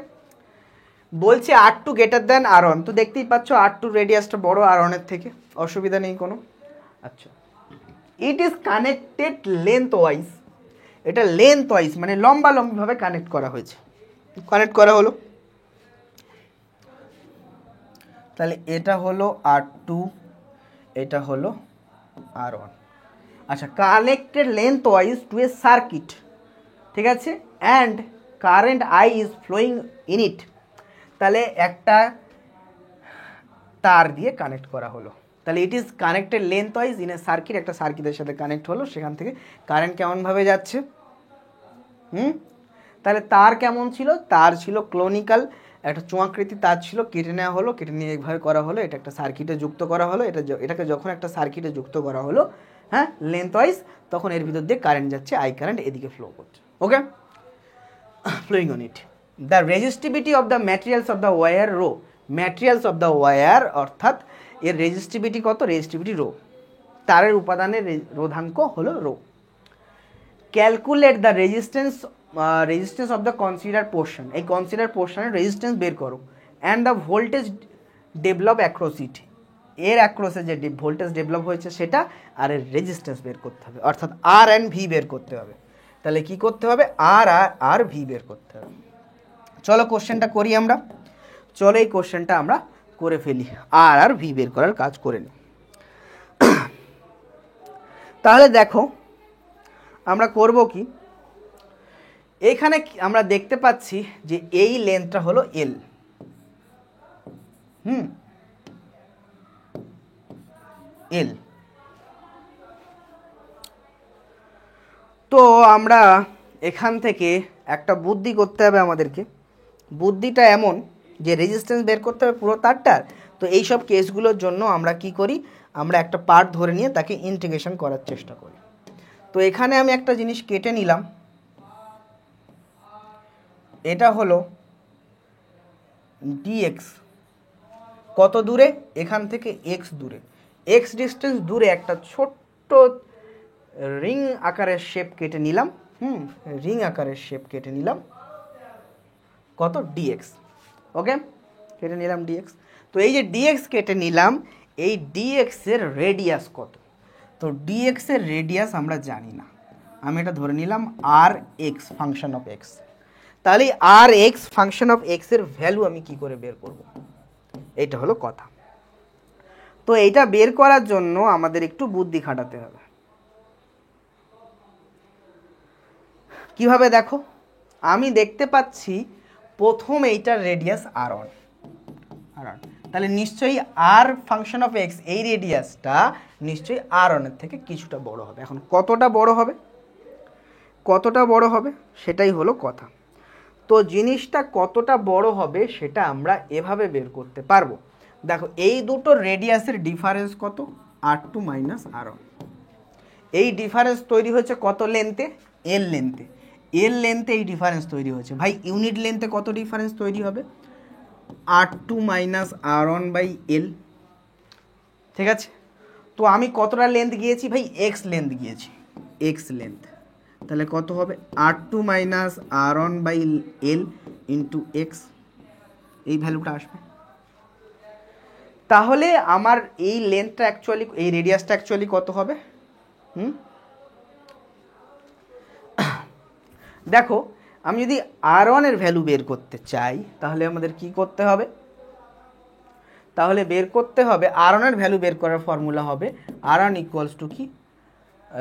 A: বলছে R2 গ্রেটার দ্যান R1, তো দেখতেই পাচ্ছ R2 রেডিয়াসটা বড় R1 এর থেকে, অসুবিধা নেই কোনো। আচ্ছা, ইট ইজ কানেক্টেড লেন্থ ওয়াইজ। এটা লেন্থ ওয়াইজ মানে লম্বা লম্বিভাবে কানেক্ট করা হয়েছে, কানেক্ট করা হলো। তাহলে এটা হলো R2, এটা হলো R1। আচ্ছা, connected lengthwise to a circuit, ঠিক আছে, and current I is flowing in it. তাহলে একটা তার দিয়ে কানেক্ট করা হলো। তাহলে it is connected lengthwise in a circuit, একটা সার্কিটের সাথে কানেক্ট হলো, সেখান থেকে কারেন্ট কেমনভাবে যাচ্ছে। তাহলে তার কেমন ছিল? তার ছিল ক্লোনিক্যাল, একটা চোঙাকৃতি তার ছিল, কেটে নেওয়া হলো, কেটে নিয়ে এইভাবে করা হলো, এটা একটা সার্কিটে যুক্ত করা হলো। এটাকে যখন একটা সার্কিটে যুক্ত করা হলো, হ্যাঁ, লেন্থ ওয়াইজ, তখন এর ভিতর দিয়ে কারেন্ট যাচ্ছে, আই কারেন্ট এদিকে ফ্লো করছে। Okay, flowing on it. The resistivity of the materials of the wire rho. Materials of the wire অর্থাৎ এর রেজিস্টিভিটি কত? Resistivity rho. তারের উপাদানের রোধাঙ্ক হলো rho. Calculate the resistance of the consider portion. এই কনসিডার পোর্শনের রেজিস্ট্যান্স বের করো। And the voltage develop across it. এর অ্যাক্রসে যে ভোল্টেজ ডেভেলপ হয়েছে সেটা, আর এর রেজিস্ট্যান্স বের করতে হবে, অর্থাৎ আর অ্যান্ড ভি বের করতে হবে। তাহলে কি করতে হবে? আর ভি বের করতে হবে। চলো কোশ্চেনটা করি আমরা। চলো এই কোশ্চেনটা আমরা করে ফেলি, আর ভি বের করার কাজ করে নিই। তাহলে দেখো আমরা করব কি, এখানে আমরা দেখতে পাচ্ছি যে এই লেন্থটা হলো এল, এল। তো আমরা এখান থেকে একটা বুদ্ধি করতে হবে আমাদেরকে। বুদ্ধিটা এমন যে রেজিস্ট্যান্স বের করতে হবে পুরো তারটার। তো এইসব কেসগুলোর জন্য আমরা কি করি, আমরা একটা পার্ট ধরে নিয়ে তাকে ইন্টিগ্রেশন করার চেষ্টা করি। তো এখানে আমি একটা জিনিস কেটে নিলাম, এটা হলো ডিএক্স। কত দূরে? এখান থেকে এক্স দূরে, এক্স ডিস্টেন্স দূরে একটা ছোট্ট রিং আকারের শেপ কেটে নিলাম। রিং আকারের শেপ কেটে নিলাম, কত? ডিএক্স। ওকে, কেটে নিলাম ডিএক্স। তো এই যে ডিএক্স কেটে নিলাম, এই ডিএক্স এর রেডিয়াস কত? তো ডিএক্স এর রেডিয়াস আমরা জানি না, আমি এটা ধরে নিলাম আর এক্স ফাংশন অফ এক্স। তাহলে আর এক্স ফাংশন অফ এক্স এর ভ্যালু আমি কি করে বের করব, এইটা হলো কথা। তো এইটা বের করার জন্য আমাদের একটু বুদ্ধি খাটাতে হবে। কিভাবে? দেখো, আমি দেখতে পাচ্ছি প্রথম এইটার রেডিয়াস আর ওয়ান, তাহলে নিশ্চয়ই আর ফাংশন অফ এক্স এই রেডিয়াসটা নিশ্চয়ই আর ওয়ানের থেকে কিছুটা বড় হবে। এখন কতটা বড় হবে, কতটা বড় হবে সেটাই হলো কথা। তো জিনিসটা কতটা বড় হবে সেটা আমরা এভাবে বের করতে পারবো। দেখো, এই দুটো রেডিয়াসের ডিফারেন্স কত? আর টু মাইনাস আর ওয়ান। এই ডিফারেন্স তৈরি হয়েছে কত লেন্থে? এল লেন্থে। এল লেন্থে এই ডিফারেন্স তৈরি হয়েছে। ভাই ইউনিট লেন্থে কত ডিফারেন্স তৈরি হবে? R two minus R one by L. ঠিক আছে, তো আমি কতটা লেন্থ গিয়েছি? ভাই এক্স লেন্থ গিয়েছি, এক্স লেন্থ। তাহলে কত হবে? R two minus R one by L into X, এই ভ্যালুটা আসবে। তাহলে আমার এই লেন্থটা অ্যাকচুয়ালি, এই রেডিয়াসটা অ্যাকচুয়ালি কত হবে? দেখো, আমি যদি আর ওয়ানের ভ্যালু বের করতে চাই তাহলে আমাদের কি করতে হবে? তাহলে বের করতে হবে আর ওয়ানের ভ্যালু বের করার ফর্মুলা হবে আর ওয়ান ইকুয়ালস টু কি,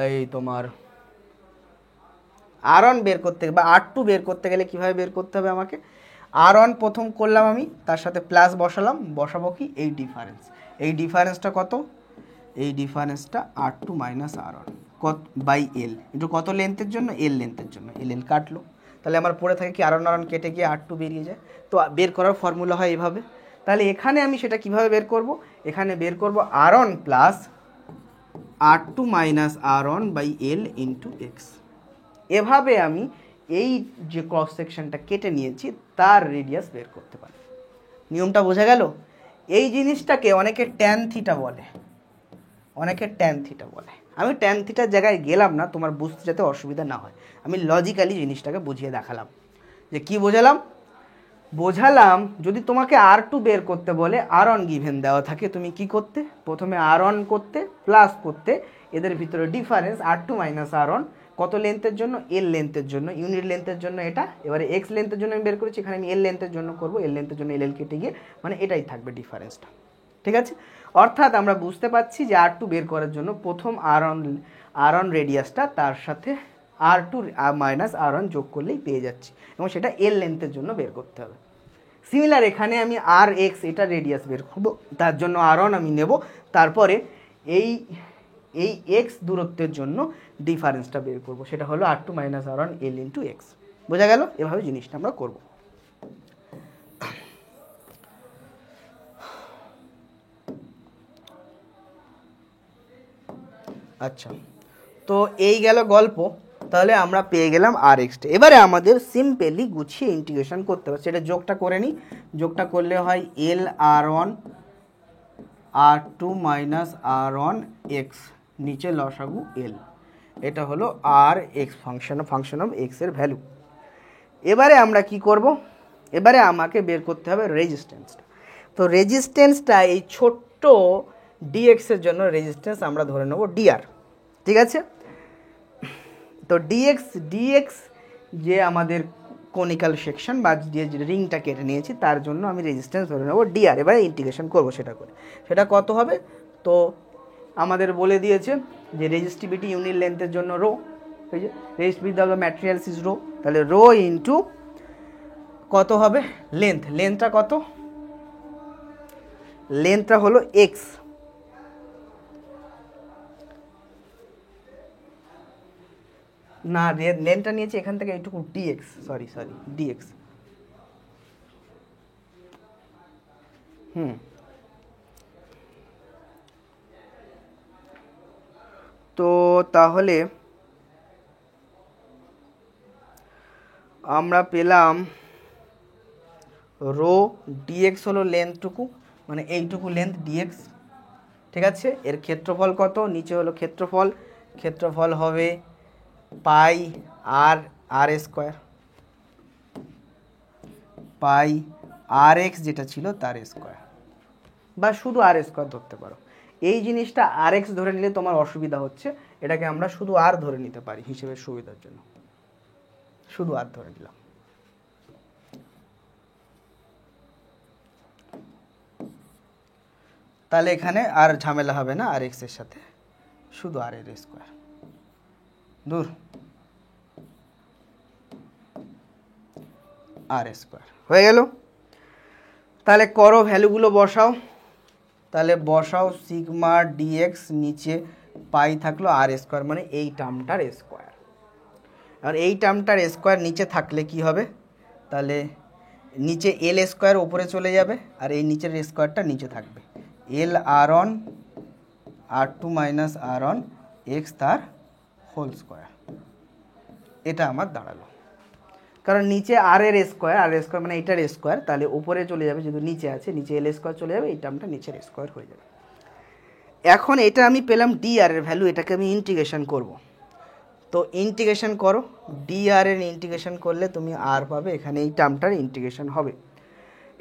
A: এই তোমার আর ওয়ান বের করতে বা আর টু বের করতে গেলে কিভাবে বের করতে হবে আমাকে? আর ওয়ান প্রথম করলাম আমি, তার সাথে প্লাস বসালাম, বসাবো কি? এই ডিফারেন্স। এই ডিফারেন্সটা কত? এই ডিফারেন্সটা আর টু মাইনাস আর ওয়ান কত বাই এল একটু কত লেন্থের জন্য? এল লেন্থের জন্য। এল এল কাটলো, তাহলে আমার পড়ে থাকে কি আর ওয়ান কেটে গিয়ে আর টু বেরিয়ে যায়। তো বের করার ফর্মুলা হয় এভাবে। তাহলে এখানে আমি সেটা কিভাবে বের করব? এখানে বের করব R one plus R two minus R one by L into X. এভাবে আমি এই যে ক্রস সেকশনটা কেটে নিয়েছি তার রেডিয়াস বের করতে পারি। নিয়মটা বোঝা গেল? এই জিনিসটাকে অনেকে ট্যান থিটা বলে, অনেকে ট্যান থিটা বলে। আমি ট্যান থিটার জায়গায় গেলাম না, তোমার বুঝতে যাতে অসুবিধা না হয়। আমি লজিক্যালি জিনিসটাকে বুঝিয়ে দেখালাম। যে কি বোঝালাম? বোঝালাম যদি তোমাকে আর টু বের করতে বলে, আর ওয়ান গিভেন দেওয়া থাকে, তুমি কি করতে? প্রথমে আর ওয়ান করতে, প্লাস করতে এদের ভিতরে ডিফারেন্স আর টু মাইনাস আর ওয়ান কত লেন্থের জন্য? এল লেন্থের জন্য, ইউনিট লেন্থের জন্য এটা। এবারে এক্স লেন্থের জন্য আমি বের করেছি, এখানে আমি এল লেন্থের জন্য করবো, এল লেন্থের জন্য এল এল কেটে গিয়ে মানে এটাই থাকবে ডিফারেন্সটা। ঠিক আছে, অর্থাৎ আমরা বুঝতে পারছি যে আর টু বের করার জন্য প্রথম আর ওয়ান রেডিয়াসটা তার সাথে আর টু মাইনাস আর ওয়ান যোগ করলেই পেয়ে যাচ্ছি, এবং সেটা এল লেন্থের জন্য বের করতে হবে। সিমিলার এখানে আমি আর এক্স এটা রেডিয়াস বের করবো, তার জন্য আর ওয়ান আমি নেব, তারপরে এই এক্স দূরত্বের জন্য ডিফারেন্সটা বের করব, সেটা হলো আর টু মাইনাস আর ওয়ান এল ইন্টু এক্স। বোঝা গেল? এভাবে জিনিসটা আমরা করব। আচ্ছা, তো এই গেল গল্প। তাহলে আমরা পেয়ে গেলাম আর এক্সটা। এবারে আমাদের সিম্পলি গুছিয়ে ইন্টিগ্রেশন করতে হবে, সেটা যোগটা করে নিই। যোগটা করলে হয় এল আর ওয়ান আর two minus R one x, নিচে লসাগু এল, এটা হলো আর এক্স ফাংশন অফ এক্স এর ভ্যালু। এবারে আমরা কি করব? এবারে আমাকে বের করতে হবে রেজিস্ট্যান্সটা। তো রেজিস্ট্যান্সটা এই ছোট্ট ডিএক্স এর জন্য রেজিস্ট্যান্স আমরা ধরে নেব ডিআর। ঠিক আছে, তো ডিএক্স যে আমাদের কোনিক্যাল সেকশন বা যে রিংটা কেটে নিয়েছি তার জন্য আমি রেজিস্ট্যান্স ধরে নেব ডিআর। এবারে ইন্টিগ্রেশন করব সেটা করে, সেটা কত হবে? তো আমাদের বলে দিয়েছে যে রেজিস্টিভিটি ইউনিট লেন্থের জন্য রো, এই যে resistivity of the materials is rho, তাহলে রো ইন্টু কত হবে? লেন্থ। লেন্থটা কত? লেন্থটা হলো এক্স, না লেন্থটা নিয়েছি এখান থেকে এইটুকু ডিএক্স, সরি ডিএক্স। তো তাহলে আমরা পেলাম রো ডিএক্স হলো লেন্থটুকু, মানে এইটুকু লেন্থ ডিএক্স, ঠিক আছে। এর ক্ষেত্রফল কত, নিচে হলো ক্ষেত্রফল, ক্ষেত্রফল হবে পাই আর আর স্কোয়ার, পাই আর এক্স যেটা ছিল তার স্কোয়ার, বা শুধু আর স্কোয়ার ধরতে পারো। এই জিনিসটা আর এক্স ধরে নিলে তোমার অসুবিধা হচ্ছে, এটাকে আমরা শুধু আর ধরে নিতে পারি হিসেবের সুবিধার জন্য, শুধু আর ধরে নিলাম। তাহলে এখানে আর ঝামেলা হবে না আর এক্স এর সাথে, শুধু আর এর স্কোয়ার, দূর আর স্কোয়ার হয়ে গেল। তাহলে করো ভ্যালুগুলো বসাও, তাহলে বসাও সিগমা ডিএক্স, নিচে পাই থাকলো আর স্কোয়ার, মানে এই টার্মটার স্কোয়ার। আর এই টার্মটার স্কোয়ার নিচে থাকলে কি হবে, তাহলে নিচে এল স্কোয়ার উপরে চলে যাবে, আর এই নিচের স্কোয়ারটা নিচে থাকবে, L R one R two minus R one X তার হোল স্কোয়ার। এটা আমার দাঁড়ালো, কারণ নিচে আর এর স্কোয়ার, আর স্কোয়ার মানে এইটার স্কোয়ার, তাহলে উপরে চলে যাবে, যেহেতু নিচে আছে নিচে এল স্কোয়ার চলে যাবে, এই টার্মটা নিচের স্কোয়ার হয়ে যাবে। এখন এটা আমি পেলাম ডি আর এর ভ্যালু, এটাকে আমি ইন্টিগ্রেশন করব। তো ইন্টিগ্রেশন করো, ডি আর এর ইন্টিগ্রেশন করলে তুমি আর পাবে, এখানে এই টার্মটার ইন্টিগ্রেশন হবে,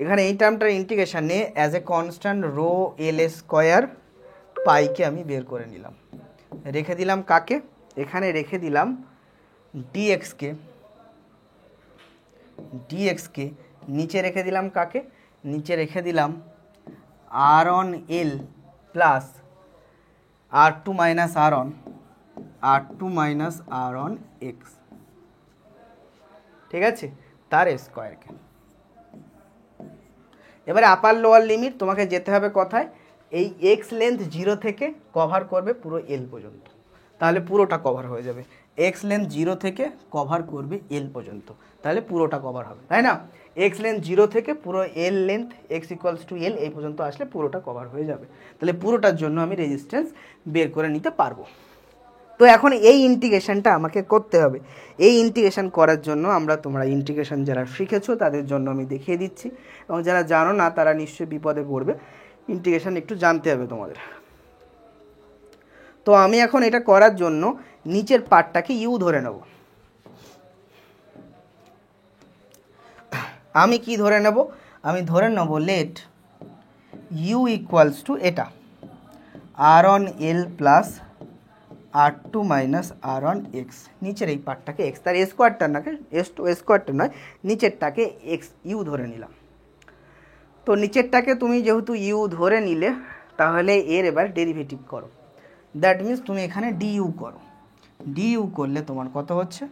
A: এখানে এই টার্মটার ইন্টিগ্রেশন নিয়ে as a constant rho L square পাইকে আমি বের করে নিলাম, রেখে দিলাম কাকে, এখানে রেখে দিলাম ডিএক্সকে, ডিএক্সকে নিচে রেখে দিলাম কাকে, নিচে রেখে দিলাম R one L plus R two minus R one X, ঠিক আছে, তার স্কোয়ারকে। এবারে আপার লোয়ার লিমিট তোমাকে যেতে হবে কোথায়, এই এক্স লেন্থ 0 থেকে কভার করবে পুরো এল পর্যন্ত, তাহলে পুরোটা কভার হয়ে যাবে। এক্স লেন্থ 0 থেকে কভার করবে এল পর্যন্ত, তাহলে পুরোটা কভার হবে, তাই না। এক্স লেন্থ 0 থেকে পুরো এল লেন্থ এক্স ইকুয়ালস টু এল এই পর্যন্ত আসলে পুরোটা কভার হয়ে যাবে, তাহলে পুরোটার জন্য আমি রেজিস্ট্যান্স বের করে নিতে পারবো। তো এখন এই ইন্টিগ্রেশনটা আমাকে করতে হবে, এই ইন্টিগ্রেশন করার জন্য তোমরা ইন্টিগ্রেশন যারা শিখেছো তাদের জন্য আমি দেখিয়ে দিচ্ছি, এবং যারা জানো না তারা নিশ্চয়ই বিপদে পড়বে, ইন্টিগ্রেশন একটু জানতে হবে তোমাদের। তো আমি এখন এটা করার জন্য নিচের পার্টটাকে ইউ ধরে নেব। আমি কি ধরে নেব, আমি ধরে নেব লেট ইউ ইকুয়ালস টু এটা R one L plus R two minus R one X, নিচের এই পার্টটাকে এক্স, তার স্কোয়ারটা নাকি স্কোয়ারটা নয়, নিচেরটাকে এক্স ইউ ধরে নিলাম। তো নিচেরটাকে তুমি যেহেতু ইউ ধরে নিলে, তাহলে এর এবার ডেরিভেটিভ করো, দ্যাট মিনস তুমি এখানে ডিইউ করো, ডিইউ করলে তোমার কত হচ্ছে,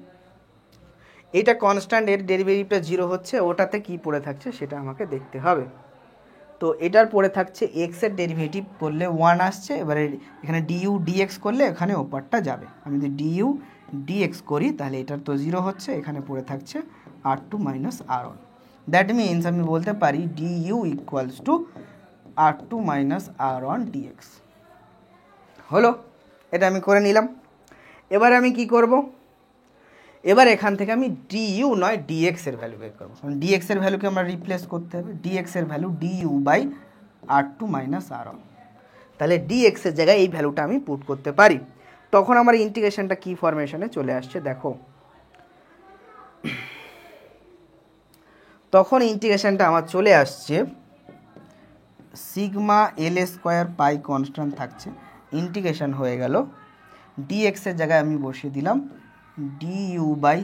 A: এটা কনস্ট্যান্ট, এর ডেরিভেটিভটা 0 হচ্ছে, ওটাতে কি পড়ে থাকছে সেটা আমাকে দেখতে হবে। তো এটার পড়ে থাকছে এক্স এর ডেরিভেটিভ করলে 1 আসছে, এবারে এখানে ডিইউ ডিএক্স করলে এখানে ওপারটা যাবে, আমি যদি ডিইউ ডিএক্স করি তাহলে এটার তো 0 হচ্ছে, এখানে পড়ে থাকছে R two minus R one, that means আমি বলতে পারি DU equals to R two minus R one DX. হলো, এটা আমি করে নিলাম। এবার আমি কি করব, এবার এখান থেকে আমি ডিইউ নয় ডিএক্স এর ভ্যালু বের করবো, কারণ ডিএক্স এর ভ্যালুকে আমরা রিপ্লেস করতে হবে, ডিএক্স এর value D U by R two minus R one, তাহলে ডিএক্স এর জায়গায় এই ভ্যালুটা আমি পুট করতে পারি। তখন আমার ইন্টিগ্রেশনটা কি ফরমেশনে চলে আসছে দেখো, তখন ইন্টিগ্রেশনটা আমার চলে আসছে sigma L square pi constant থাকছে, ইন্টিগ্রেশন হয়ে গেল ডিএক্স এর জায়গায় আমি বসিয়ে দিলাম D U by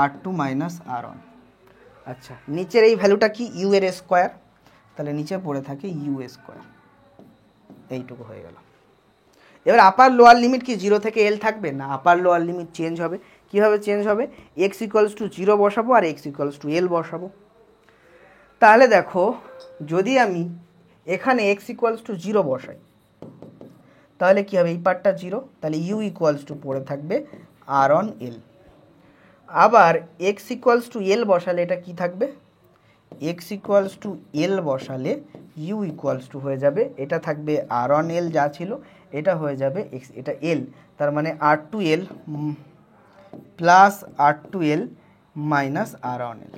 A: R two minus R one. আচ্ছা, নিচের এই ভ্যালুটা কি ইউ এর স্কোয়ার, তাহলে নিচে পড়ে থাকে ইউ স্কোয়ার, এইটুকু হয়ে গেল। এবার আপার লোয়ার লিমিট কি 0 থেকে এল থাকবে না, আপার লোয়ার লিমিট চেঞ্জ হবে। কীভাবে চেঞ্জ হবে, এক্স ইকুয়ালস টু 0 বসাবো আর এক্স ইকুয়ালস টু এল বসাবো। তাহলে দেখো, যদি আমি এখানে এক্স ইকুয়ালস টু 0 বসাই, তাহলে কি হবে, এই পার্টটা 0, তাহলে ইউ ইকুয়ালস টু পড়ে থাকবে আর অন এল। আবার এক্স ইকুয়ালস টু এল বসালে এটা কি থাকবে, এক্স ইকুয়ালস টু এল বসালে ইউ ইকুয়ালস টু হয়ে যাবে, এটা থাকবে আর অন এল যা ছিল, এটা হয়ে যাবে এক্স, এটা এল, তার মানে R two L plus R two L minus R one L.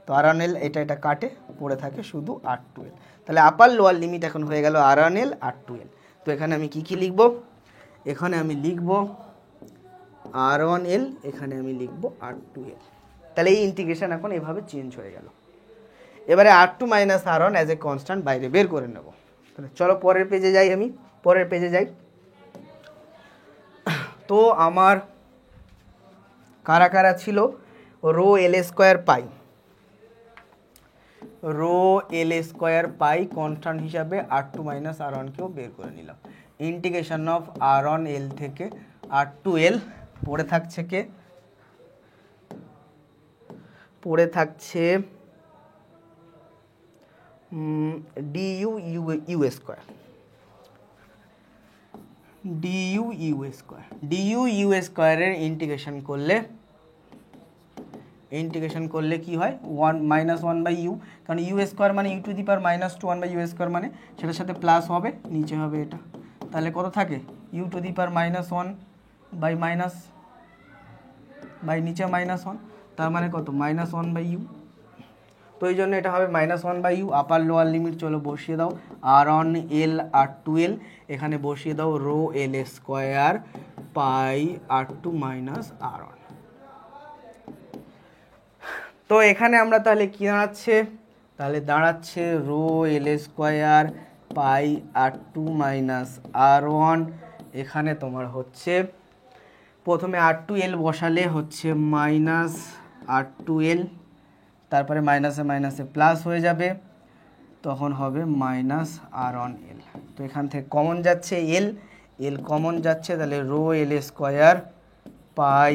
A: তো আর অন এল এটা কাটে, পড়ে থাকে শুধু আর টু এল। তাহলে আপার লোয়ার লিমিট এখন হয়ে গেল আর অন এল আর টু এল। তো এখানে আমি কি লিখব, এখানে আমি লিখব আর অন এল, এখানে আমি লিখব আর টু এল। তাহলে এই ইন্টিগ্রেশন এখন এভাবে চেঞ্জ হয়ে গেল। এবারে R two minus R one as a constant বাইরে বের করে নেব। তাহলে চলো পরের পেজে যাই, আমি পরের পেজে যাই। তো আমার কারা কারা ছিল, rho L square pi, rho L square pi constant হিসাবে আর টু মাইনাস আর ওয়ানকেও বের করে নিলাম। Integration of R one L থেকে আর টু এল, পড়ে থাকছে কে, পড়ে থাকছে D U U square, D U U square, D U U স্কোয়ারের ইন্টিগ্রেশন করলে কি হয়, 1-1/u, কারণ ইউ স্কোয়ার মানে U to the power -1/u square, মানে সেটার সাথে প্লাস হবে, নিচে হবে এটা, তাহলে কত থাকে, U to the power -1/- by নিচে -1, তার মানে কত, -1/u। তো এই জন্য এটা হবে -1/u। আপার লোয়ার লিমিট চলো বসিয়ে দাও, আর অন এল আর টু এল, এখানে বসিয়ে দাও rho L square pi R two minus R one. তো এখানে আমরা তাহলে কি দাঁড়াচ্ছে, তাহলে দাঁড়াচ্ছে rho L square pi R two minus R one. এখানে তোমার হচ্ছে প্রথমে আর টু এল বসালে হচ্ছে মাইনাস আর টু এল, তারপরে মাইনাসে মাইনাসে প্লাস হয়ে যাবে, তখন হবে মাইনাস আর অন এল। তো এখান থেকে কমন যাচ্ছে এল, এল কমন যাচ্ছে, তাহলে rho L square pi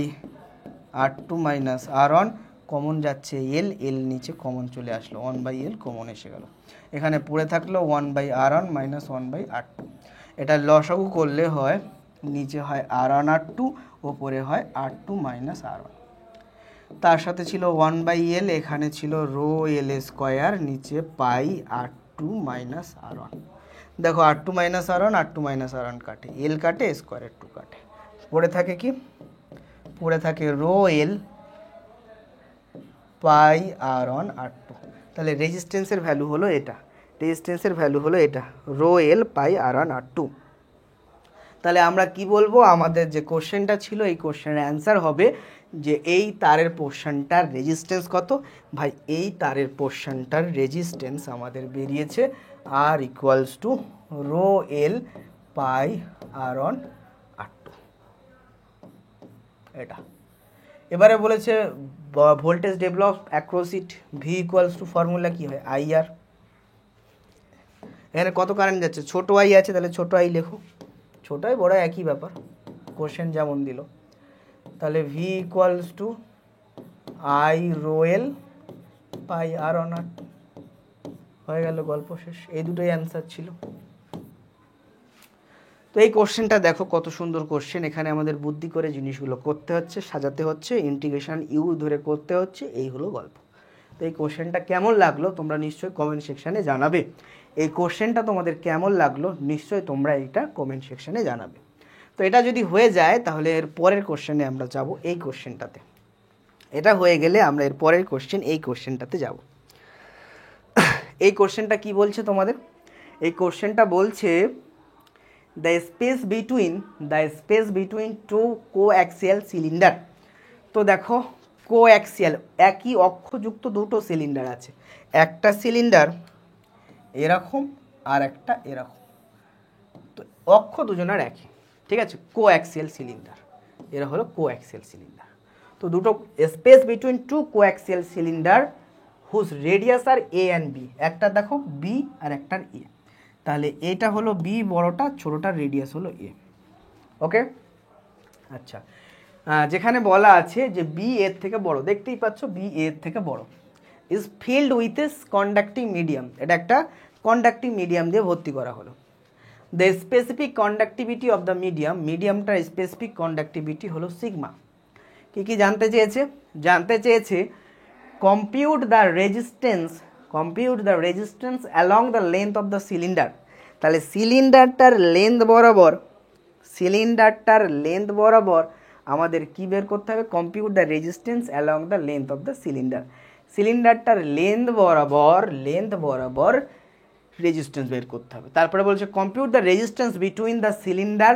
A: R two minus R one, common যাচ্ছে এল, এল নিচে কমন চলে আসলো, 1/l কমন এসে গেল, এখানে পড়ে থাকলো 1/r1 মাইনাস 1/r2। এটা লসাগু করলে হয়, নিচে হয় r1 r2, ওপরে হয় r2 মাইনাস r1, তার সাথে ছিল 1/l, এখানে ছিল রো এল স্কোয়ার, নিচে পাই r2 মাইনাস r1। দেখো r2 minus r1, r2 minus r1 কাটে, এল কাটে, স্কোয়ারের 2 কাটে, পড়ে থাকে কি, পড়ে থাকে rho L pi R one R two. তাহলে রেজিস্ট্যান্সের ভ্যালু হলো এটা, রেজিস্ট্যান্সের ভ্যালু হলো এটা, rho L pi R one R two. তাহলে আমরা কি বলবো, আমাদের যে কোশ্চেনটা ছিল এই কোশ্চেনের অ্যান্সার হবে যে এই তারের পোর্শনটার রেজিস্ট্যান্স কত, ভাই এই তারের পোর্শনটার রেজিস্ট্যান্স আমাদের বেরিয়েছে R equals to rho L pi R one R two, এটা। এবারে বলেছে voltage develop across it, V equals to formula কি হয়, আইআর। এখানে কত কারেন্ট যাচ্ছে, ছোট আই আছে, তাহলে ছোট আই লেখো, ছোট আই বড় একই ব্যাপার, কোশ্চেন যেমন দিল। তাহলে V equals to I rho L pi R one R, হয়ে গেল, গল্প শেষ। এই দুটোই অ্যান্সার ছিল। তো এই কোশ্চেনটা দেখো কত সুন্দর কোশ্চেন, এখানে আমাদের বুদ্ধি করে জিনিসগুলো করতে হচ্ছে, সাজাতে হচ্ছে, ইন্টিগ্রেশন ইউ ধরে করতে হচ্ছে, এই হলো গল্প। তো এই কোশ্চেনটা কেমন লাগলো তোমরা নিশ্চয়ই কমেন্ট সেকশানে জানাবে, এই কোশ্চেনটা তোমাদের কেমন লাগলো নিশ্চয়ই তোমরা এইটা কমেন্ট সেকশানে জানাবে। তো এটা যদি হয়ে যায় তাহলে এর পরের কোশ্চেনে আমরা যাব এই কোশ্চেনটাতে, এটা হয়ে গেলে আমরা এর পরের কোশ্চেন এই কোশ্চেনটাতে যাব। এই কোশ্চেনটা কি বলছে তোমাদের, এই কোশ্চেনটা বলছে the space between two coaxial cylinder। তো দেখো কোঅ্যাক্সিয়াল, একই অক্ষযুক্ত দুটো সিলিন্ডার আছে, একটা সিলিন্ডার এরকম আর একটা এরকম, তো অক্ষ দুজনের একই, ঠিক আছে, কোঅ্যাক্সিয়াল সিলিন্ডার, এরা হলো কোঅ্যাক্সিয়াল সিলিন্ডার। তো দুটো space between two coaxial cylinder whose radius are A and B, একটা দেখো বি আর একটার এ, তাহলে এটা হলো বি বড়টা, ছোটটার রেডিয়াস হলো এ, ওকে। আচ্ছা, যেখানে বলা আছে যে বি এর থেকে বড়, দেখতেই পাচ্ছ বি এর থেকে বড়, is filled with as conducting medium, এটা একটা কন্ডাক্টিং মিডিয়াম দিয়ে ভর্তি করা হলো। The specific conductivity of the মিডিয়ামটার স্পেসিফিক কন্ডাক্টিভিটি হলো সিগমা। কি জানতে চেয়েছে compute the resistance along the length of the cylinder. তাহলে সিলিন্ডারটার লেন্থ বরাবর আমাদের কি বের করতে হবে, compute the resistance along the length of the সিলিন্ডারটার লেন্থ বরাবর রেজিস্ট্যান্স বের করতে হবে। তারপরে বলছে compute the resistance between the cylinder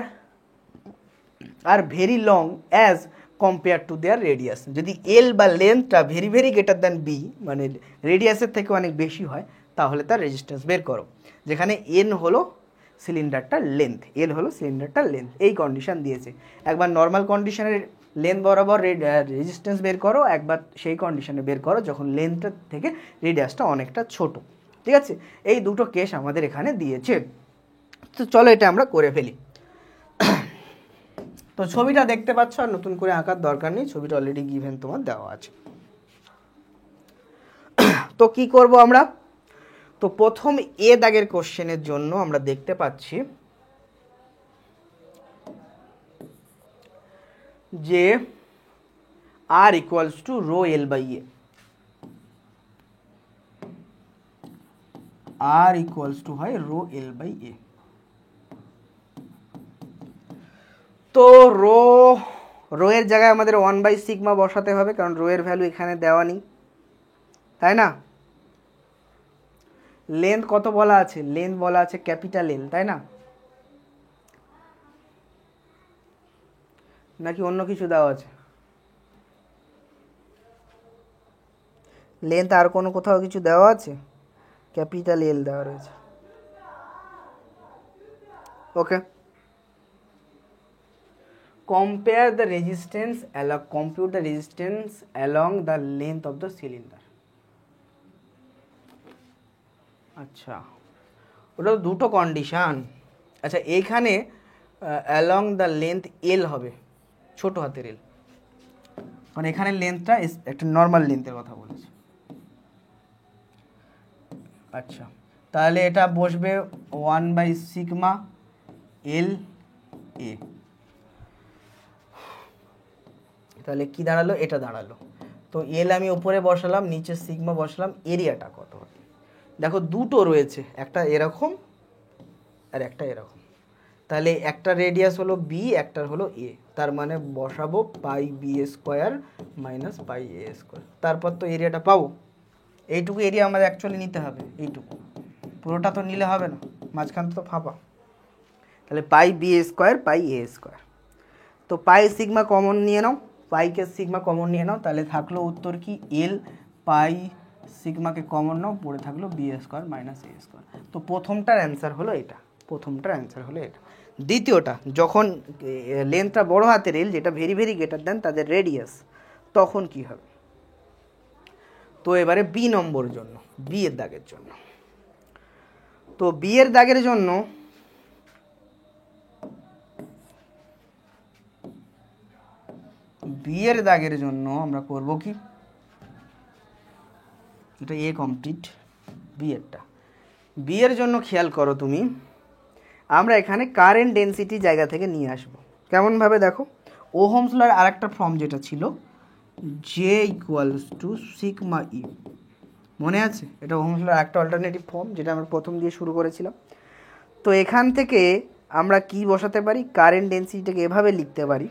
A: are very long as compare to their radius. যদি এল বা লেন্থটা ভেরি গ্রেটার দ্যান বি, মানে রেডিয়াসের থেকে অনেক বেশি হয়, তাহলে তার রেজিস্ট্যান্স বের করো। যেখানে এল হলো সিলিন্ডারটার লেন্থ, এই কন্ডিশন দিয়েছে। একবার নর্মাল কন্ডিশনের লেন্থ বরাবর রেজিস্ট্যান্স বের করো, একবার সেই কন্ডিশনে বের করো যখন লেন্থটা থেকে রেডিয়াসটা অনেকটা ছোট। ঠিক আছে, এই দুটো কেস আমাদের এখানে দিয়েছে। তো চলো এটা আমরা করে ফেলি। তো ছবিটা দেখতে পাচ্ছ, আর নতুন করে আঁকার দরকার নেই, ছবিটা অলরেডি গিভেন তোমার দেওয়া আছে। তো কি করব আমরা, তো প্রথম এ দাগের কোশ্চেনের জন্য আমরা দেখতে পাচ্ছি যে R equals to rho L by A, R equals to হয় রো এল বাই এ। তো রো এর জায়গায় আমাদের 1/σ বসাতে হবে, কারণ রো এর ভ্যালু এখানে দেওয়া নেই, তাই না? লেন্থ কত বলা আছে, লেন্থ বলা আছে ক্যাপিটাল এল, তাই না? নাকি অন্য কিছু দেওয়া আছে? লেন্থ আর কোনো কোথাও কিছু দেওয়া আছে? ক্যাপিটাল এল দেওয়া রয়েছে। ওকে, compute the resistance along the length of the cylinder। আচ্ছা, ওটা দুটো কন্ডিশন। আচ্ছা, এইখানে along the length L হবে, ছোট হাতের এল, মানে এখানে লেন্থটা একটা নর্মাল লেন্থের কথা বলেছে। আচ্ছা, তাহলে এটা বসবে 1/σ L A। তাহলে কি দাঁড়ালো, এটা দাঁড়ালো। তো এল আমি উপরে বসালাম, নিচে সিগমা বসালাম, এরিয়াটা কত হবে দেখো, দুটো রয়েছে, একটা এরকম আর একটা এরকম। তাহলে একটা রেডিয়াস হলো বি, একটার হলো এ, তার মানে বসাবো পাই বি স্কোয়ার মাইনাস পাই এ স্কোয়ার। তারপর তো এরিয়াটা পাবো, এইটুকু এরিয়া আমাদের অ্যাকচুয়ালি নিতে হবে, এইটুকু, পুরোটা তো নিলে হবে না, মাঝখান তো ফাঁপা। তাহলে পাই বি স্কোয়ার পাই এ স্কোয়ার। তো পাই সিগমা কমন নিয়ে নাও, পাইকে সিগমা কমন নিয়ে নাও, তাহলে থাকলো উত্তর কি এল পাই সিগমাকে কমন নাও, পড়ে থাকলো বি স্কোয়ার মাইনাস এ স্কোয়ার। তো প্রথমটার অ্যান্সার হলো এটা, দ্বিতীয়টা যখন লেন্থটা বড় হাতের এল, যেটা ভেরি গ্রেটার দেন তাদের রেডিয়াস, তখন কি হবে। তো এবারে বি নম্বর জন্য, বি এর দাগের জন্য, তো বি এর দাগের জন্য আমরা করব কি, এটা এ কমপ্লিট, বি এর জন্য খেয়াল করো তুমি, আমরা এখানে কারেন্ট ডেনসিটি জায়গা থেকে নিয়ে আসব। কেমন ভাবে দেখো, ওহমস লর আরেকটা ফর্ম যেটা ছিল জে ইকুয়ালস টু সিগমা ই, মনে আছে? এটা ওহমস লর একটা অল্টারনেটিভ ফর্ম, যেটা আমরা প্রথম দিয়ে শুরু করেছিলাম। তো এখান থেকে আমরা কি বসাতে পারি, কারেন্ট ডেনসিটিটাকে এভাবে লিখতে পারি,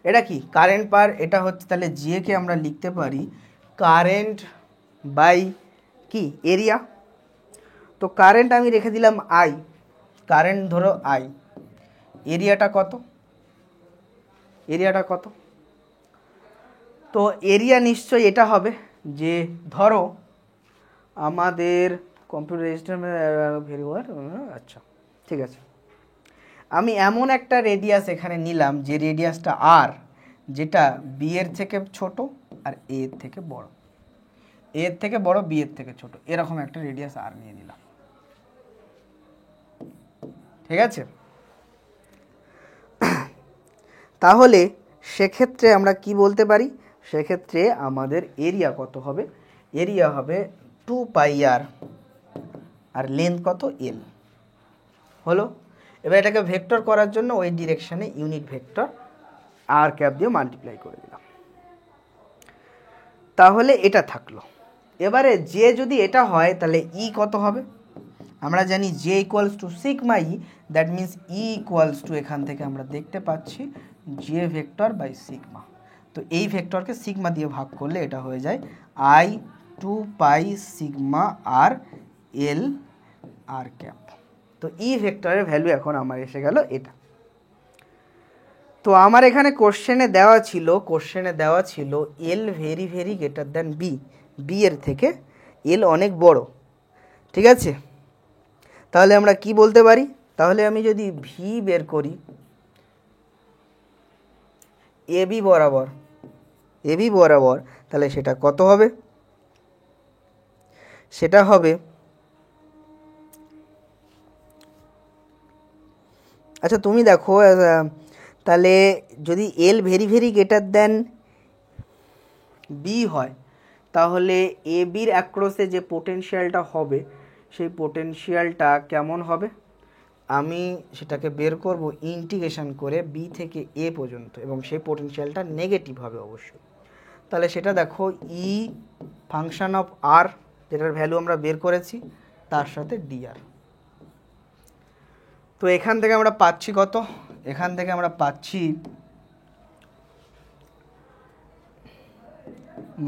A: এটা কি কারেন্ট পার, এটা হচ্ছে, তাহলে জে কে আমরা লিখতে পারি কারেন্ট বাই কি এরিয়া। তো কারেন্ট আমি রেখে দিলাম আই, কারেন্ট ধরো আই, এরিয়াটা কত, তো এরিয়া নিশ্চয়ই এটা হবে, যে ধরো আমাদের কম্পিউটার রেজিস্টার ভেরি ওয়ার, আচ্ছা ঠিক আছে, আমি এমন একটা রেডিয়াস এখানে নিলাম যে রেডিয়াসটা আর, যেটা বি এর থেকে ছোট আর এ এর থেকে বড়, এ এর থেকে বড় বি এর থেকে ছোট, এরকম একটা রেডিয়াস আর নিয়ে নিলাম, ঠিক আছে? তাহলে সেক্ষেত্রে আমরা কি বলতে পারি, সেক্ষেত্রে আমাদের এরিয়া কত হবে, এরিয়া হবে টু পাই আর, আর লেন্থ কত এল হলো। এবার এটাকে ভেক্টর করার জন্য ওই ডিরেকশানে ইউনিট ভেক্টর আর ক্যাপ দিয়ে মাল্টিপ্লাই করে দিলাম, তাহলে এটা থাকলো। এবারে যে যদি এটা হয় তাহলে ই কত হবে, আমরা জানি J equals to sigma E, that means E equals two এখান থেকে আমরা দেখতে পাচ্ছি জে ভেক্টর বাই সিগমা। তো এই ভেক্টরকে সিগমা দিয়ে ভাগ করলে এটা হয়ে যায় I two pi sigma R L R cap. তো ই ভেক্টরের ভ্যালু এখন আমার এসে গেল এটা। তো আমার এখানে কোশ্চেনে দেওয়া ছিল L very very greater than B, B এর থেকে এল অনেক বড়, ঠিক আছে। তাহলে আমরা কি বলতে পারি, তাহলে আমি যদি ভি বের করি এবি বরাবর, তাহলে সেটা কত হবে, সেটা হবে, আচ্ছা তুমি দেখো, তাহলে যদি L very very greater than B হয়, তাহলে এ বির অ্যাক্রসে যে পোটেনশিয়ালটা হবে সেই পোটেনশিয়ালটা কেমন হবে, আমি সেটাকে বের করব ইন্টিগ্রেশন করে বি থেকে এ পর্যন্ত, এবং সেই পোটেনশিয়ালটা নেগেটিভ হবে অবশ্যই। তাহলে সেটা দেখো ই ফাংশন অফ আর, যেটার ভ্যালু আমরা বের করেছি, তার সাথে ডিআর। তো এখান থেকে আমরা পাচ্ছি কত, এখান থেকে আমরা পাচ্ছি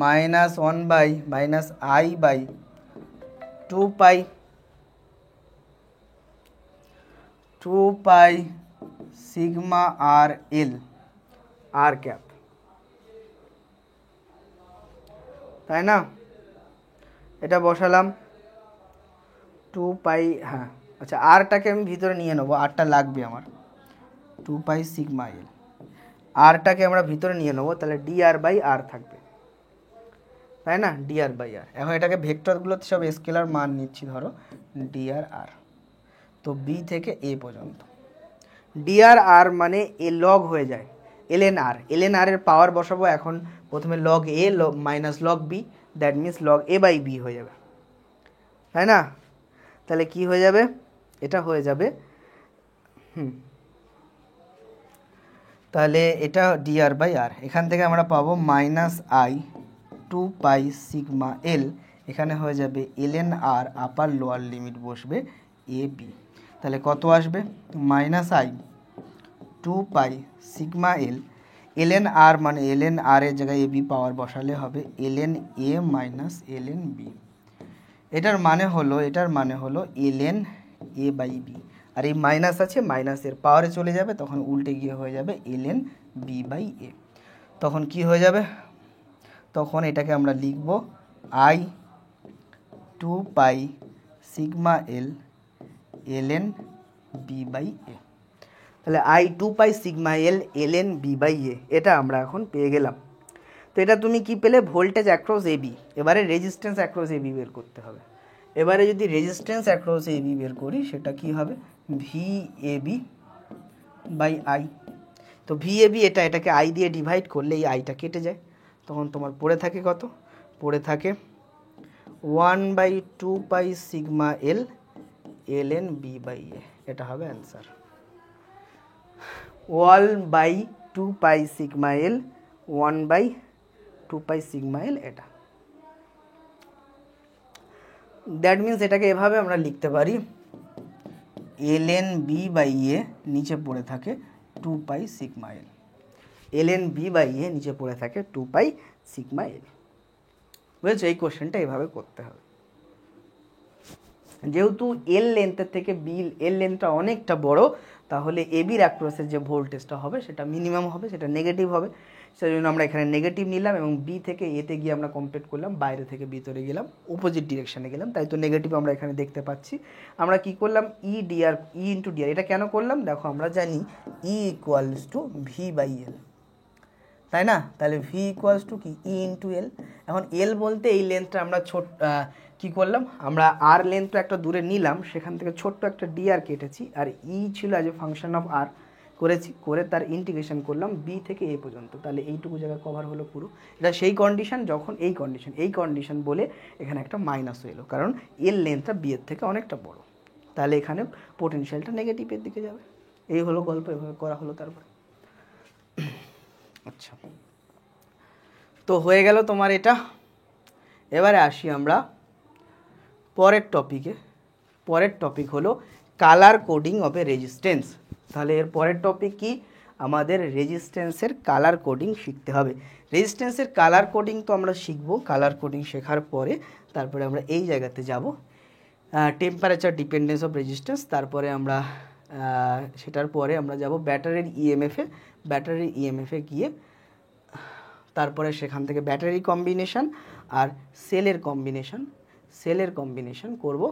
A: minus 1 by minus I by 2 pi sigma R L R cap, তাই না। এটা বসালাম 2 পাই, হ্যাঁ আচ্ছা আরটাকে আমি ভিতরে নিয়ে নেবো, আরটা লাগবে আমার, 2 পাই সিগমা এল, আরটাকে আমরা ভিতরে নিয়ে নেবো, তাহলে ডি আর বাই আর থাকবে, তাই না, ডি আর বাই আর। এখন এটাকে ভেক্টরগুলোতে সব স্কেলার মান নিচ্ছি, ধরো ডি আর আর, তো বি থেকে এ পর্যন্ত। ডি আর আর মানে এ লগ হয়ে যায় এল এন আর এর পাওয়ার বসাবো এখন, প্রথমে log A minus log B, that means log A by B হয়ে যাবে, তাই না। তাহলে কি হয়ে যাবে, এটা হয়ে যাবে তাহলে এটা ডি আর বাই আর, এখান থেকে আমরা পাবো minus I 2 pi sigma L, এখানে হয়ে যাবে L N R, upper lower limit বসবে এ বি, তাহলে কত আসবে minus I 2 pi sigma L, L N R মানে এল এন আর এর জায়গায় এ বি পাওয়ার বসালে হবে L N A minus L N B. এটার মানে হলো L N A by B, আর এই মাইনাস আছে, মাইনাসের পাওয়ারে চলে যাবে, তখন উল্টে গিয়ে হয়ে যাবে L N B by A. তখন কি হয়ে যাবে, তখন এটাকে আমরা লিখব I 2 pi sigma L L N B by A. তাহলে I 2 pi sigma L L N B by A, এটা আমরা এখন পেয়ে গেলাম। তো এটা তুমি কি পেলে, ভোল্টেজ অ্যাক্রস এ বি। এবারে রেজিস্ট্যান্স অ্যাক্রস এ বি বের করতে হবে। এবারে যদি রেজিস্ট্যান্স অ্যাক্রস এ বি বের করি, সেটা কি হবে V A B by I. তো ভি এ বি এটাকে আই দিয়ে ডিভাইড করলে এই আইটা কেটে যায়, তখন তোমার পড়ে থাকে কত, পড়ে থাকে 1/2 pi sigma L L N B by A, এটা হবে answer. 1/2 pi sigma L 1/2 pi sigma L, এটা দ্যাট মিনস এটাকে এভাবে আমরা লিখতে পারি L N B by A নিচে পড়ে থাকে 2 pi sigma L, L N B by A নিচে পড়ে থাকে 2 পাই সিগমা এল। বুঝেছো, এই কোশ্চেনটা এইভাবে করতে হবে। যেহেতু এল লেন্থের থেকে বি এল লেন্থটা অনেকটা বড়, তাহলে এ বির অ্যাক্রসের যে ভোল্টেজটা হবে সেটা মিনিমাম হবে, সেটা নেগেটিভ হবে। সেই জন্য আমরা এখানে নেগেটিভ নিলাম, এবং বি থেকে এতে গিয়ে আমরা কমপ্লিট করলাম, বাইরে থেকে ভিতরে গেলাম, অপোজিট ডিরেকশানে গেলাম, তাই তো নেগেটিভ আমরা এখানে দেখতে পাচ্ছি। আমরা কি করলাম, E D R E into D R, এটা কেন করলাম দেখো, আমরা জানি E equals to V by L, তাই না। তাহলে ভি ইকুয়ালস টু কি ই ইন্টু এল। এখন এল বলতে এই লেন্থটা আমরা কি করলাম, আমরা আর লেন্থটা একটা দূরে নিলাম, সেখান থেকে ছোট্ট একটা ডিআর কেটেছি, আর ই ছিল অ্যাজ এ ফাংশন অফ আর, করেছি, করে তার ইন্টিগ্রেশন করলাম বি থেকে এ পর্যন্ত, তাহলে এইটুকু জায়গা কভার হলো পুরো। এটা সেই কন্ডিশন যখন এই কন্ডিশন বলে এখানে একটা মাইনাস এলো, কারণ এর লেন্থটা বি এর থেকে অনেকটা বড়, তাহলে এখানে পোটেনশিয়ালটা নেগেটিভের দিকে যাবে। এই হলো গল্প, এভাবে করা হলো। তারপরে আচ্ছা, তো হয়ে গেল তোমার এটা। এবারে আসি আমরা পরের টপিকে। পরের টপিক হলো colour coding of A resistance. তাহলে এর পরের টপিক কি, আমাদের রেজিস্ট্যান্সের কালার কোডিং শিখতে হবে। রেজিস্ট্যান্সের কালার কোডিং তো আমরা শিখবো, কালার কোডিং শেখার পরে তারপরে আমরা এই জায়গাতে যাব টেম্পারেচার ডিপেন্ডেন্স অফ রেজিস্ট্যান্স, তারপরে আমরা সেটার পরে আমরা যাব ব্যাটারির ইএমএফে। ব্যাটারির ইএমএফে গিয়ে তারপরে সেখান থেকে ব্যাটারি কম্বিনেশন আর সেলের কম্বিনেশন করব।